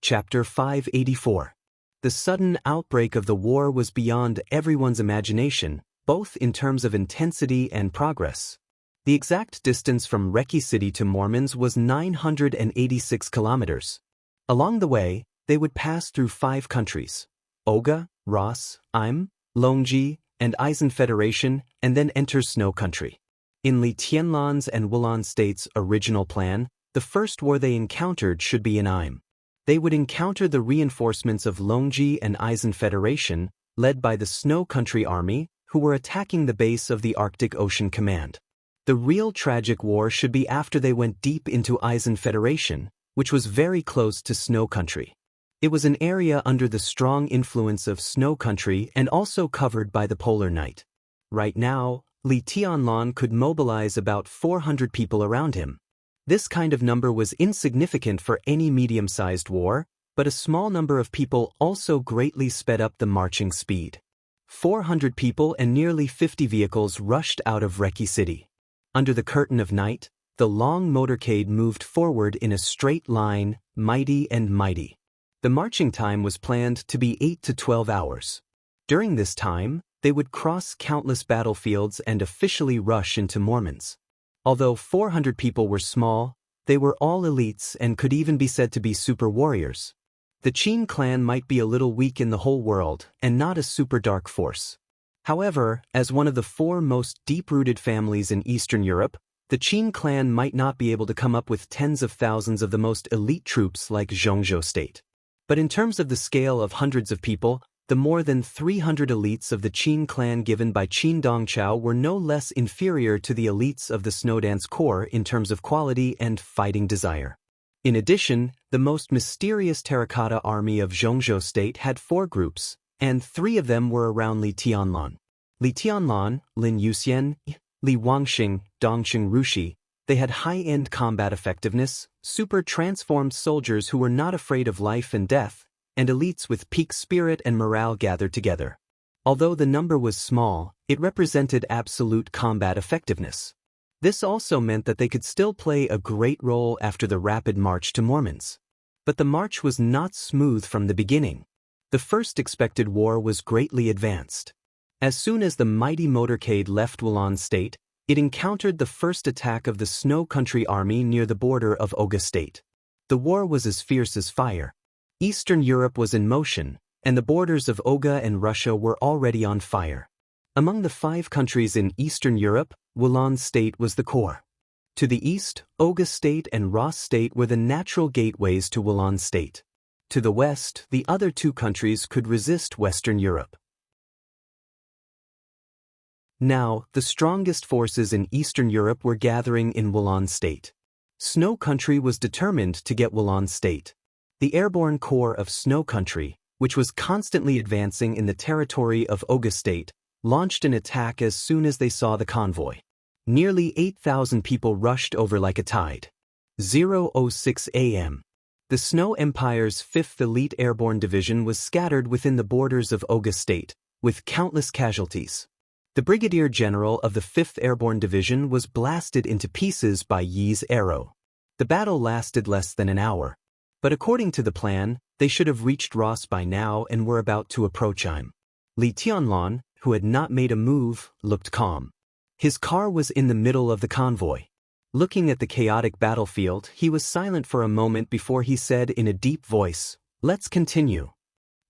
Chapter 584. The sudden outbreak of the war was beyond everyone's imagination, both in terms of intensity and progress. The exact distance from Reki City to Mormons was 986 kilometers. Along the way, they would pass through 5 countries: Oga, Ross, Im, Longji, and Eisen Federation, and then enter Snow Country. In Li Tianlan's and Wulan State's original plan, the first war they encountered should be in Im. They would encounter the reinforcements of Longji and Eisen Federation, led by the Snow Country Army, who were attacking the base of the Arctic Ocean Command. The real tragic war should be after they went deep into Eisen Federation, which was very close to Snow Country. It was an area under the strong influence of Snow Country and also covered by the polar night. Right now, Li Tianlan could mobilize about 400 people around him. This kind of number was insignificant for any medium-sized war, but a small number of people also greatly sped up the marching speed. 400 people and nearly 50 vehicles rushed out of Reki City. Under the curtain of night, the long motorcade moved forward in a straight line, mighty and mighty. The marching time was planned to be 8 to 12 hours. During this time, they would cross countless battlefields and officially rush into Mormons. Although 400 people were small, they were all elites and could even be said to be super warriors. The Qin clan might be a little weak in the whole world and not a super dark force. However, as one of the 4 most deep-rooted families in Eastern Europe, the Qin clan might not be able to come up with tens of thousands of the most elite troops like Zhongzhou State. But in terms of the scale of hundreds of people, The more than 300 elites of the Qin clan given by Qin Dongqiao were no less inferior to the elites of the Snowdance Corps in terms of quality and fighting desire. In addition, the most mysterious terracotta army of Zhongzhou State had 4 groups, and 3 of them were around Li Tianlan. Li Tianlan, Lin Yuxian, Li Wangxing, Dongqing Rushi. They had high-end combat effectiveness, super transformed soldiers who were not afraid of life and death, and elites with peak spirit and morale gathered together. Although the number was small, it represented absolute combat effectiveness. This also meant that they could still play a great role after the rapid march to Mormons. But the march was not smooth from the beginning. The first expected war was greatly advanced. As soon as the mighty motorcade left Wulan State, it encountered the first attack of the Snow Country Army near the border of Oga State. The war was as fierce as fire. Eastern Europe was in motion, and the borders of Oga and Russia were already on fire. Among the 5 countries in Eastern Europe, Wulan State was the core. To the east, Oga State and Ross State were the natural gateways to Wulan State. To the west, the other 2 countries could resist Western Europe. Now, the strongest forces in Eastern Europe were gathering in Wulan State. Snow Country was determined to get Wulan State. The airborne corps of Snow Country, which was constantly advancing in the territory of Oga State, launched an attack as soon as they saw the convoy. Nearly 8,000 people rushed over like a tide. 0:06 a.m. The Snow Empire's 5th Elite Airborne Division was scattered within the borders of Oga State, with countless casualties. The Brigadier General of the 5th Airborne Division was blasted into pieces by Yi's arrow. The battle lasted less than an hour. But according to the plan, they should have reached Ross by now and were about to approach him. Li Tianlan, who had not made a move, looked calm. His car was in the middle of the convoy. Looking at the chaotic battlefield, he was silent for a moment before he said in a deep voice, "Let's continue."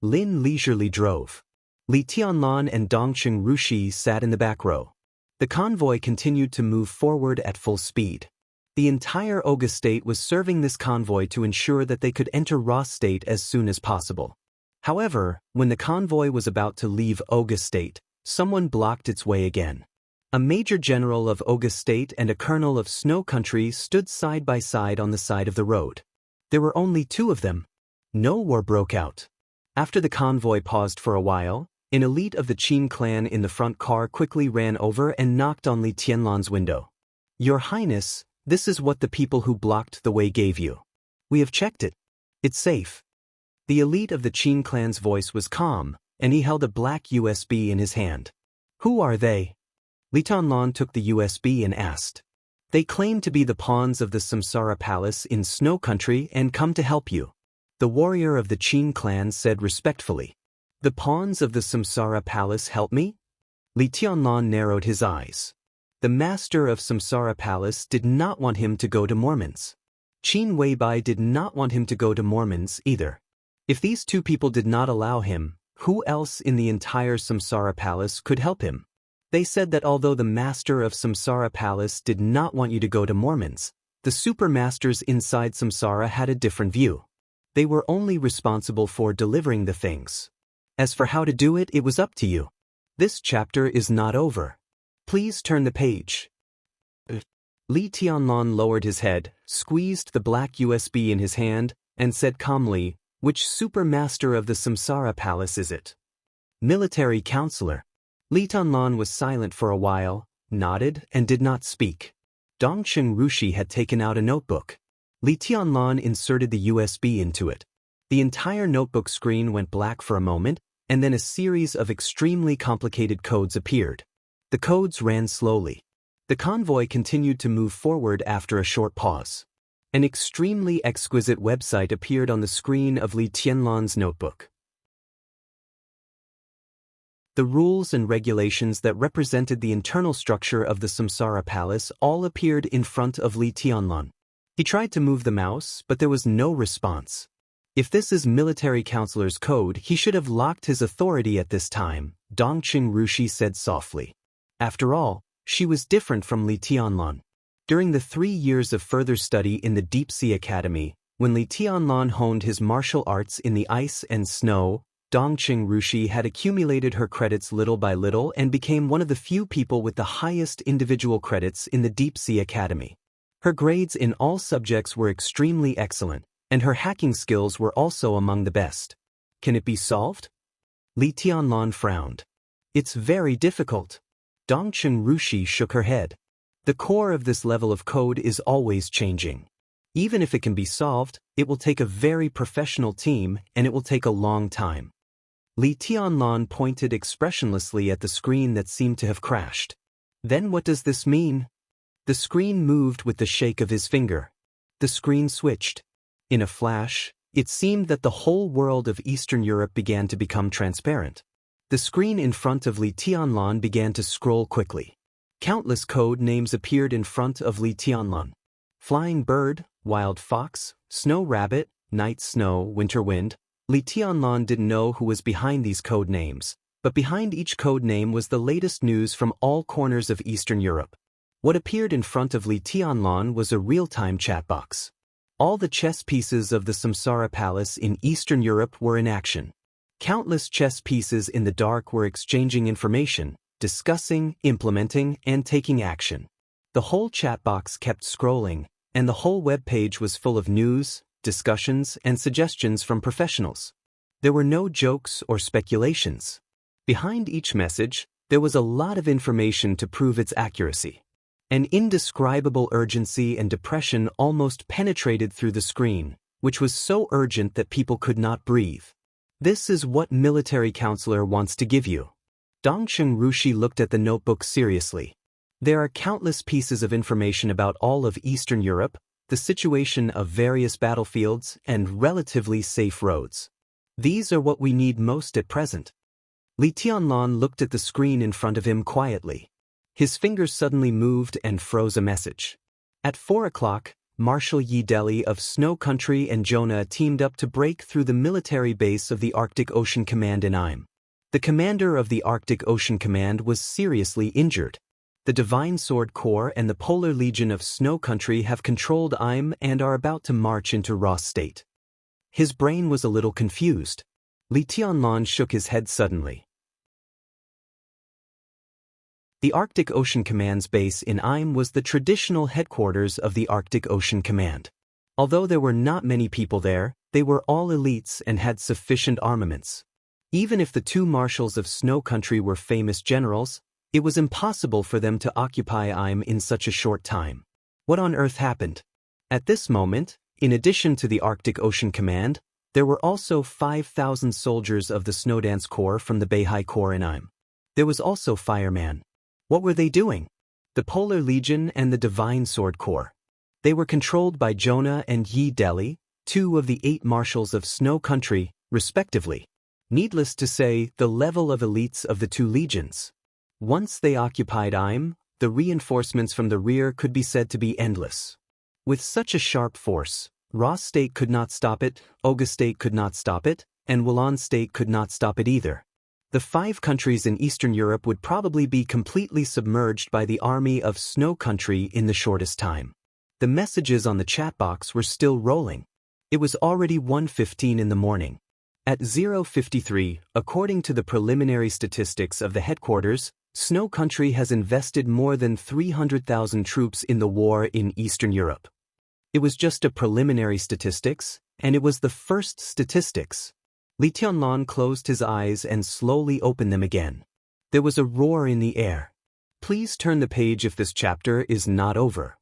Lin leisurely drove. Li Tianlan and Dongqing Rushi sat in the back row. The convoy continued to move forward at full speed. The entire Oga State was serving this convoy to ensure that they could enter Ross State as soon as possible. However, when the convoy was about to leave Oga State, someone blocked its way again. A major general of Oga State and a colonel of Snow Country stood side by side on the side of the road. There were only 2 of them. No war broke out. After the convoy paused for a while, an elite of the Qin clan in the front car quickly ran over and knocked on Li Tianlan's window. "Your Highness, this is what the people who blocked the way gave you. We have checked it. It's safe." The elite of the Qin clan's voice was calm, and he held a black USB in his hand. "Who are they?" Li Tianlan took the USB and asked. "They claim to be the pawns of the Samsara Palace in Snow Country and come to help you." The warrior of the Qin clan said respectfully. "The pawns of the Samsara Palace help me?" Li Tianlan narrowed his eyes. The master of Samsara Palace did not want him to go to Mormons. Qin Weibai did not want him to go to Mormons either. If these 2 people did not allow him, who else in the entire Samsara Palace could help him? They said that although the master of Samsara Palace did not want you to go to Mormons, the supermasters inside Samsara had a different view. They were only responsible for delivering the things. As for how to do it, it was up to you. This chapter is not over. Please turn the page. Li Tianlan lowered his head, squeezed the black USB in his hand, and said calmly, "Which supermaster of the Samsara Palace is it?" "Military counselor." Li Tianlan was silent for a while, nodded, and did not speak. Dongqing Rushi had taken out a notebook. Li Tianlan inserted the USB into it. The entire notebook screen went black for a moment, and then a series of extremely complicated codes appeared. The codes ran slowly. The convoy continued to move forward after a short pause. An extremely exquisite website appeared on the screen of Li Tianlan's notebook. The rules and regulations that represented the internal structure of the Samsara Palace all appeared in front of Li Tianlan. He tried to move the mouse, but there was no response. If this is military counselor's code, he should have locked his authority at this time, Dongqing Rushi said softly. After all, she was different from Li Tianlan. During the 3 years of further study in the Deep Sea Academy, when Li Tianlan honed his martial arts in the ice and snow, Dongqing Rushi had accumulated her credits little by little and became one of the few people with the highest individual credits in the Deep Sea Academy. Her grades in all subjects were extremely excellent, and her hacking skills were also among the best. Can it be solved? Li Tianlan frowned. It's very difficult. Dongqing Rushi shook her head. The core of this level of code is always changing. Even if it can be solved, it will take a very professional team and it will take a long time. Li Tianlan pointed expressionlessly at the screen that seemed to have crashed. Then what does this mean? The screen moved with the shake of his finger. The screen switched. In a flash, it seemed that the whole world of Eastern Europe began to become transparent. The screen in front of Li Tianlan began to scroll quickly. Countless code names appeared in front of Li Tianlan. Flying bird, wild fox, snow rabbit, night snow, winter wind. Li Tianlan didn't know who was behind these code names, but behind each code name was the latest news from all corners of Eastern Europe. What appeared in front of Li Tianlan was a real-time chat box. All the chess pieces of the Samsara Palace in Eastern Europe were in action. Countless chess pieces in the dark were exchanging information, discussing, implementing, and taking action. The whole chat box kept scrolling, and the whole web page was full of news, discussions, and suggestions from professionals. There were no jokes or speculations. Behind each message, there was a lot of information to prove its accuracy. An indescribable urgency and depression almost penetrated through the screen, which was so urgent that people could not breathe. This is what military counselor wants to give you. Dongqing Rushi looked at the notebook seriously. There are countless pieces of information about all of Eastern Europe, the situation of various battlefields, and relatively safe roads. These are what we need most at present. Li Tianlan looked at the screen in front of him quietly. His fingers suddenly moved and froze a message. At 4 o'clock, Marshal Yi Deli of Snow Country and Jonah teamed up to break through the military base of the Arctic Ocean Command in Im. The commander of the Arctic Ocean Command was seriously injured. The Divine Sword Corps and the Polar Legion of Snow Country have controlled Im and are about to march into Ross State. His brain was a little confused. Li Tianlan shook his head suddenly. The Arctic Ocean Command's base in Im was the traditional headquarters of the Arctic Ocean Command. Although there were not many people there, they were all elites and had sufficient armaments. Even if the two marshals of Snow Country were famous generals, it was impossible for them to occupy Im in such a short time. What on earth happened? At this moment, in addition to the Arctic Ocean Command, there were also 5,000 soldiers of the Snowdance Corps from the Beihai Corps in Im. There was also fireman. What were they doing? The Polar Legion and the Divine Sword Corps. They were controlled by Jonah and Yi Deli, 2 of the 8 marshals of Snow Country, respectively. Needless to say, the level of elites of the 2 legions. Once they occupied Im, the reinforcements from the rear could be said to be endless. With such a sharp force, Ross State could not stop it, Oga State could not stop it, and Wulan State could not stop it either. The 5 countries in Eastern Europe would probably be completely submerged by the army of Snow Country in the shortest time. The messages on the chat box were still rolling. It was already 1:15 in the morning. At 0:53, according to the preliminary statistics of the headquarters, Snow Country has invested more than 300,000 troops in the war in Eastern Europe. It was just a preliminary statistics, and it was the first statistics. Li Tianlan closed his eyes and slowly opened them again. There was a roar in the air. Please turn the page if this chapter is not over.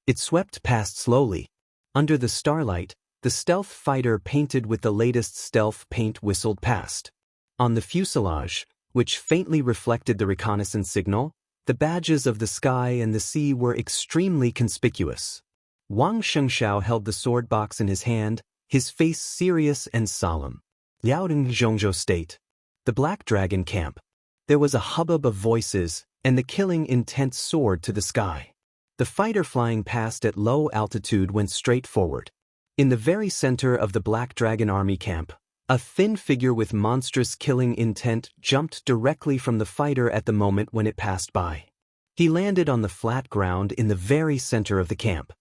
It swept past slowly. Under the starlight, the stealth fighter painted with the latest stealth paint whistled past. On the fuselage, which faintly reflected the reconnaissance signal, the badges of the sky and the sea were extremely conspicuous. Wang Xianxia held the sword box in his hand, his face serious and solemn. Liaodong Zhongzhou State. The Black Dragon Camp. There was a hubbub of voices, and the killing intent soared to the sky. The fighter flying past at low altitude went straight forward. In the very center of the Black Dragon Army camp, a thin figure with monstrous killing intent jumped directly from the fighter at the moment when it passed by. He landed on the flat ground in the very center of the camp.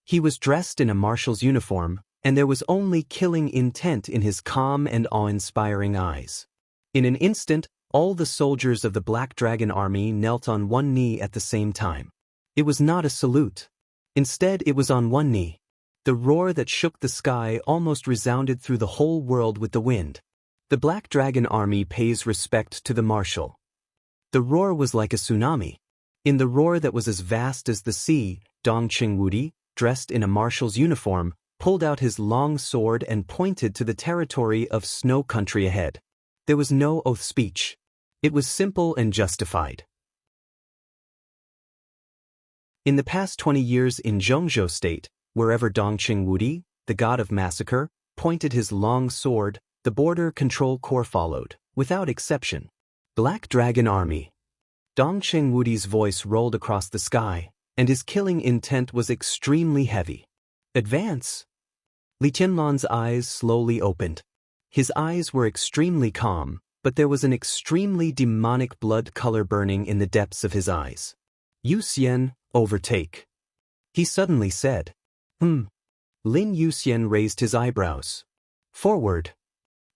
He was dressed in a marshal's uniform, and there was only killing intent in his calm and awe-inspiring eyes. In an instant, all the soldiers of the Black Dragon army knelt on one knee at the same time. It was not a salute. Instead, it was on one knee. The roar that shook the sky almost resounded through the whole world with the wind. The Black Dragon army pays respect to the marshal. The roar was like a tsunami. In the roar that was as vast as the sea, Dong Qingwudi, dressed in a marshal's uniform, pulled out his long sword and pointed to the territory of snow country ahead. There was no oath speech. It was simple and justified. In the past 20 years in Zhongzhou State, wherever Dong Qingwudi, the god of massacre, pointed his long sword, the border control corps followed, without exception. Black Dragon Army. Dong Qingwudi's voice rolled across the sky, and his killing intent was extremely heavy. Advance! Li Tianlan's eyes slowly opened. His eyes were extremely calm, but there was an extremely demonic blood color burning in the depths of his eyes. Yuxian, overtake. He suddenly said. Lin Yuxian raised his eyebrows. Forward.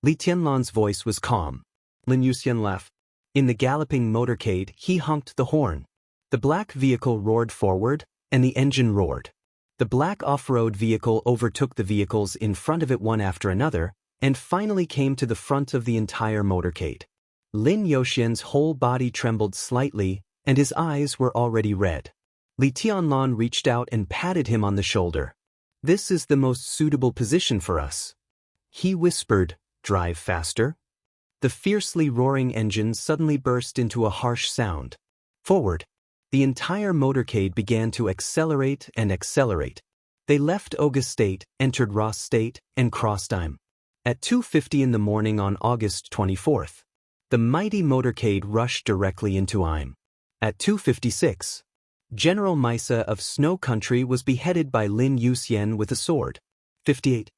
Li Tianlan's voice was calm. Lin Yuxian laughed. In the galloping motorcade, he honked the horn. The black vehicle roared forward, and the engine roared. The black off-road vehicle overtook the vehicles in front of it one after another, and finally came to the front of the entire motorcade. Lin Yuxian's whole body trembled slightly, and his eyes were already red. Li Tianlan reached out and patted him on the shoulder. This is the most suitable position for us. He whispered, drive faster. The fiercely roaring engine suddenly burst into a harsh sound. Forward. The entire motorcade began to accelerate and accelerate. They left Oga State, entered Ross State, and crossed Im. At 2:50 in the morning on August 24th, the mighty motorcade rushed directly into Im. At 2:56, General Misa of Snow Country was beheaded by Lin Yuxian with a sword. 58.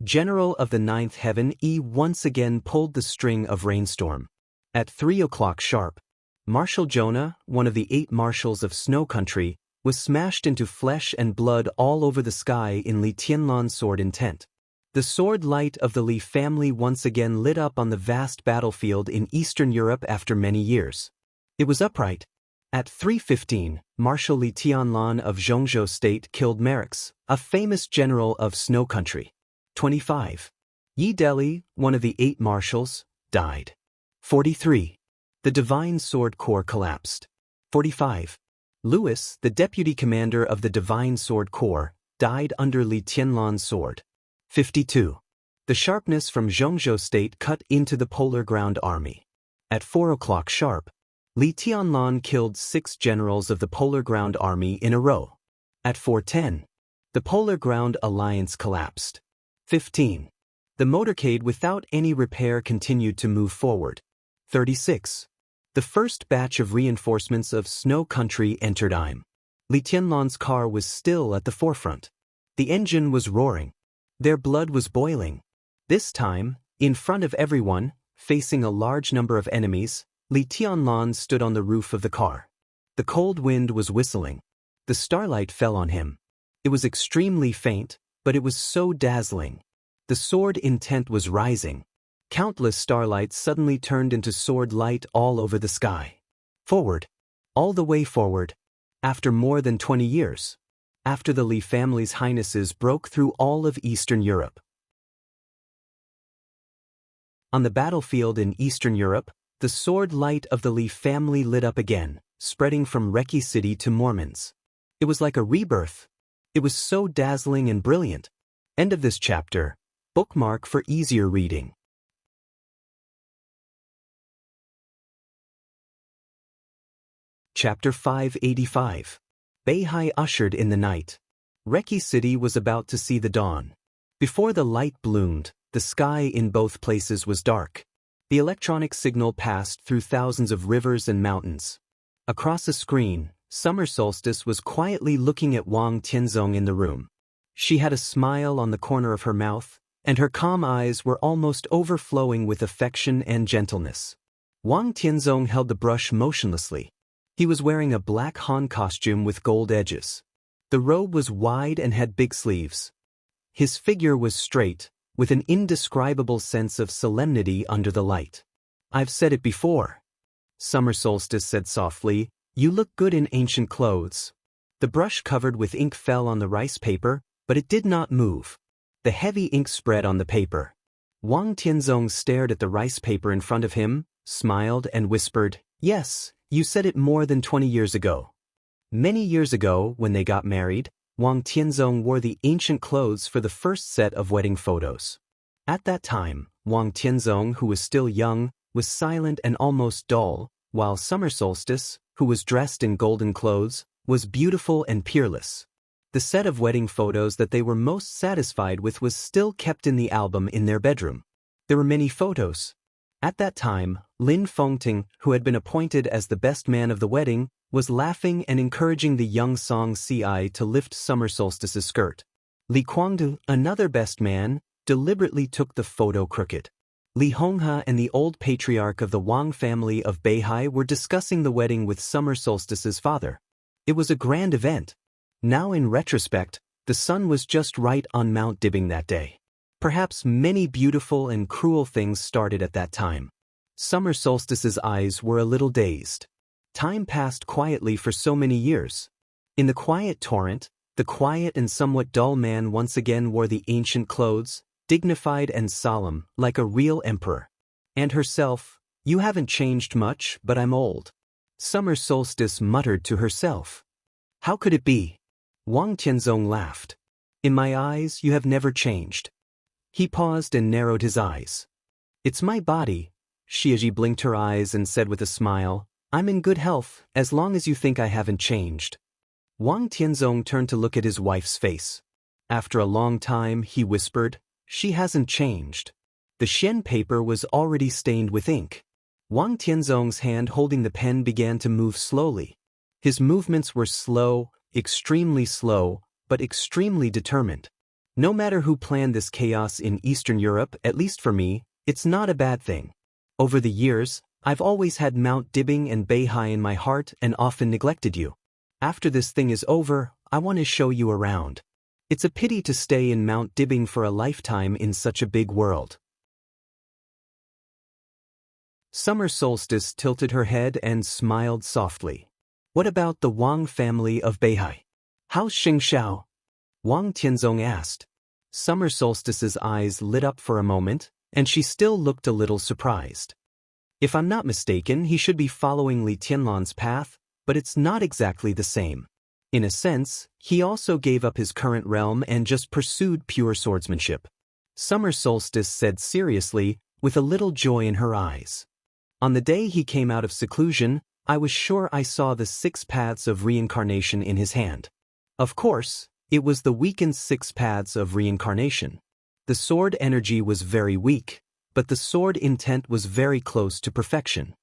General of the Ninth Heaven once again pulled the string of rainstorm. At 3 o'clock sharp, Marshal Jonah, one of the 8 marshals of Snow Country, was smashed into flesh and blood all over the sky in Li Tianlan's sword intent. The sword light of the Li family once again lit up on the vast battlefield in Eastern Europe after many years. It was upright. At 3:15, Marshal Li Tianlan of Zhongzhou State killed Merix, a famous general of Snow Country. 25. Yi Deli, one of the 8 marshals, died. 43. The Divine Sword Corps collapsed. 45. Louis, the deputy commander of the Divine Sword Corps, died under Li Tianlan's sword. 52. The sharpness from Zhongzhou State cut into the Polar Ground Army. At 4 o'clock sharp, Li Tianlan killed 6 generals of the Polar Ground Army in a row. At 4:10, the Polar Ground Alliance collapsed. 15. The motorcade without any repair continued to move forward. 36. The first batch of reinforcements of Snow Country entered Im. Li Tianlan's car was still at the forefront. The engine was roaring. Their blood was boiling. This time, in front of everyone, facing a large number of enemies, Li Tianlan stood on the roof of the car. The cold wind was whistling. The starlight fell on him. It was extremely faint, but it was so dazzling. The sword intent was rising. Countless starlights suddenly turned into sword light all over the sky. Forward. All the way forward. After more than 20 years. After the Li family's highnesses broke through all of Eastern Europe. On the battlefield in Eastern Europe, the sword light of the Li family lit up again, spreading from Reki City to Mormons. It was like a rebirth. It was so dazzling and brilliant. End of this chapter. Bookmark for easier reading. Chapter 585. Beihai ushered in the night. Reki City was about to see the dawn. Before the light bloomed, the sky in both places was dark. The electronic signal passed through thousands of rivers and mountains. Across a screen, Summer Solstice was quietly looking at Wang Tianzong in the room. She had a smile on the corner of her mouth, and her calm eyes were almost overflowing with affection and gentleness. Wang Tianzong held the brush motionlessly. He was wearing a black Han costume with gold edges. The robe was wide and had big sleeves. His figure was straight, with an indescribable sense of solemnity under the light. "I've said it before," Summer Solstice said softly, "you look good in ancient clothes." The brush covered with ink fell on the rice paper, but it did not move. The heavy ink spread on the paper. Wang Tianzong stared at the rice paper in front of him, smiled and whispered, "Yes, you said it more than 20 years ago." Many years ago, when they got married, Wang Tianzong wore the ancient clothes for the first set of wedding photos. At that time, Wang Tianzong, who was still young, was silent and almost dull, while Summer Solstice, who was dressed in golden clothes, was beautiful and peerless. The set of wedding photos that they were most satisfied with was still kept in the album in their bedroom. There were many photos. At that time, Lin Fengting, who had been appointed as the best man of the wedding, was laughing and encouraging the young Song Ci to lift Summer Solstice's skirt. Li Guangdu, another best man, deliberately took the photo crooked. Li Honghe and the old patriarch of the Wang family of Beihai were discussing the wedding with Summer Solstice's father. It was a grand event. Now in retrospect, the sun was just right on Mount Dibbing that day. Perhaps many beautiful and cruel things started at that time. Summer Solstice's eyes were a little dazed. Time passed quietly for so many years. In the quiet torrent, the quiet and somewhat dull man once again wore the ancient clothes, dignified and solemn, like a real emperor. And herself, "You haven't changed much, but I'm old." Summer Solstice muttered to herself. "How could it be?" Wang Tianzong laughed. "In my eyes, you have never changed." He paused and narrowed his eyes. "It's my body." Xiaoji blinked her eyes and said with a smile, "I'm in good health, as long as you think I haven't changed." Wang Tianzong turned to look at his wife's face. After a long time, he whispered, "She hasn't changed." The Xian paper was already stained with ink. Wang Tianzong's hand holding the pen began to move slowly. His movements were slow, extremely slow, but extremely determined. No matter who planned this chaos in Eastern Europe, at least for me, it's not a bad thing. Over the years, I've always had Mount Dibbing and Beihai in my heart and often neglected you. After this thing is over, I want to show you around. It's a pity to stay in Mount Dibbing for a lifetime in such a big world. Summer Solstice tilted her head and smiled softly. "What about the Wang family of Beihai? How's Xianxia?" Wang Tianzong asked. Summer Solstice's eyes lit up for a moment, and she still looked a little surprised. "If I'm not mistaken, he should be following Li Tianlan's path, but it's not exactly the same. In a sense, he also gave up his current realm and just pursued pure swordsmanship," Summer Solstice said seriously, with a little joy in her eyes. "On the day he came out of seclusion, I was sure I saw the 6 paths of reincarnation in his hand. Of course, it was the weakened 6 paths of reincarnation. The sword energy was very weak, but the sword intent was very close to perfection."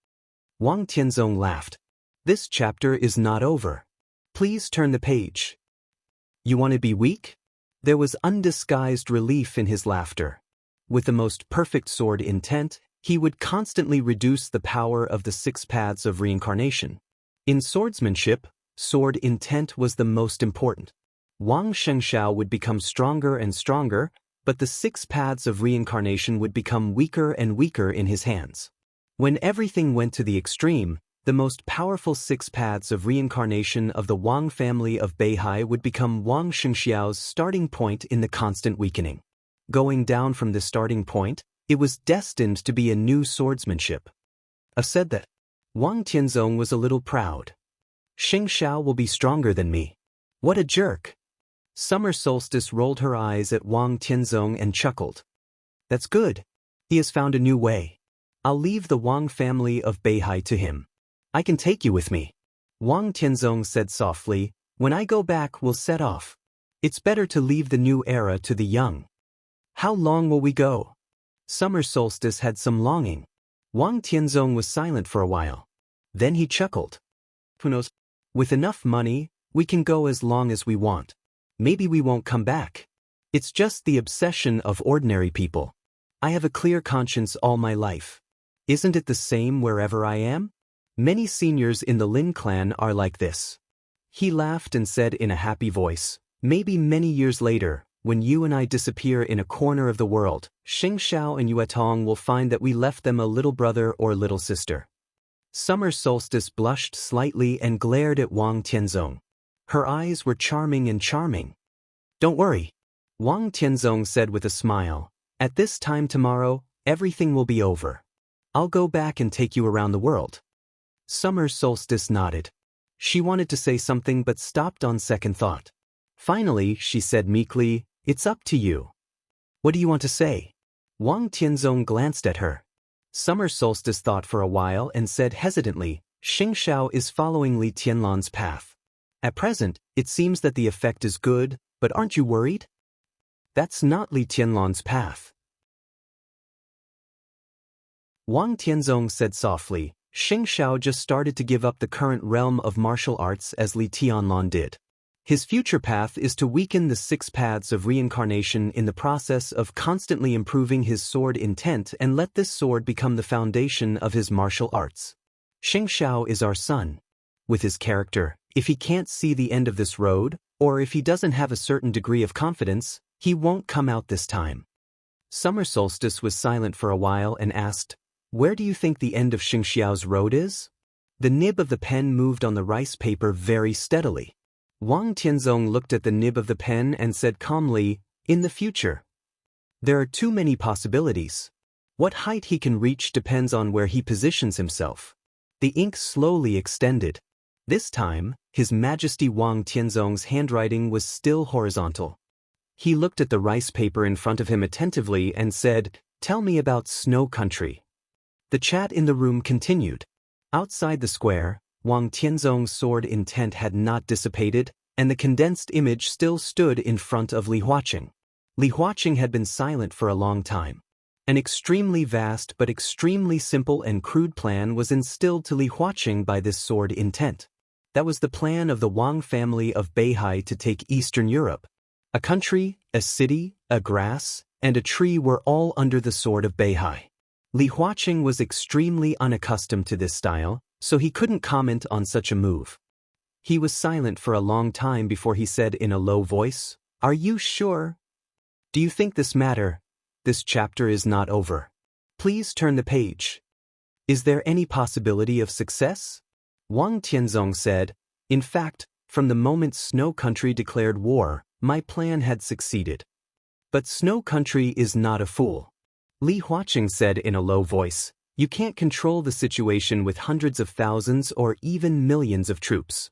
Wang Tianzong laughed. "This chapter is not over. Please turn the page." "You want to be weak?" There was undisguised relief in his laughter. With the most perfect sword intent, he would constantly reduce the power of the 6 paths of reincarnation. In swordsmanship, sword intent was the most important. Wang Xianxia would become stronger and stronger, but the 6 paths of reincarnation would become weaker and weaker in his hands. When everything went to the extreme, the most powerful 6 paths of reincarnation of the Wang family of Beihai would become Wang Xianxiao's starting point in the constant weakening. Going down from the starting point, it was destined to be a new swordsmanship. I've said that. Wang Tianzong was a little proud. "Xianxia will be stronger than me." "What a jerk." Summer Solstice rolled her eyes at Wang Tianzong and chuckled. "That's good. He has found a new way. I'll leave the Wang family of Beihai to him. I can take you with me." Wang Tianzong said softly, "When I go back, we'll set off. It's better to leave the new era to the young." "How long will we go?" Summer Solstice had some longing. Wang Tianzong was silent for a while. Then he chuckled. "Who knows? With enough money, we can go as long as we want. Maybe we won't come back. It's just the obsession of ordinary people. I have a clear conscience all my life. Isn't it the same wherever I am? Many seniors in the Lin clan are like this." He laughed and said in a happy voice, "Maybe many years later, when you and I disappear in a corner of the world, Xianxia and Yuetong will find that we left them a little brother or little sister. Summer Solstice blushed slightly and glared at Wang Tianzong. Her eyes were charming and charming. Don't worry, Wang Tianzong said with a smile. At this time tomorrow, everything will be over. I'll go back and take you around the world. Summer Solstice nodded. She wanted to say something but stopped on second thought. Finally, she said meekly, "It's up to you. What do you want to say?" Wang Tianzong glanced at her. Summer Solstice thought for a while and said hesitantly, "Xingxiao is following Li Tianlan's path. At present, it seems that the effect is good, but aren't you worried?" "That's not Li Tianlan's path." Wang Tianzong said softly, "Xingxiao just started to give up the current realm of martial arts as Li Tianlan did. His future path is to weaken the 6 paths of reincarnation in the process of constantly improving his sword intent and let this sword become the foundation of his martial arts. Xingxiao is our son. With his character, if he can't see the end of this road, or if he doesn't have a certain degree of confidence, he won't come out this time." Summer Solstice was silent for a while and asked, "Where do you think the end of Xingxiao's road is?" The nib of the pen moved on the rice paper very steadily. Wang Tianzong looked at the nib of the pen and said calmly, "In the future. There are too many possibilities. What height he can reach depends on where he positions himself." The ink slowly extended. This time, His Majesty Wang Tianzong's handwriting was still horizontal. He looked at the rice paper in front of him attentively and said, "Tell me about Snow Country." The chat in the room continued. Outside the square, Wang Tianzong's sword intent had not dissipated, and the condensed image still stood in front of Li Huaqing. Li Huaqing had been silent for a long time. An extremely vast but extremely simple and crude plan was instilled to Li Huaqing by this sword intent. That was the plan of the Wang family of Beihai to take Eastern Europe. A country, a city, a grass, and a tree were all under the sword of Beihai. Li Huaqing was extremely unaccustomed to this style, so he couldn't comment on such a move. He was silent for a long time before he said in a low voice, "Are you sure? Do you think this chapter is not over? Please turn the page. Is there any possibility of success?" Wang Tianzong said, "In fact, from the moment Snow Country declared war, my plan had succeeded. But Snow Country is not a fool." Li Huaqing said in a low voice, "You can't control the situation with hundreds of thousands or even millions of troops.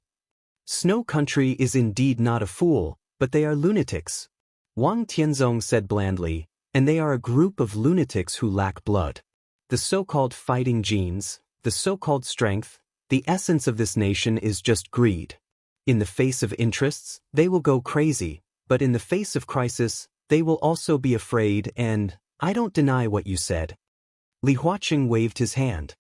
Snow Country is indeed not a fool, but they are lunatics." Wang Tianzong said blandly, "And they are a group of lunatics who lack blood. The so-called fighting genes, the so-called strength, the essence of this nation is just greed. In the face of interests, they will go crazy, but in the face of crisis, they will also be afraid and, I don't deny what you said." Li Huaqing waved his hand.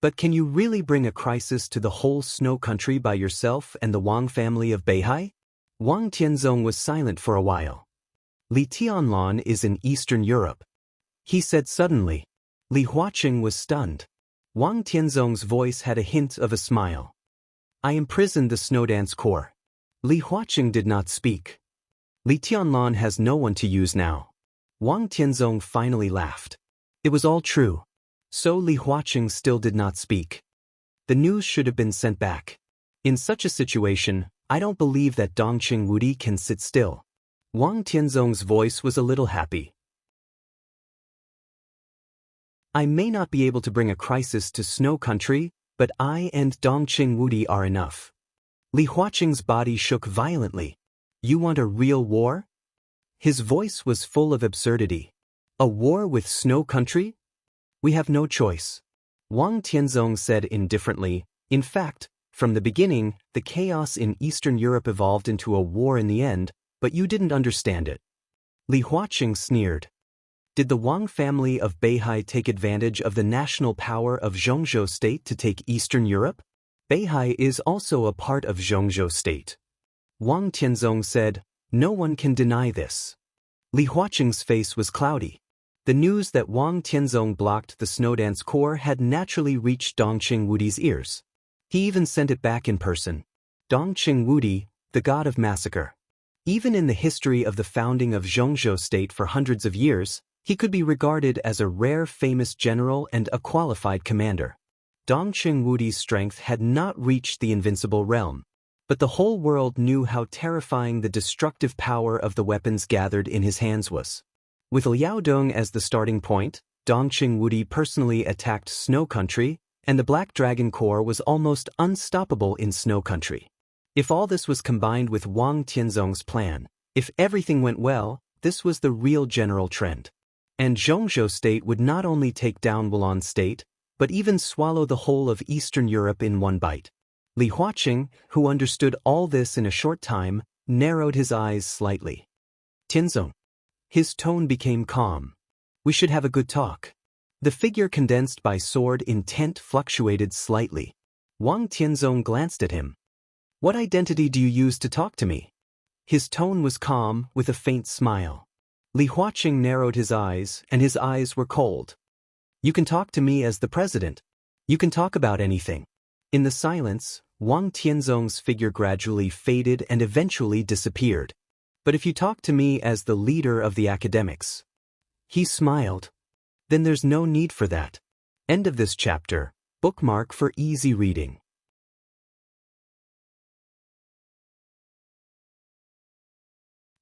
"But can you really bring a crisis to the whole Snow Country by yourself and the Wang family of Beihai?" Wang Tianzong was silent for a while. "Li Tianlan is in Eastern Europe," he said suddenly. Li Huaqing was stunned. Wang Tianzong's voice had a hint of a smile. "I imprisoned the Snowdance Corps." Li Huaqing did not speak. "Li Tianlan has no one to use now." Wang Tianzong finally laughed. It was all true. So Li Huaqing still did not speak. The news should have been sent back. In such a situation, I don't believe that Dongqing Wudi can sit still. Wang Tianzong's voice was a little happy. "I may not be able to bring a crisis to Snow Country, but I and Dongqing Wudi are enough." Li Huaqing's body shook violently. "You want a real war?" His voice was full of absurdity. "A war with Snow Country? We have no choice." Wang Tianzong said indifferently, "In fact, from the beginning, the chaos in Eastern Europe evolved into a war in the end, but you didn't understand it." Li Huaqing sneered. "Did the Wang family of Beihai take advantage of the national power of Zhongzhou State to take Eastern Europe? Beihai is also a part of Zhongzhou State." Wang Tianzong said, "No one can deny this." Li Huaqing's face was cloudy. The news that Wang Tianzong blocked the Snowdance Corps had naturally reached Dongqing Wudi's ears. He even sent it back in person. Dongqing Wudi, the god of massacre. Even in the history of the founding of Zhongzhou state for hundreds of years, he could be regarded as a rare famous general and a qualified commander. Dongqing Wudi's strength had not reached the invincible realm, but the whole world knew how terrifying the destructive power of the weapons gathered in his hands was. With Liaodong as the starting point, Dongqing Wudi personally attacked Snow Country, and the Black Dragon Corps was almost unstoppable in Snow Country. If all this was combined with Wang Tianzong's plan, if everything went well, this was the real general trend. And Zhongzhou state would not only take down Wulan state, but even swallow the whole of Eastern Europe in one bite. Li Huaqing, who understood all this in a short time, narrowed his eyes slightly. Tianzong. His tone became calm. We should have a good talk. The figure condensed by sword intent fluctuated slightly. Wang Tianzong glanced at him. What identity do you use to talk to me? His tone was calm, with a faint smile. Li Huaqing narrowed his eyes, and his eyes were cold. You can talk to me as the president. You can talk about anything. In the silence, Wang Tianzong's figure gradually faded and eventually disappeared. But if you talk to me as the leader of the academics. He smiled. Then there's no need for that. End of this chapter. Bookmark for easy reading.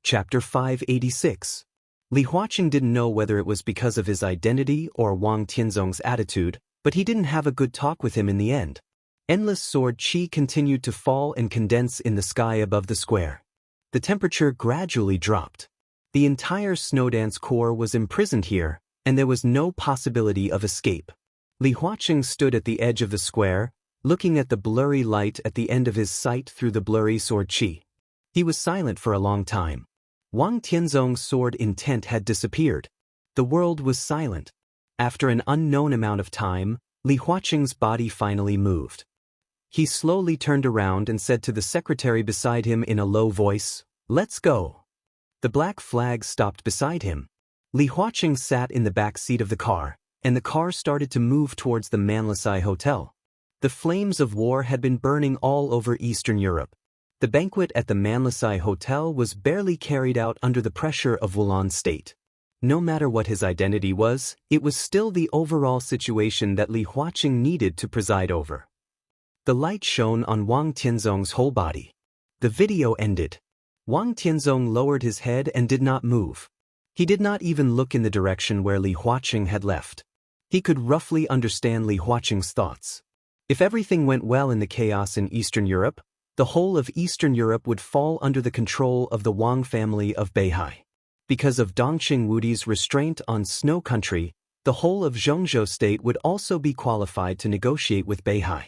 Chapter 586. Li Huaqing didn't know whether it was because of his identity or Wang Tianzong's attitude, but he didn't have a good talk with him in the end. Endless sword qi continued to fall and condense in the sky above the square. The temperature gradually dropped. The entire Snowdance Corps was imprisoned here, and there was no possibility of escape. Li Huaqing stood at the edge of the square, looking at the blurry light at the end of his sight through the blurry sword qi. He was silent for a long time. Wang Tianzong's sword intent had disappeared. The world was silent. After an unknown amount of time, Li Huaqing's body finally moved. He slowly turned around and said to the secretary beside him in a low voice, "Let's go." The black flag stopped beside him. Li Huaqing sat in the back seat of the car, and the car started to move towards the Manlisai Hotel. The flames of war had been burning all over Eastern Europe. The banquet at the Manlisai Hotel was barely carried out under the pressure of Wulan state. No matter what his identity was, it was still the overall situation that Li Huaqing needed to preside over. The light shone on Wang Tianzong's whole body. The video ended. Wang Tianzong lowered his head and did not move. He did not even look in the direction where Li Huaqing had left. He could roughly understand Li Huaqing's thoughts. If everything went well in the chaos in Eastern Europe, the whole of Eastern Europe would fall under the control of the Wang family of Beihai. Because of Dongqing Wudi's restraint on Snow Country, the whole of Zhongzhou state would also be qualified to negotiate with Beihai.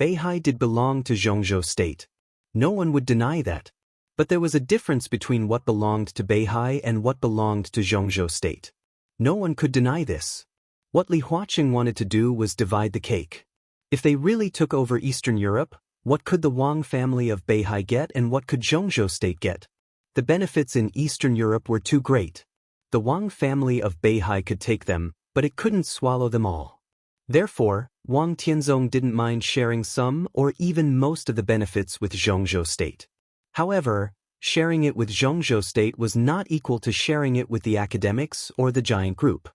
Beihai did belong to Zhongzhou state. No one would deny that. But there was a difference between what belonged to Beihai and what belonged to Zhongzhou state. No one could deny this. What Li Huaqing wanted to do was divide the cake. If they really took over Eastern Europe, what could the Wang family of Beihai get and what could Zhongzhou state get? The benefits in Eastern Europe were too great. The Wang family of Beihai could take them, but it couldn't swallow them all. Therefore, Wang Tianzong didn't mind sharing some or even most of the benefits with Zhongzhou state. However, sharing it with Zhongzhou state was not equal to sharing it with the academics or the giant group.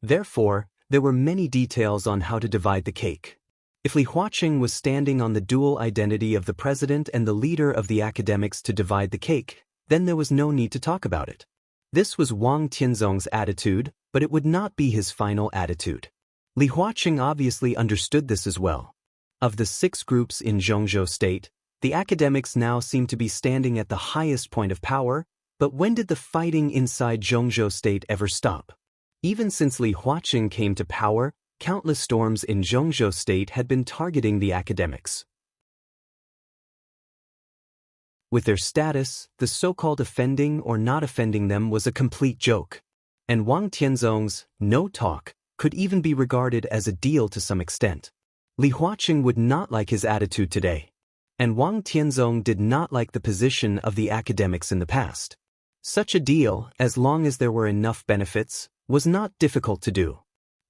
Therefore, there were many details on how to divide the cake. If Li Huaqing was standing on the dual identity of the president and the leader of the academics to divide the cake, then there was no need to talk about it. This was Wang Tianzong's attitude, but it would not be his final attitude. Li Huaqing obviously understood this as well. Of the 6 groups in Zhongzhou state, the academics now seemed to be standing at the highest point of power, but when did the fighting inside Zhongzhou state ever stop? Even since Li Huaqing came to power, countless storms in Zhongzhou state had been targeting the academics. With their status, the so-called offending or not offending them was a complete joke. And Wang Tianzong's no talk could even be regarded as a deal to some extent. Li Huaqing would not like his attitude today. And Wang Tianzong did not like the position of the academics in the past. Such a deal, as long as there were enough benefits, was not difficult to do.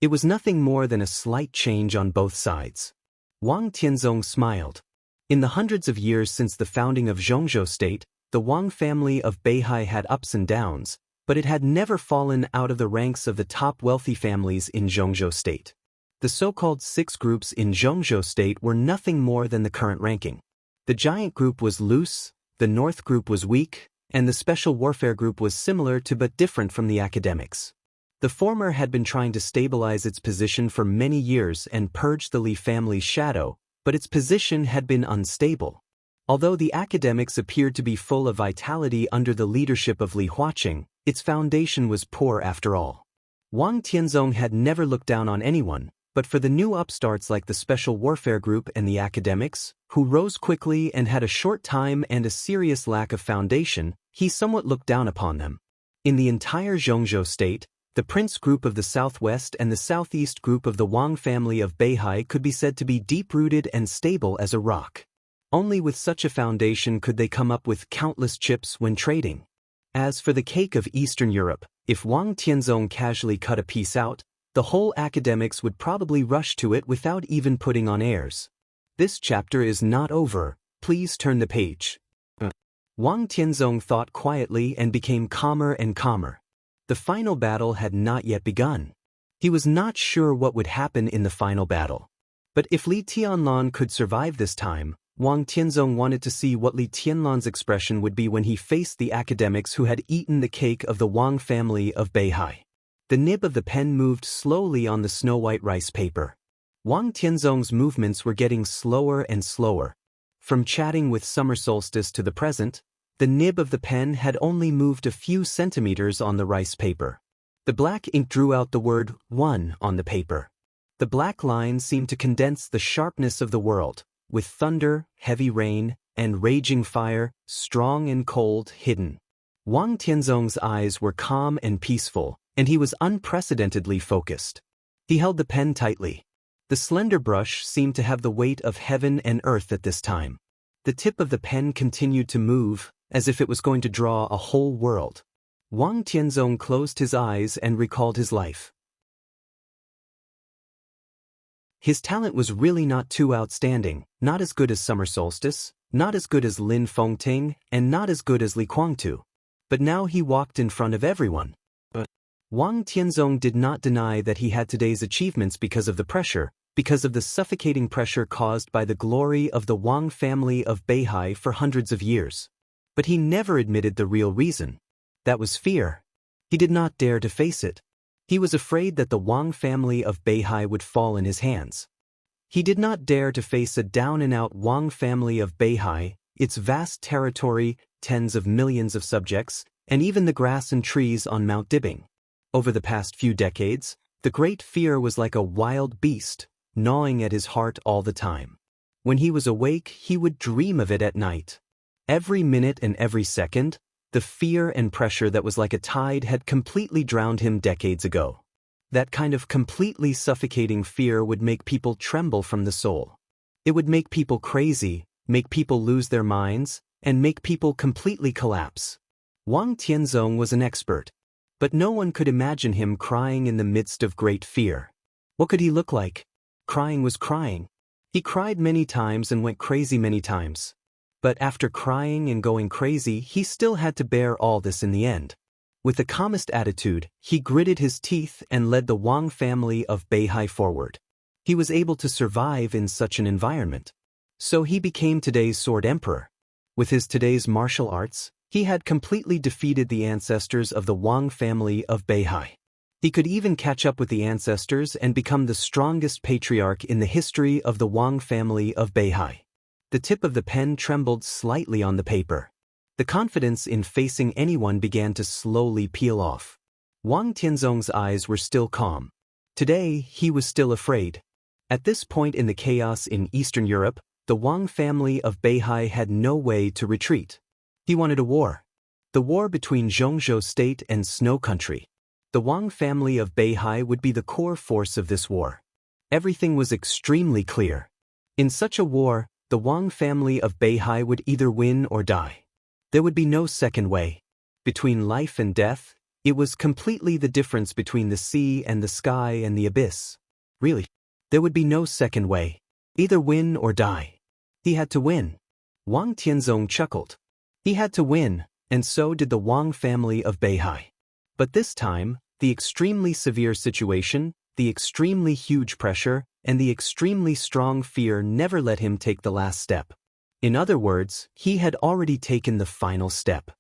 It was nothing more than a slight change on both sides. Wang Tianzong smiled. In the hundreds of years since the founding of Zhongzhou state, the Wang family of Beihai had ups and downs, but it had never fallen out of the ranks of the top wealthy families in Zhongzhou State. The so-called 6 groups in Zhongzhou State were nothing more than the current ranking. The giant group was loose, the North group was weak, and the special warfare group was similar to but different from the academics. The former had been trying to stabilize its position for many years and purge the Li family's shadow, but its position had been unstable. Although the academics appeared to be full of vitality under the leadership of Li Huaqing, its foundation was poor after all. Wang Tianzong had never looked down on anyone, but for the new upstarts like the Special Warfare Group and the academics, who rose quickly and had a short time and a serious lack of foundation, he somewhat looked down upon them. In the entire Zhongzhou State, the Prince Group of the Southwest and the Southeast Group of the Wang family of Beihai could be said to be deep-rooted and stable as a rock. Only with such a foundation could they come up with countless chips when trading. As for the cake of Eastern Europe, if Wang Tianzong casually cut a piece out, the whole academics would probably rush to it without even putting on airs. This chapter is not over, please turn the page. Wang Tianzong thought quietly and became calmer and calmer. The final battle had not yet begun. He was not sure what would happen in the final battle. But if Li Tianlan could survive this time, Wang Tianzong wanted to see what Li Tianlan's expression would be when he faced the academics who had eaten the cake of the Wang family of Beihai. The nib of the pen moved slowly on the snow-white rice paper. Wang Tianzong's movements were getting slower and slower. From chatting with summer solstice to the present, the nib of the pen had only moved a few centimeters on the rice paper. The black ink drew out the word 1 on the paper. The black line seemed to condense the sharpness of the world, with thunder, heavy rain, and raging fire, strong and cold, hidden. Wang Tianzong's eyes were calm and peaceful, and he was unprecedentedly focused. He held the pen tightly. The slender brush seemed to have the weight of heaven and earth at this time. The tip of the pen continued to move, as if it was going to draw a whole world. Wang Tianzong closed his eyes and recalled his life. His talent was really not too outstanding, not as good as Summer Solstice, not as good as Lin Fengting, and not as good as Li Guangtu. But now he walked in front of everyone. Wang Tianzong did not deny that he had today's achievements because of the pressure, because of the suffocating pressure caused by the glory of the Wang family of Beihai for hundreds of years. But he never admitted the real reason. That was fear. He did not dare to face it. He was afraid that the Wang family of Beihai would fall in his hands. He did not dare to face a down-and-out Wang family of Beihai, its vast territory, tens of millions of subjects, and even the grass and trees on Mount Dibing. Over the past few decades, the great fear was like a wild beast, gnawing at his heart all the time. When he was awake, he would dream of it at night. Every minute and every second, the fear and pressure that was like a tide had completely drowned him decades ago. That kind of completely suffocating fear would make people tremble from the soul. It would make people crazy, make people lose their minds, and make people completely collapse. Wang Tianzong was an expert, but no one could imagine him crying in the midst of great fear. What could he look like? Crying was crying. He cried many times and went crazy many times. But after crying and going crazy, he still had to bear all this in the end. With the calmest attitude, he gritted his teeth and led the Wang family of Beihai forward. He was able to survive in such an environment. So he became today's Sword Emperor. With his today's martial arts, he had completely defeated the ancestors of the Wang family of Beihai. He could even catch up with the ancestors and become the strongest patriarch in the history of the Wang family of Beihai. The tip of the pen trembled slightly on the paper. The confidence in facing anyone began to slowly peel off. Wang Tianzong's eyes were still calm. Today, he was still afraid. At this point in the chaos in Eastern Europe, the Wang family of Beihai had no way to retreat. He wanted a war. The war between Zhongzhou State and Snow Country. The Wang family of Beihai would be the core force of this war. Everything was extremely clear. In such a war, the Wang family of Beihai would either win or die. There would be no second way. Between life and death, it was completely the difference between the sea and the sky and the abyss. Really, there would be no second way. Either win or die. He had to win. Wang Tianzong chuckled. He had to win, and so did the Wang family of Beihai. But this time, the extremely severe situation, the extremely huge pressure, and the extremely strong fear never let him take the last step. In other words, he had already taken the final step.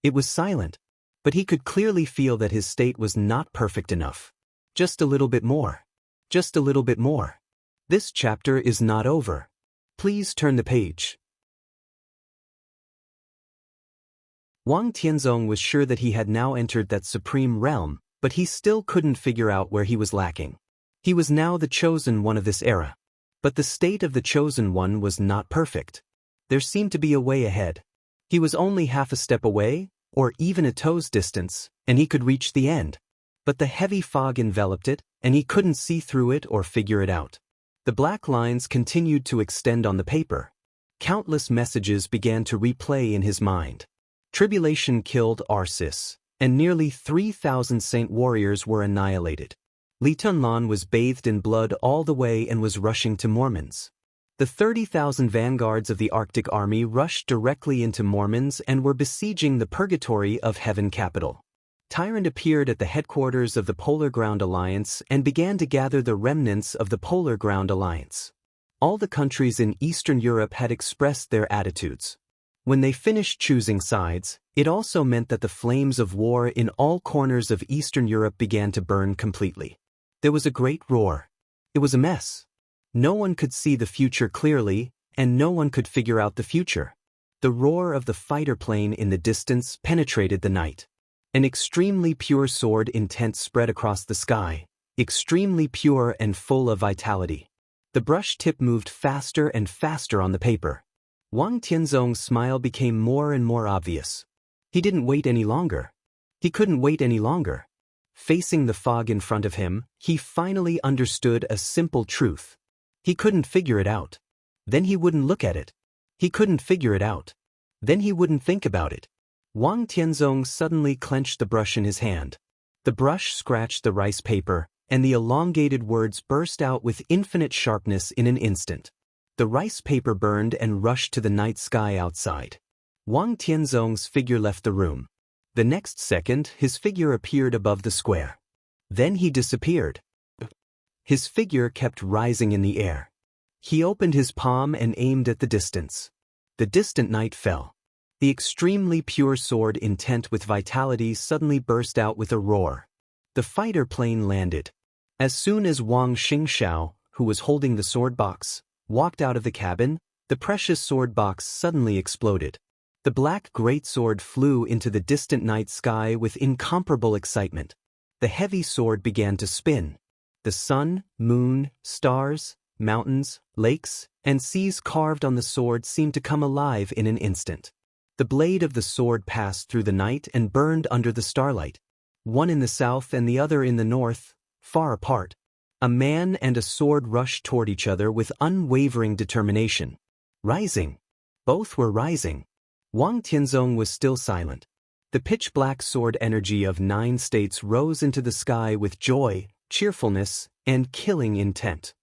It was silent, but he could clearly feel that his state was not perfect enough. Just a little bit more. Just a little bit more. This chapter is not over. Please turn the page. Wang Tianzong was sure that he had now entered that supreme realm, but he still couldn't figure out where he was lacking. He was now the chosen one of this era. But the state of the chosen one was not perfect. There seemed to be a way ahead. He was only half a step away, or even a toe's distance, and he could reach the end. But the heavy fog enveloped it, and he couldn't see through it or figure it out. The black lines continued to extend on the paper. Countless messages began to replay in his mind. Tribulation killed Arsis, and nearly 3,000 saint warriors were annihilated. Li Tunlan was bathed in blood all the way and was rushing to Mormons. The 30,000 vanguards of the Arctic army rushed directly into Mormons and were besieging the purgatory of Heaven capital. Tyrant appeared at the headquarters of the Polar Ground Alliance and began to gather the remnants of the Polar Ground Alliance. All the countries in Eastern Europe had expressed their attitudes. When they finished choosing sides, it also meant that the flames of war in all corners of Eastern Europe began to burn completely. There was a great roar. It was a mess. No one could see the future clearly, and no one could figure out the future. The roar of the fighter plane in the distance penetrated the night. An extremely pure sword intent spread across the sky, extremely pure and full of vitality. The brush tip moved faster and faster on the paper. Wang Tianzong's smile became more and more obvious. He didn't wait any longer. He couldn't wait any longer. Facing the fog in front of him, he finally understood a simple truth. He couldn't figure it out. Then he wouldn't look at it. He couldn't figure it out. Then he wouldn't think about it. Wang Tianzong suddenly clenched the brush in his hand. The brush scratched the rice paper, and the elongated words burst out with infinite sharpness in an instant. The rice paper burned and rushed to the night sky outside. Wang Tianzong's figure left the room. The next second, his figure appeared above the square. Then he disappeared. His figure kept rising in the air. He opened his palm and aimed at the distance. The distant night fell. The extremely pure sword intent with vitality suddenly burst out with a roar. The fighter plane landed. As soon as Wang Xianxia, who was holding the sword box, walked out of the cabin, the precious sword box suddenly exploded. The black greatsword flew into the distant night sky with incomparable excitement. The heavy sword began to spin. The sun, moon, stars, mountains, lakes, and seas carved on the sword seemed to come alive in an instant. The blade of the sword passed through the night and burned under the starlight. One in the south and the other in the north, far apart. A man and a sword rushed toward each other with unwavering determination. Rising. Both were rising. Wang Tianzong was still silent. The pitch-black sword energy of 9 states rose into the sky with joy, cheerfulness, and killing intent.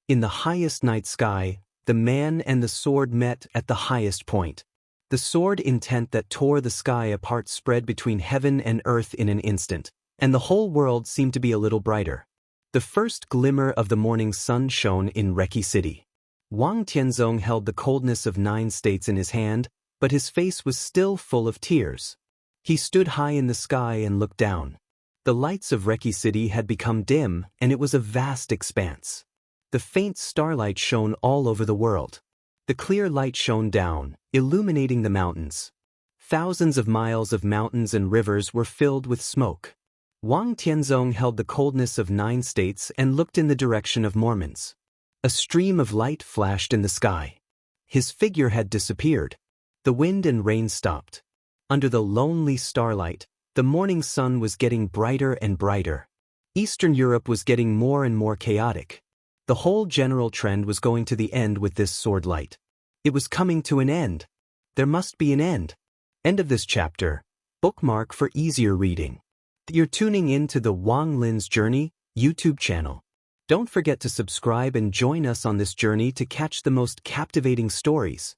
In the highest night sky, the man and the sword met at the highest point. The sword intent that tore the sky apart spread between heaven and earth in an instant, and the whole world seemed to be a little brighter. The first glimmer of the morning sun shone in Reki City. Wang Tianzong held the coldness of 9 states in his hand, but his face was still full of tears. He stood high in the sky and looked down. The lights of Reki City had become dim, and it was a vast expanse. The faint starlight shone all over the world. The clear light shone down, illuminating the mountains. Thousands of miles of mountains and rivers were filled with smoke. Wang Tianzong held the coldness of 9 states and looked in the direction of Mormons. A stream of light flashed in the sky. His figure had disappeared. The wind and rain stopped. Under the lonely starlight, the morning sun was getting brighter and brighter. Eastern Europe was getting more and more chaotic. The whole general trend was going to the end with this sword light. It was coming to an end. There must be an end. End of this chapter. Bookmark for easier reading. You're tuning in to the Wang Lin's Journey YouTube channel. Don't forget to subscribe and join us on this journey to catch the most captivating stories.